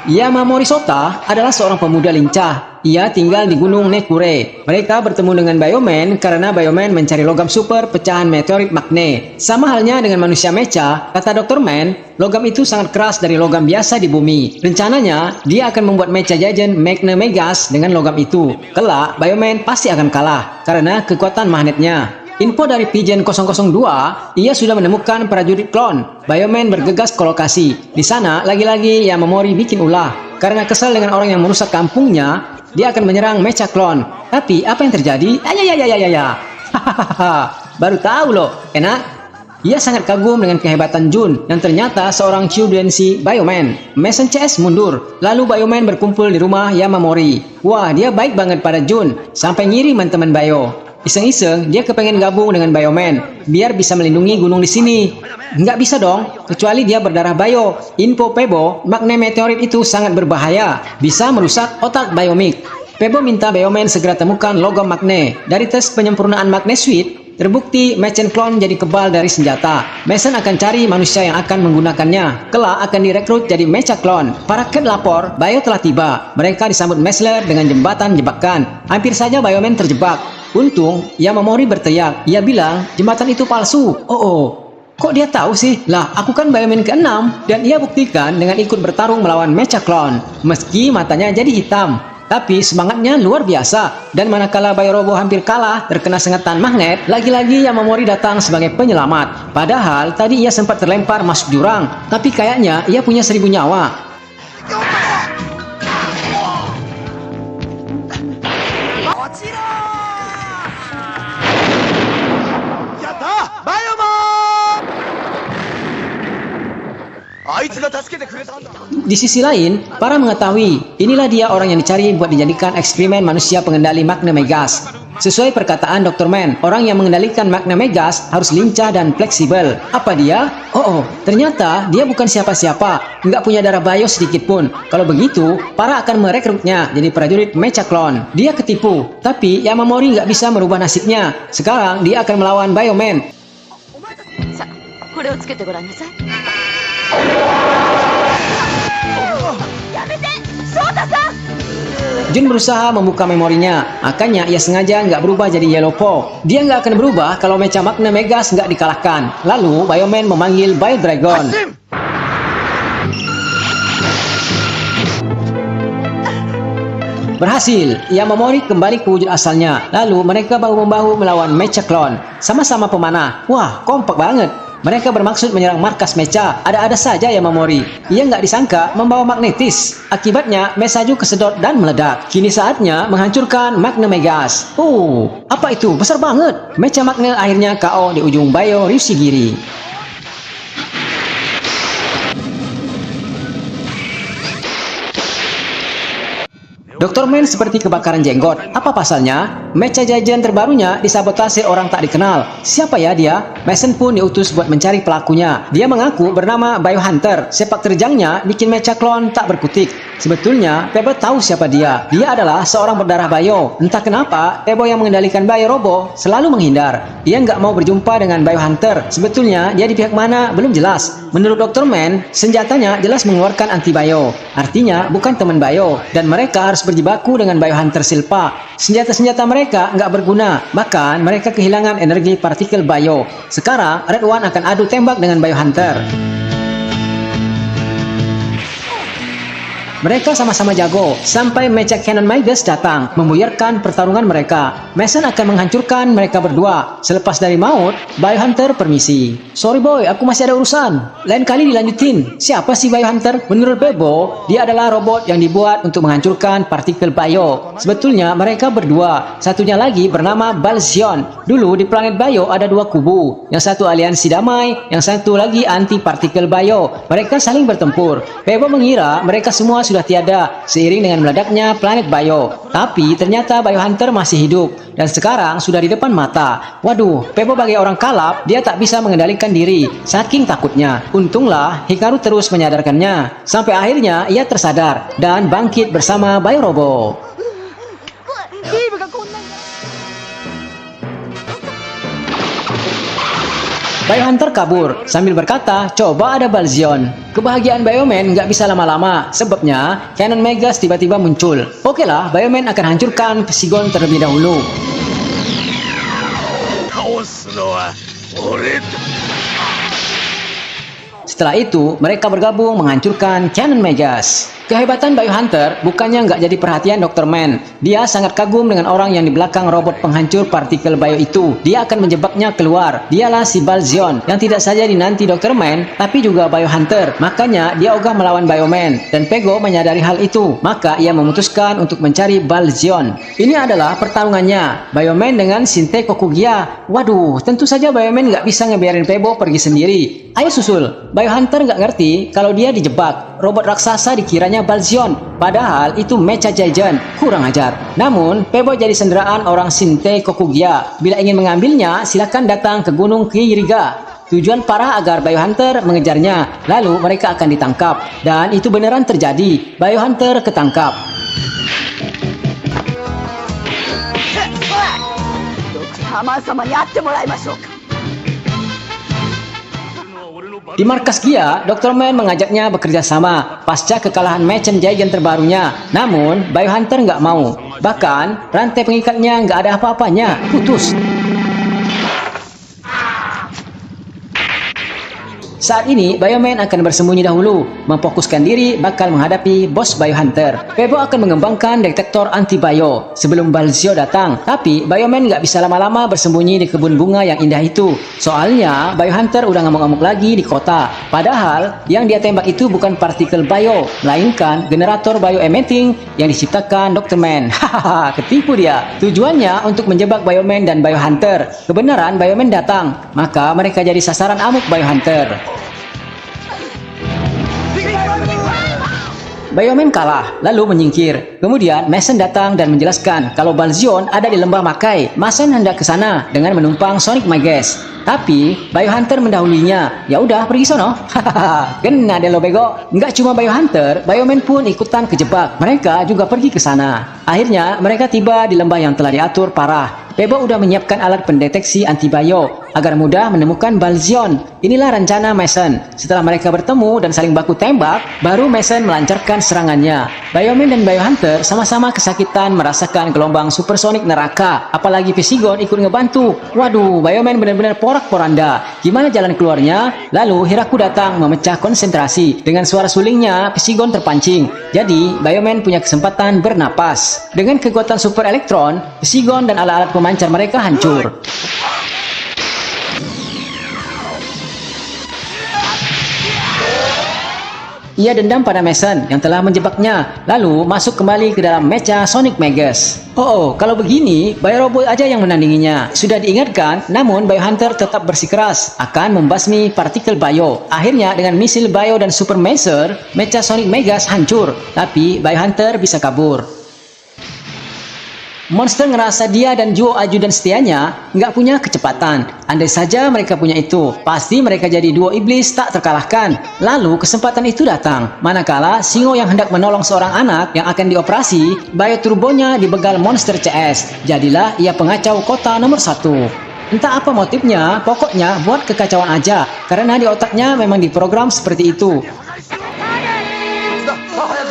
Yamamori Sota adalah seorang pemuda lincah. Ia tinggal di Gunung Nekure. Mereka bertemu dengan Bioman karena Bioman mencari logam super pecahan meteorit magne. Sama halnya dengan manusia mecha, kata Dr. Man, logam itu sangat keras dari logam biasa di bumi. Rencananya, dia akan membuat Mecha Jagen Magne Megas dengan logam itu. Kelak, Bioman pasti akan kalah karena kekuatan magnetnya. Info dari Pigeon 002, ia sudah menemukan prajurit klon. Bioman bergegas ke lokasi. Di sana, lagi-lagi Yamamori bikin ulah. Karena kesal dengan orang yang merusak kampungnya, dia akan menyerang Mecha klon. Tapi apa yang terjadi? Hahaha. Baru tahu loh, enak. Ia sangat kagum dengan kehebatan Jun yang ternyata seorang Chudenshi Bioman. Mason CS mundur, lalu Bioman berkumpul di rumah Yamamori. Wah, dia baik banget pada Jun, sampai ngiri teman Bio. Iseng-iseng, dia kepengen gabung dengan Bioman, biar bisa melindungi gunung di sini. Nggak bisa dong, kecuali dia berdarah Bio. Info Pebo, magne meteorit itu sangat berbahaya, bisa merusak otak Biomik. Pebo minta Bioman segera temukan logam magne. Dari tes penyempurnaan magne suite, terbukti Machen Clone jadi kebal dari senjata. Mason akan cari manusia yang akan menggunakannya. Kelak akan direkrut jadi Mecha Clone. Para Cat lapor, Bio telah tiba. Mereka disambut Mesler dengan jembatan jebakan. Hampir saja Bioman terjebak. Untung, Yamamori berteriak. Ia bilang, jembatan itu palsu. Kok dia tahu sih? Lah, aku kan Bioman ke-6. Dan ia buktikan dengan ikut bertarung melawan Mecha Clone. Meski matanya jadi hitam. Tapi semangatnya luar biasa. Dan manakala Bio Robo hampir kalah terkena sengatan magnet, lagi-lagi Yamamori datang sebagai penyelamat. Padahal tadi ia sempat terlempar masuk jurang. Tapi kayaknya ia punya 1000 nyawa. Di sisi lain, para mengetahui inilah dia orang yang dicari buat dijadikan eksperimen manusia pengendali Magne Megas. Sesuai perkataan Dr. Man, orang yang mengendalikan Magne Megas harus lincah dan fleksibel. Apa dia? Ternyata dia bukan siapa-siapa, nggak punya darah Bio sedikit pun. Kalau begitu, para akan merekrutnya jadi prajurit Mecha Clone. Dia ketipu, tapi Yamamori nggak bisa merubah nasibnya. Sekarang dia akan melawan Bioman. Jun berusaha membuka memorinya, makanya ia sengaja nggak berubah jadi Yellow Paw. Dia nggak akan berubah kalau Mecha Magne Megas nggak dikalahkan. Lalu Bioman memanggil Bio Dragon. Berhasil, Yamamori kembali ke wujud asalnya. Lalu mereka bahu-membahu melawan Mecha Clone. Sama-sama pemanah. Wah, kompak banget. Mereka bermaksud menyerang markas Mecha. Ada-ada saja Yamamori. Ia nggak disangka membawa magnetis. Akibatnya, Mesaju kesedot dan meledak. Kini saatnya menghancurkan Magne Megas. Apa itu? Besar banget. Mecha Magne akhirnya KO di ujung Bio Ryushigiri. Dr. Man seperti kebakaran jenggot. Apa pasalnya? Mecha Giant terbarunya disabotase orang tak dikenal. Siapa ya dia? Mason pun diutus buat mencari pelakunya. Dia mengaku bernama Biohunter. Sepak terjangnya bikin mecha klon tak berkutik. Sebetulnya, Pebo tahu siapa dia. Dia adalah seorang berdarah Bio. Entah kenapa, Pebo yang mengendalikan Bio Robo selalu menghindar. Dia nggak mau berjumpa dengan Biohunter. Sebetulnya, dia di pihak mana belum jelas. Menurut Dr. Man, senjatanya jelas mengeluarkan anti-Bio. Artinya, bukan teman Bio. Dan mereka harus berjibaku dengan Biohunter Silpa. Senjata-senjata mereka nggak berguna. Bahkan, mereka kehilangan energi partikel Bio. Sekarang, Red One akan adu tembak dengan Biohunter. Mereka sama-sama jago, sampai Mecha Cannon Magus datang, membuyarkan pertarungan mereka. Mason akan menghancurkan mereka berdua. Selepas dari maut, Biohunter permisi. Sorry boy, aku masih ada urusan. Lain kali dilanjutin. Siapa sih Biohunter? Menurut Bebo, dia adalah robot yang dibuat untuk menghancurkan partikel Bio. Sebetulnya mereka berdua. Satunya lagi bernama Balzion. Dulu di planet Bio ada dua kubu. Yang satu aliansi damai, yang satu lagi anti partikel Bio. Mereka saling bertempur. Bebo mengira mereka semua sudah tiada seiring dengan meledaknya planet Bio. Tapi ternyata Biohunter masih hidup dan sekarang sudah di depan mata. Waduh, Pebo bagi orang kalap, dia tak bisa mengendalikan diri saking takutnya. Untunglah Hikaru terus menyadarkannya. Sampai akhirnya ia tersadar dan bangkit bersama Bio Robo. Biohunter kabur sambil berkata, coba ada Balzion. Kebahagiaan Bioman nggak bisa lama-lama, sebabnya Cannon Magus tiba-tiba muncul. Oke lah, Bioman akan hancurkan Psigon terlebih dahulu. Setelah itu, mereka bergabung menghancurkan Cannon Magus. Kehebatan Biohunter bukannya nggak jadi perhatian Dr. Man. Dia sangat kagum dengan orang yang di belakang robot penghancur partikel Bio itu. Dia akan menjebaknya keluar. Dialah si Balzion yang tidak saja dinanti Dr. Man, tapi juga Biohunter. Makanya dia ogah melawan Bioman. Dan Pego menyadari hal itu. Maka ia memutuskan untuk mencari Balzion. Ini adalah pertarungannya. Bioman dengan Shinte Kokugia. Waduh, tentu saja Bioman nggak bisa ngebiarin Pebo pergi sendiri. Ayo susul. Biohunter nggak ngerti kalau dia dijebak. Robot raksasa dikiranya Balzion, padahal itu Mecha Giant. Kurang ajar. Namun, Pebo jadi senderaan orang Shinte Kokugia. Bila ingin mengambilnya, silakan datang ke Gunung Kiriga. Tujuan parah agar Biohunter mengejarnya. Lalu mereka akan ditangkap. Dan itu beneran terjadi. Biohunter ketangkap. Di markas Gia, Dr. Man mengajaknya bekerja sama pasca kekalahan Mecha Giant terbarunya. Namun, Biohunter nggak mau. Bahkan, rantai pengikatnya nggak ada apa-apanya, putus. Saat ini, Bioman akan bersembunyi dahulu, memfokuskan diri bakal menghadapi bos Biohunter. Pebo akan mengembangkan detektor anti-Bio sebelum Balzio datang. Tapi, Bioman nggak bisa lama-lama bersembunyi di kebun bunga yang indah itu. Soalnya, Biohunter udah ngamuk-ngamuk lagi di kota. Padahal, yang dia tembak itu bukan partikel Bio, melainkan generator Bio emitting yang diciptakan Dr. Man. Hahaha, ketipu dia. Tujuannya untuk menjebak Bioman dan Biohunter. Kebenaran, Bioman datang, maka mereka jadi sasaran amuk Biohunter. Bioman kalah, lalu menyingkir. Kemudian Mason datang dan menjelaskan kalau Balzion ada di lembah Makai. Mason hendak ke sana dengan menumpang Sonic Magus. Tapi Biohunter mendahulunya. Ya udah, pergi sono. Hahaha, kena deh lo bego. Nggak cuma Biohunter, Bioman pun ikutan kejebak. Mereka juga pergi ke sana. Akhirnya mereka tiba di lembah yang telah diatur parah. Pebo udah menyiapkan alat pendeteksi anti-Bio agar mudah menemukan Balzion. Inilah rencana Mason. Setelah mereka bertemu dan saling baku tembak, baru Mason melancarkan serangannya. Bioman dan Biohunter sama-sama kesakitan merasakan gelombang supersonik neraka. Apalagi Psigon ikut ngebantu. Waduh, Bioman benar-benar porak-poranda. Gimana jalan keluarnya? Lalu Hiraku datang memecah konsentrasi. Dengan suara sulingnya, Psigon terpancing. Jadi, Bioman punya kesempatan bernapas. Dengan kekuatan super elektron, Psigon dan alat-alat pemancar mereka hancur. Ia dendam pada Mason yang telah menjebaknya, lalu masuk kembali ke dalam Mecha Sonic Magus. Oh, kalau begini, Bio Robot aja yang menandinginya. Sudah diingatkan, namun Biohunter tetap bersikeras akan membasmi partikel Bio. Akhirnya dengan misil Bio dan Super Maser, Mecha Sonic Magus hancur, tapi Biohunter bisa kabur. Monster ngerasa dia dan duo ajudan setianya nggak punya kecepatan. Andai saja mereka punya itu, pasti mereka jadi duo iblis tak terkalahkan. Lalu kesempatan itu datang, manakala Singo yang hendak menolong seorang anak yang akan dioperasi, bioturbonya dibegal monster CS. Jadilah ia pengacau kota nomor 1. Entah apa motifnya, pokoknya buat kekacauan aja, karena di otaknya memang diprogram seperti itu.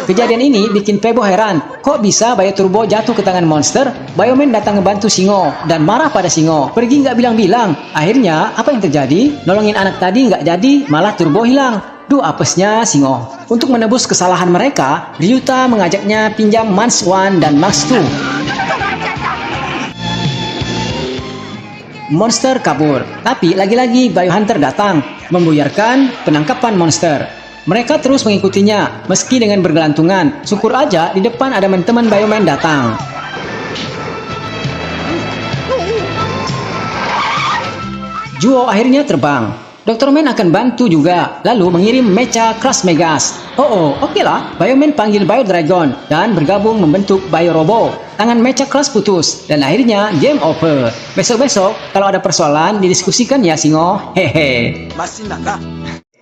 Kejadian ini bikin Pebo heran, kok bisa Bioturbo jatuh ke tangan monster? Bioman datang ngebantu Singo dan marah pada Singo, pergi nggak bilang-bilang. Akhirnya apa yang terjadi? Nolongin anak tadi nggak jadi, malah turbo hilang. Duh apesnya Singo. Untuk menebus kesalahan mereka, Ryuta mengajaknya pinjam Mans 1 dan Mans 2. Monster kabur, tapi lagi-lagi Biohunter datang, membuyarkan penangkapan monster. Mereka terus mengikutinya, meski dengan bergelantungan. Syukur aja di depan ada teman Bioman datang. Juo akhirnya terbang. Dr. Man akan bantu juga, lalu mengirim Mecha Crush Megas. Oke lah, Bioman panggil Bio Dragon dan bergabung membentuk Bio Robo. Tangan Mecha Crush putus, dan akhirnya game over. Besok-besok, kalau ada persoalan, didiskusikan ya Singo. Hehe.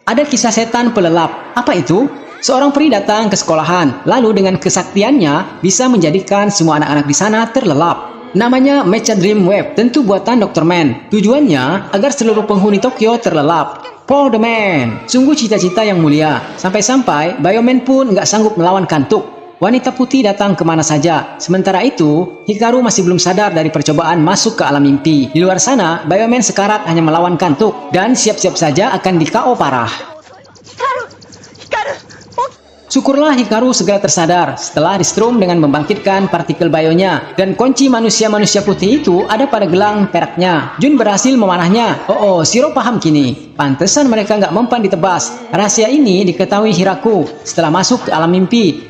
Ada kisah setan pelelap. Apa itu? Seorang peri datang ke sekolahan, lalu dengan kesaktiannya bisa menjadikan semua anak-anak di sana terlelap. Namanya Mecha Dream Web, tentu buatan Dr. Man. Tujuannya agar seluruh penghuni Tokyo terlelap. For the man, sungguh cita-cita yang mulia. Sampai-sampai Bioman pun nggak sanggup melawan kantuk. Wanita putih datang kemana saja. Sementara itu, Hikaru masih belum sadar dari percobaan masuk ke alam mimpi. Di luar sana, Bioman sekarat hanya melawan kantuk dan siap-siap saja akan di-KO parah. Syukurlah Hikaru segera tersadar setelah di-strum dengan membangkitkan partikel bionya, dan kunci manusia-manusia putih itu ada pada gelang peraknya. Jun berhasil memanahnya. Shiro paham kini. Pantesan mereka nggak mempan ditebas. Rahasia ini diketahui Hiraku setelah masuk ke alam mimpi.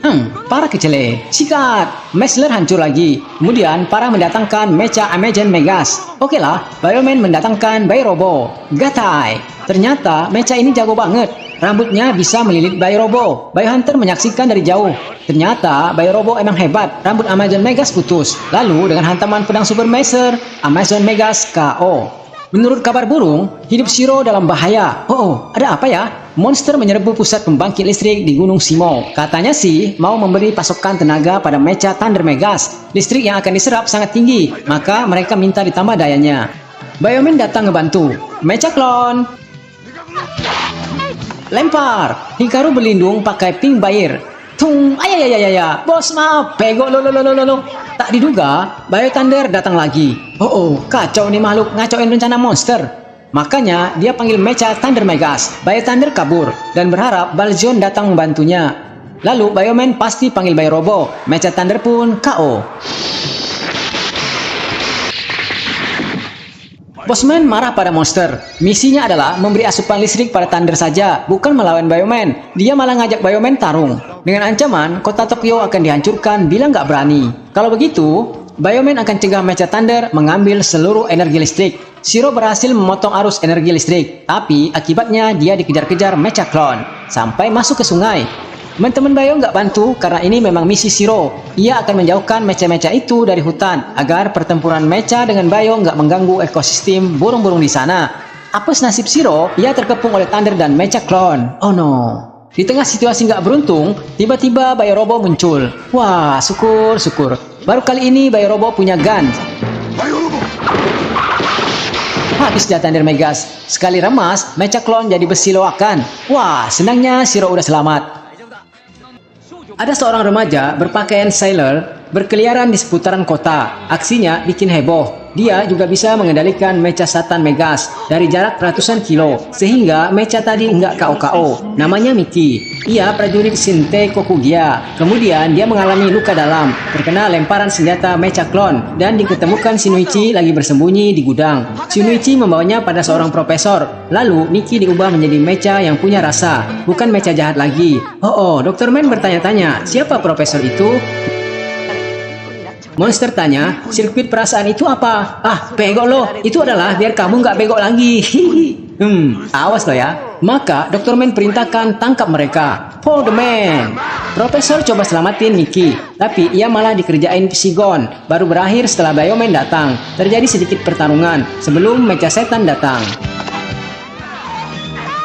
Para kecele. Sikat. Mesler hancur lagi. Kemudian para mendatangkan Mecha Amazon Megas. Oke lah, Bioman mendatangkan Bio Robo. Gatai. Ternyata Mecha ini jago banget. Rambutnya bisa melilit Bio Robo. Biohunter menyaksikan dari jauh. Ternyata Bio Robo emang hebat. Rambut Amazon Megas putus. Lalu dengan hantaman pedang Super Master, Amazon Megas KO. Menurut kabar burung, hidup Shiro dalam bahaya. Ada apa ya? Monster menyerbu pusat pembangkit listrik di Gunung Shimo. Katanya sih mau memberi pasokan tenaga pada Mecha Thunder Megas. Listrik yang akan diserap sangat tinggi, maka mereka minta ditambah dayanya. Bioman datang ngebantu. Mecha Clone. Lempar. Hikaru berlindung pakai Pink Bair. Tung. Ayayayayaya. Bos maaf. Pego lo. Tak diduga, Bio Thunder datang lagi. Kacau nih makhluk ngacauin rencana monster. Makanya dia panggil Mecha Thunder Megas. Bio Thunder kabur dan berharap Balzion datang membantunya. Lalu Bioman pasti panggil Bio Robo. Mecha Thunder pun KO. Bosman marah pada monster. Misinya adalah memberi asupan listrik pada Thunder saja, bukan melawan Bioman. Dia malah ngajak Bioman tarung. Dengan ancaman, kota Tokyo akan dihancurkan bila nggak berani. Kalau begitu, Bioman akan cegah Mecha Thunder mengambil seluruh energi listrik. Shiro berhasil memotong arus energi listrik, tapi akibatnya dia dikejar-kejar Mecha Clone sampai masuk ke sungai. Teman-teman Bio nggak bantu karena ini memang misi Shiro. Ia akan menjauhkan mecha-mecha itu dari hutan agar pertempuran mecha dengan Bio nggak mengganggu ekosistem burung-burung di sana. Apes nasib Shiro, ia terkepung oleh Thunder dan Mecha Clone. Oh no. Di tengah situasi nggak beruntung, tiba-tiba Bio Robo muncul. Wah, syukur. Baru kali ini Bio Robo punya gun. Habis dah Thunder Megas. Sekali remas, Mecha Clone jadi besi loakan. Wah, senangnya Shiro udah selamat. Ada seorang remaja berpakaian sailor berkeliaran di seputaran kota. Aksinya bikin heboh. Dia juga bisa mengendalikan Mecha Satan Megas dari jarak ratusan kilo, sehingga Mecha tadi nggak KO-KO. Namanya Miki. Ia prajurit Shinte Kokugia. Kemudian dia mengalami luka dalam, terkena lemparan senjata Mecha Clone, dan diketemukan Shinichi lagi bersembunyi di gudang. Shinichi membawanya pada seorang profesor. Lalu Miki diubah menjadi Mecha yang punya rasa, bukan Mecha jahat lagi. Dr. Man bertanya-tanya, siapa profesor itu? Monster tanya, sirkuit perasaan itu apa? Bego lo, itu adalah biar kamu nggak bego lagi. Awas lo ya. Maka Dr. Man perintahkan tangkap mereka. Hold the man. Profesor coba selamatin Mickey, tapi ia malah dikerjain Psigon. Baru berakhir setelah Bioman datang. Terjadi sedikit pertarungan sebelum mecha setan datang.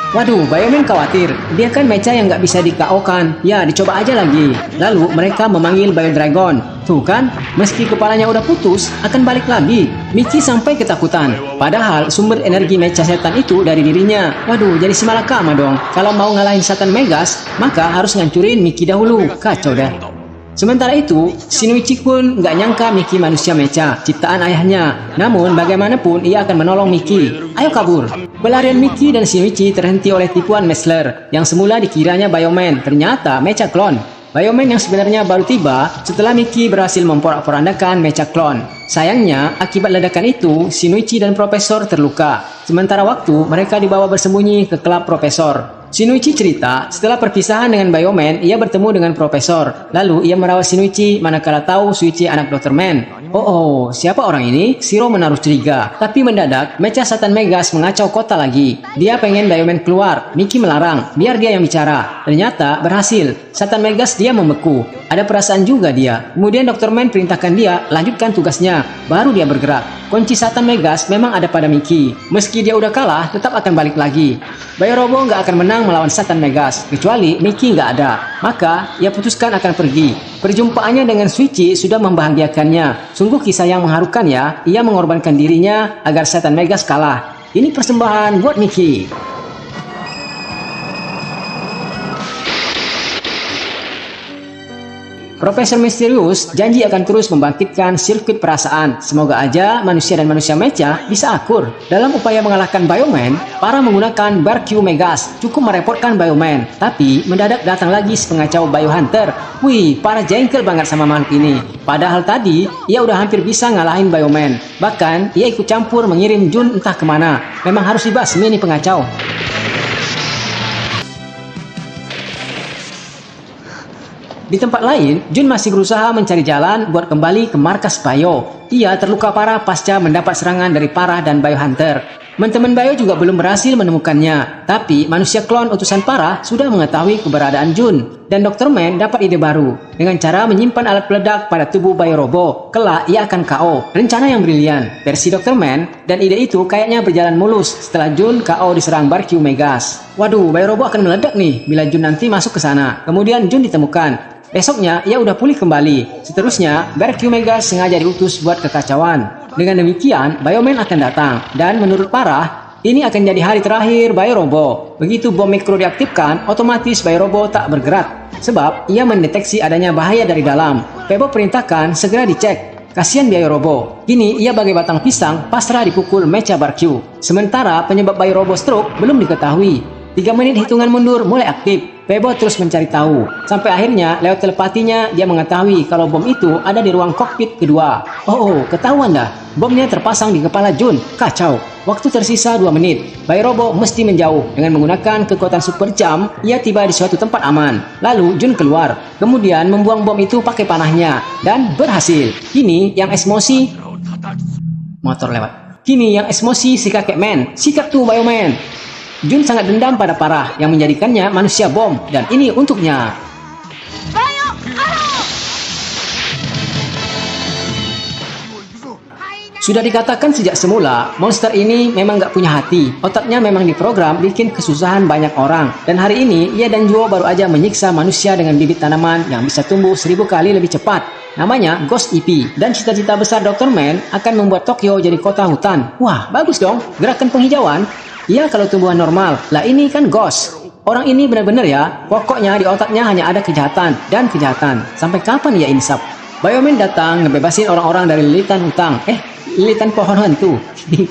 Waduh, Bioman khawatir. Dia kan mecha yang nggak bisa di-KO-kan. Ya, dicoba aja lagi. Lalu mereka memanggil Bio Dragon. Tuh kan, meski kepalanya udah putus, akan balik lagi. Mickey sampai ketakutan. Padahal sumber energi mecha setan itu dari dirinya. Waduh, jadi si malakama dong. Kalau mau ngalahin Satan Megas, maka harus ngancurin Mickey dahulu. Kacau dah. Sementara itu, Shinichi pun nggak nyangka Mickey manusia mecha, ciptaan ayahnya. Namun, bagaimanapun ia akan menolong Mickey. Ayo kabur. Pelarian Mickey dan Shinichi terhenti oleh tipuan Messler, yang semula dikiranya Bioman, ternyata mecha clone. Bioman yang sebenarnya baru tiba setelah Mickey berhasil memporak-porandakan mecha clone. Sayangnya, akibat ledakan itu, Shinichi dan Profesor terluka. Sementara waktu, mereka dibawa bersembunyi ke klub Profesor. Shinichi cerita, setelah perpisahan dengan Bioman, ia bertemu dengan Profesor. Lalu ia merawat Shinichi manakala tahu Shuichi anak Dr. Man. Oh, siapa orang ini? Shiro menaruh curiga. Tapi mendadak, mecha Satan Megas mengacau kota lagi. Dia pengen Bioman keluar. Mickey melarang, biar dia yang bicara. Ternyata berhasil. Satan Megas dia membeku. Ada perasaan juga dia. Kemudian Dr. Man perintahkan dia lanjutkan tugasnya. Baru dia bergerak. Kunci Satan Megas memang ada pada Mickey. Meski dia udah kalah, tetap akan balik lagi. Bio Robo nggak akan menang melawan Satan Megas, kecuali Mickey nggak ada. Maka, ia putuskan akan pergi. Perjumpaannya dengan Shuichi sudah membahagiakannya. Sungguh kisah yang mengharukan ya. Ia mengorbankan dirinya agar Satan Megas kalah. Ini persembahan buat Mickey. Profesor Misterius janji akan terus membangkitkan sirkuit perasaan. Semoga aja manusia dan manusia mecha bisa akur. Dalam upaya mengalahkan Bioman, para menggunakan Barq Megas cukup merepotkan Bioman. Tapi mendadak datang lagi sepengacau Biohunter. Wih, para jengkel banget sama makhluk ini. Padahal tadi, ia udah hampir bisa ngalahin Bioman. Bahkan, ia ikut campur mengirim Jun entah kemana. Memang harus dibasmi nih pengacau. Di tempat lain, Jun masih berusaha mencari jalan buat kembali ke markas Bio. Ia terluka parah pasca mendapat serangan dari Parah dan Biohunter. Teman-teman Bio juga belum berhasil menemukannya. Tapi manusia klon utusan Parah sudah mengetahui keberadaan Jun. Dan Dr. Man dapat ide baru. Dengan cara menyimpan alat peledak pada tubuh Bio Robo. Kelak ia akan KO. Rencana yang brilian. Versi Dr. Man. Dan ide itu kayaknya berjalan mulus setelah Jun KO diserang Barq Megas. Waduh, Bio Robo akan meledak nih bila Jun nanti masuk ke sana. Kemudian Jun ditemukan. Besoknya, ia udah pulih kembali. Seterusnya, Barq Megas sengaja diutus buat kekacauan. Dengan demikian, Bioman akan datang. Dan menurut Parah, ini akan jadi hari terakhir Bio Robo. Begitu bom mikro diaktifkan, otomatis Bio Robo tak bergerak. Sebab, ia mendeteksi adanya bahaya dari dalam. Pebo perintahkan segera dicek. Kasihan Bio Robo. Kini, ia bagai batang pisang pasrah dipukul mecha Barq. Sementara, penyebab Bio Robo stroke belum diketahui. 3 menit hitungan mundur mulai aktif. Pebo terus mencari tahu. Sampai akhirnya, lewat telepatinya, dia mengetahui kalau bom itu ada di ruang kokpit kedua. Oh, ketahuan dah. Bomnya terpasang di kepala Jun. Kacau. Waktu tersisa 2 menit. Bio Robo mesti menjauh. Dengan menggunakan kekuatan super jam, ia tiba di suatu tempat aman. Lalu, Jun keluar. Kemudian, membuang bom itu pakai panahnya. Dan berhasil. Kini, yang emosi... Motor lewat. Kini, yang emosi si kakek Man. Sikat tuh, Bioman. Jun sangat dendam pada Parah yang menjadikannya manusia bom, dan ini untuknya. Sudah dikatakan sejak semula, monster ini memang gak punya hati. Otaknya memang diprogram bikin kesusahan banyak orang. Dan hari ini, ia dan Juo baru aja menyiksa manusia dengan bibit tanaman yang bisa tumbuh 1000 kali lebih cepat. Namanya Ghost EP. Dan cita-cita besar Dr. Man akan membuat Tokyo jadi kota hutan. Wah, bagus dong. Gerakan penghijauan. Ya kalau tumbuhan normal, lah ini kan ghost. Orang ini benar-benar ya, pokoknya di otaknya hanya ada kejahatan dan kejahatan. Sampai kapan ia insaf? Bioman datang ngebebasin orang-orang dari lilitan hutang. Lilitan pohon hantu.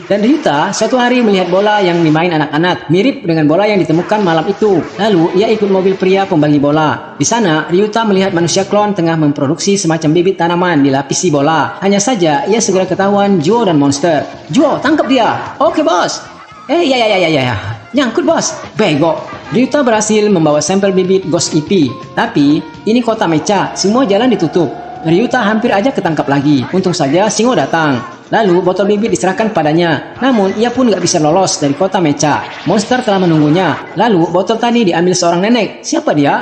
Dan Ryuta suatu hari melihat bola yang dimain anak-anak, mirip dengan bola yang ditemukan malam itu. Lalu ia ikut mobil pria pembagi bola. Di sana, Ryuta melihat manusia klon tengah memproduksi semacam bibit tanaman dilapisi bola. Hanya saja ia segera ketahuan Juo dan monster. Juo, tangkap dia. Oke bos. Ya. Nyangkut bos. Bego. Ryuta berhasil membawa sampel bibit Ghost EP. Tapi, ini kota mecha. Semua jalan ditutup. Ryuta hampir aja ketangkap lagi. Untung saja Shingo datang. Lalu botol bibit diserahkan padanya. Namun ia pun nggak bisa lolos dari kota Mecha. Monster telah menunggunya. Lalu botol tadi diambil seorang nenek. Siapa dia?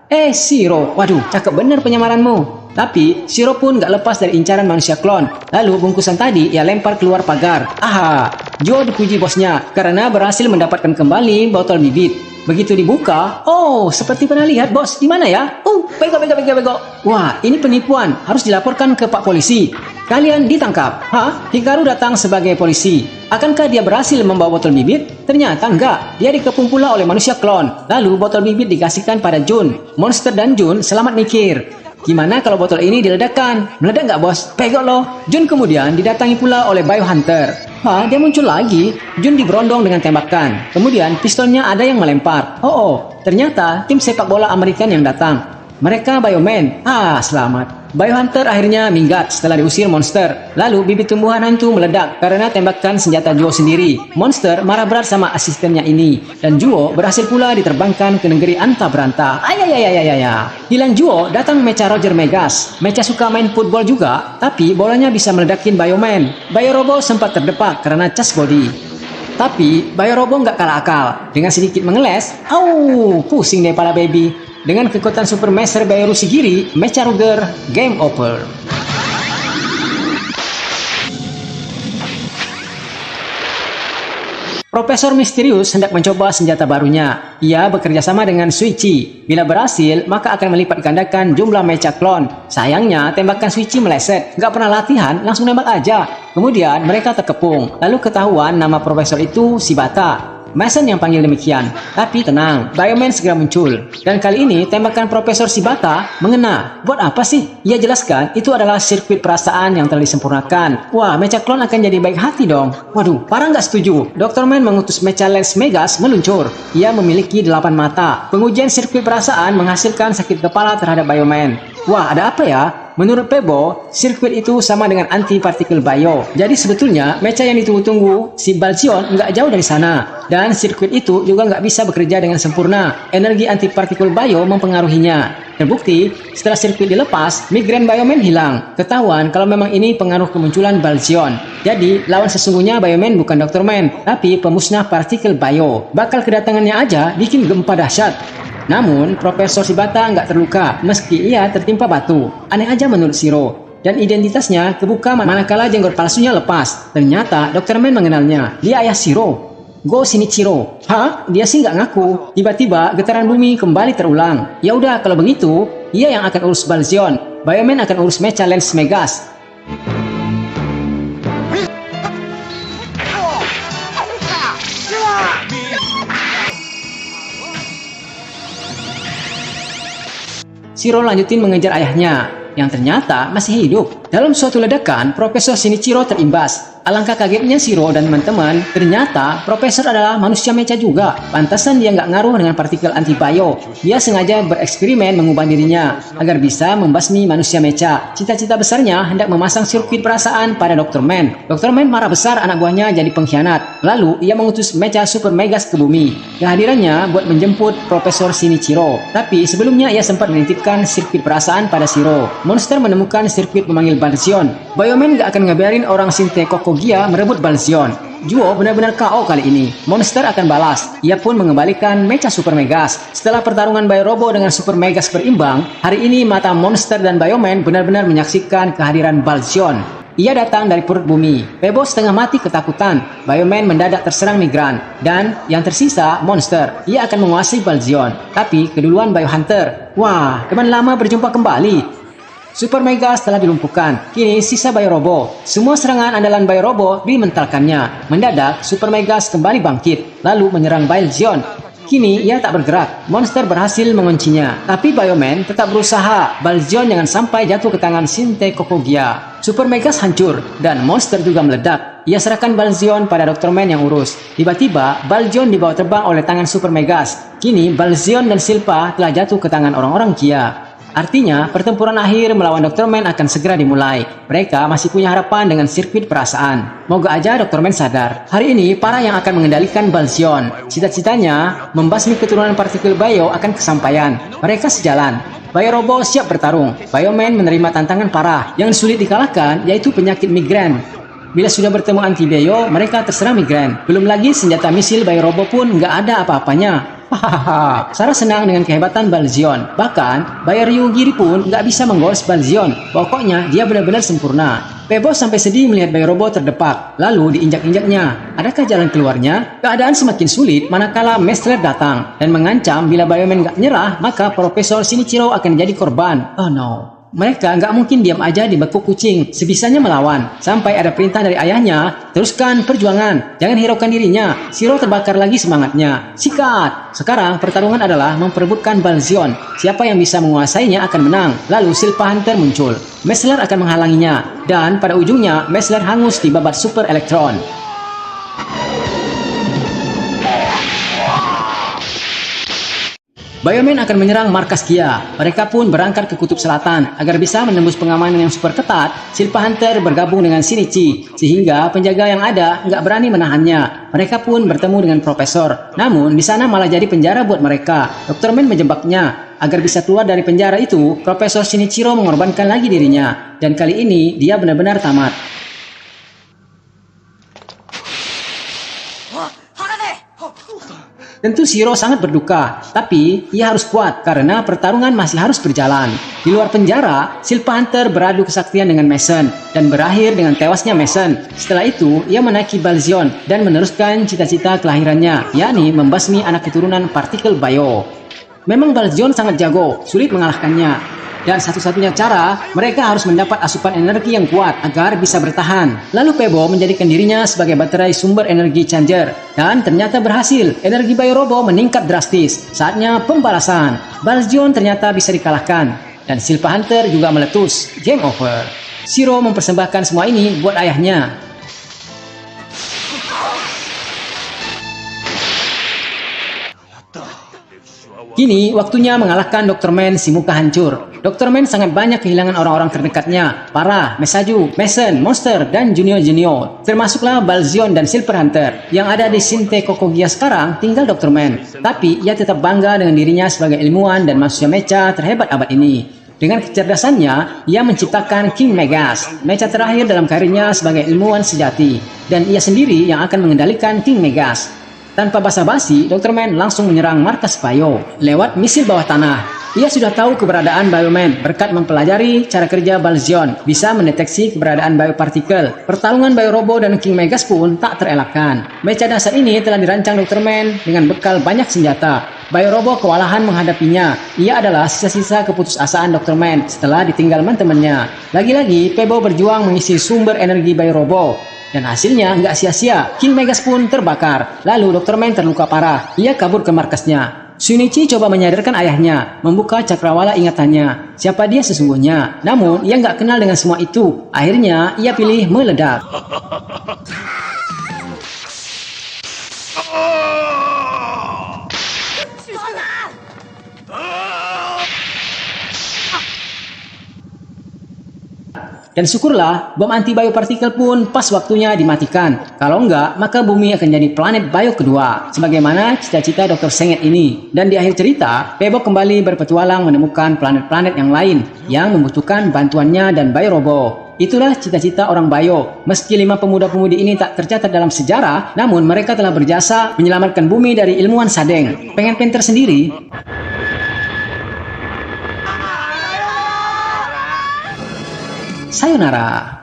Shiro. Waduh, cakep bener penyamaranmu. Tapi Shiro pun gak lepas dari incaran manusia klon. Lalu bungkusan tadi ia lempar keluar pagar. Aha, Joe dipuji bosnya karena berhasil mendapatkan kembali botol bibit. Begitu dibuka, oh seperti pernah lihat bos, di mana ya? Bego. Wah, ini penipuan, harus dilaporkan ke Pak Polisi. Kalian ditangkap. Hah? Hikaru datang sebagai polisi. Akankah dia berhasil membawa botol bibit? Ternyata enggak, dia dikepung pula oleh manusia klon. Lalu botol bibit dikasihkan pada Jun. Monster dan Jun selamat mikir. Gimana kalau botol ini diledakkan? Meledak nggak bos? Pegok loh. Jun kemudian didatangi pula oleh Biohunter. Dia muncul lagi. Jun diberondong dengan tembakan. Kemudian pistolnya ada yang melempar. Ternyata tim sepak bola Amerikan yang datang. Mereka Bioman. Selamat. Biohunter akhirnya minggat setelah diusir monster. Lalu bibit tumbuhan hantu meledak karena tembakan senjata Juo sendiri. Monster marah berat sama asistennya ini. Dan Juo berhasil pula diterbangkan ke negeri Anta Beranta. Hilang Juo datang Mecha Roger Megas. Mecha suka main football juga, tapi bolanya bisa meledakin Bioman. Biorobo sempat terdepak karena cas body. Tapi Biorobo nggak kalah akal. Dengan sedikit mengeles, pusing deh pala baby. Dengan kekuatan Super Master Bioru Shigiri, Mecha Roger, game over. Profesor Misterius hendak mencoba senjata barunya. Ia bekerja sama dengan Suichi. Bila berhasil, maka akan melipat gandakan jumlah mecha klon. Sayangnya, tembakan Suichi meleset. Nggak pernah latihan, langsung nembak aja. Kemudian, mereka terkepung. Lalu ketahuan nama profesor itu Shibata. Mason yang panggil demikian. Tapi tenang, Bioman segera muncul. Dan kali ini tembakan Profesor Shibata mengena. Buat apa sih? Ia jelaskan itu adalah sirkuit perasaan yang telah disempurnakan. Wah, Mecha Clone akan jadi baik hati dong. Waduh, parah nggak setuju. Dr. Man mengutus Mecha Lens Megas meluncur. Ia memiliki 8 mata. Pengujian sirkuit perasaan menghasilkan sakit kepala terhadap Bioman. Wah, ada apa ya? Menurut Pebo, sirkuit itu sama dengan anti-partikel bio. Jadi sebetulnya, mecha yang ditunggu-tunggu, si Balzion, nggak jauh dari sana. Dan sirkuit itu juga nggak bisa bekerja dengan sempurna. Energi anti-partikel bio mempengaruhinya. Terbukti, setelah sirkuit dilepas, migrain Bioman hilang. Ketahuan kalau memang ini pengaruh kemunculan Balzion. Jadi, lawan sesungguhnya Bioman bukan Dr. Man, tapi pemusnah partikel bio. Bakal kedatangannya aja bikin gempa dahsyat. Namun, Profesor Shibata nggak terluka meski ia tertimpa batu. Aneh aja menurut Shiro. Dan identitasnya kebuka manakala jenggot palsunya lepas. Ternyata Dr. Man mengenalnya. Dia ayah Shiro. Go Shinichiro. Dia sih nggak ngaku. Tiba-tiba getaran bumi kembali terulang. Ya udah kalau begitu, ia yang akan urus Balzion. Bioman akan urus Mecha Lens Megas. Shiro lanjutin mengejar ayahnya, yang ternyata masih hidup. Dalam suatu ledakan, Profesor Shinichiro terimbas. Alangkah kagetnya Shiro dan teman-teman, ternyata Profesor adalah manusia mecha juga. Pantasan dia nggak ngaruh dengan partikel anti-bio. Dia sengaja bereksperimen mengubah dirinya, agar bisa membasmi manusia mecha. Cita-cita besarnya hendak memasang sirkuit perasaan pada Dr. Man. Dr. Man marah besar anak buahnya jadi pengkhianat. Lalu, ia mengutus Mecha Super Megas ke bumi. Kehadirannya buat menjemput Profesor Shinichiro. Tapi sebelumnya ia sempat menitipkan sirkuit perasaan pada Shiro. Monster menemukan sirkuit memanggil Balzion. Bioman gak akan ngebiarin orang Sinte Kokogia merebut Balzion. Juo benar-benar KO kali ini. Monster akan balas. Ia pun mengembalikan Mecha Super Megas. Setelah pertarungan Biorobo dengan Super Megas berimbang, hari ini mata Monster dan Bioman benar-benar menyaksikan kehadiran Balzion. Ia datang dari perut bumi. Pebo setengah mati ketakutan. Bioman mendadak terserang migran. Dan yang tersisa, Monster. Ia akan menguasai Balzion. Tapi keduluan Biohunter. Wah, teman lama berjumpa kembali. Super Megas telah dilumpuhkan. Kini sisa Biorobo. Semua serangan andalan Biorobo dimentalkannya. Mendadak, Super Megas kembali bangkit. Lalu menyerang Balzion. Kini ia tak bergerak. Monster berhasil menguncinya. Tapi Bioman tetap berusaha. Balzion jangan sampai jatuh ke tangan Sinte Kokogia. Super Megas hancur. Dan Monster juga meledak. Ia serahkan Balzion pada Dr. Man yang urus. Tiba-tiba, Balzion dibawa terbang oleh tangan Super Megas. Kini, Balzion dan Silpa telah jatuh ke tangan orang-orang Kia. Artinya, pertempuran akhir melawan Dr. Man akan segera dimulai. Mereka masih punya harapan dengan sirkuit perasaan. Moga aja Dr. Man sadar. Hari ini, para yang akan mengendalikan Balzion. Cita-citanya, membasmi keturunan partikel bio akan kesampaian. Mereka sejalan. Biorobo siap bertarung. Bioman menerima tantangan parah. Yang sulit dikalahkan, yaitu penyakit migran. Bila sudah bertemu anti-bio, mereka terserang migrain. Belum lagi senjata misil Bio-Robo pun nggak ada apa-apanya. Hahaha, Sarah senang dengan kehebatan Balzion. Bahkan, Bairyu Giri pun nggak bisa menggores Balzion. Pokoknya, dia benar-benar sempurna. Pebo sampai sedih melihat Bayo-Robo terdepak, lalu diinjak-injaknya. Adakah jalan keluarnya? Keadaan semakin sulit manakala Mestler datang dan mengancam bila Bioman nggak nyerah, maka Profesor Shinichiro akan jadi korban. Oh no. Mereka nggak mungkin diam aja dibekuk kucing, sebisanya melawan. Sampai ada perintah dari ayahnya, teruskan perjuangan, jangan hiraukan dirinya. Shiro terbakar lagi semangatnya. Sikat! Sekarang pertarungan adalah memperebutkan Balzion. Siapa yang bisa menguasainya akan menang. Lalu Silpha Hunter muncul. Mestler akan menghalanginya, dan pada ujungnya Mestler hangus di babat Super Elektron. Bioman akan menyerang markas Kia. Mereka pun berangkat ke Kutub Selatan. Agar bisa menembus pengamanan yang super ketat, Silpha Hunter bergabung dengan Shinichi, sehingga penjaga yang ada nggak berani menahannya. Mereka pun bertemu dengan Profesor. Namun, di sana malah jadi penjara buat mereka. Dr. Man menjebaknya. Agar bisa keluar dari penjara itu, Profesor Shinichiro mengorbankan lagi dirinya. Dan kali ini, dia benar-benar tamat. Tentu Shiro sangat berduka, tapi ia harus kuat karena pertarungan masih harus berjalan. Di luar penjara, Silpha Hunter beradu kesaktian dengan Mason dan berakhir dengan tewasnya Mason. Setelah itu, ia menaiki Balzion dan meneruskan cita-cita kelahirannya, yakni membasmi anak keturunan partikel Bio. Memang Balzion sangat jago, sulit mengalahkannya. Dan satu-satunya cara, mereka harus mendapat asupan energi yang kuat agar bisa bertahan. Lalu Pebo menjadikan dirinya sebagai baterai sumber energi changer. Dan ternyata berhasil, energi Bio-Robo meningkat drastis. Saatnya pembalasan. Balzion ternyata bisa dikalahkan. Dan Silpha Hunter juga meletus. Game over. Shiro mempersembahkan semua ini buat ayahnya. Kini waktunya mengalahkan Dr. Man si muka hancur. Dr. Man sangat banyak kehilangan orang-orang terdekatnya. Parah, Mesaju, Mason, Monster, dan Junior. Termasuklah Balzion dan Silpha Hunter. Yang ada di Shinte Kokogia sekarang tinggal Dr. Man. Tapi ia tetap bangga dengan dirinya sebagai ilmuwan dan manusia mecha terhebat abad ini. Dengan kecerdasannya, ia menciptakan King Megas, mecha terakhir dalam karirnya sebagai ilmuwan sejati. Dan ia sendiri yang akan mengendalikan King Megas. Tanpa basa-basi, Dr. Man langsung menyerang markas Bio lewat misil bawah tanah. Ia sudah tahu keberadaan Bioman berkat mempelajari cara kerja Balzion, bisa mendeteksi keberadaan biopartikel. Pertarungan Bio-Robo dan King Megas pun tak terelakkan. Mecha dasar ini telah dirancang Dr. Man dengan bekal banyak senjata. Bio-Robo kewalahan menghadapinya. Ia adalah sisa-sisa keputusasaan Dr. Man setelah ditinggal teman-temannya. Lagi-lagi, Pebo berjuang mengisi sumber energi Bio-Robo. Dan hasilnya nggak sia-sia, King Megas pun terbakar. Lalu Dr. Man terluka parah, ia kabur ke markasnya. Shunichi coba menyadarkan ayahnya, membuka cakrawala ingatannya, siapa dia sesungguhnya. Namun ia nggak kenal dengan semua itu. Akhirnya ia pilih meledak. Dan syukurlah, bom anti-biopartikel pun pas waktunya dimatikan. Kalau enggak, maka bumi akan jadi planet bio kedua. Sebagaimana cita-cita Dr. Senget ini. Dan di akhir cerita, Pebo kembali berpetualang menemukan planet-planet yang lain yang membutuhkan bantuannya dan Bio-Robo. Itulah cita-cita orang Bio. Meski 5 pemuda-pemudi ini tak tercatat dalam sejarah, namun mereka telah berjasa menyelamatkan bumi dari ilmuwan Sadeng. Pengen pinter sendiri? Sayonara.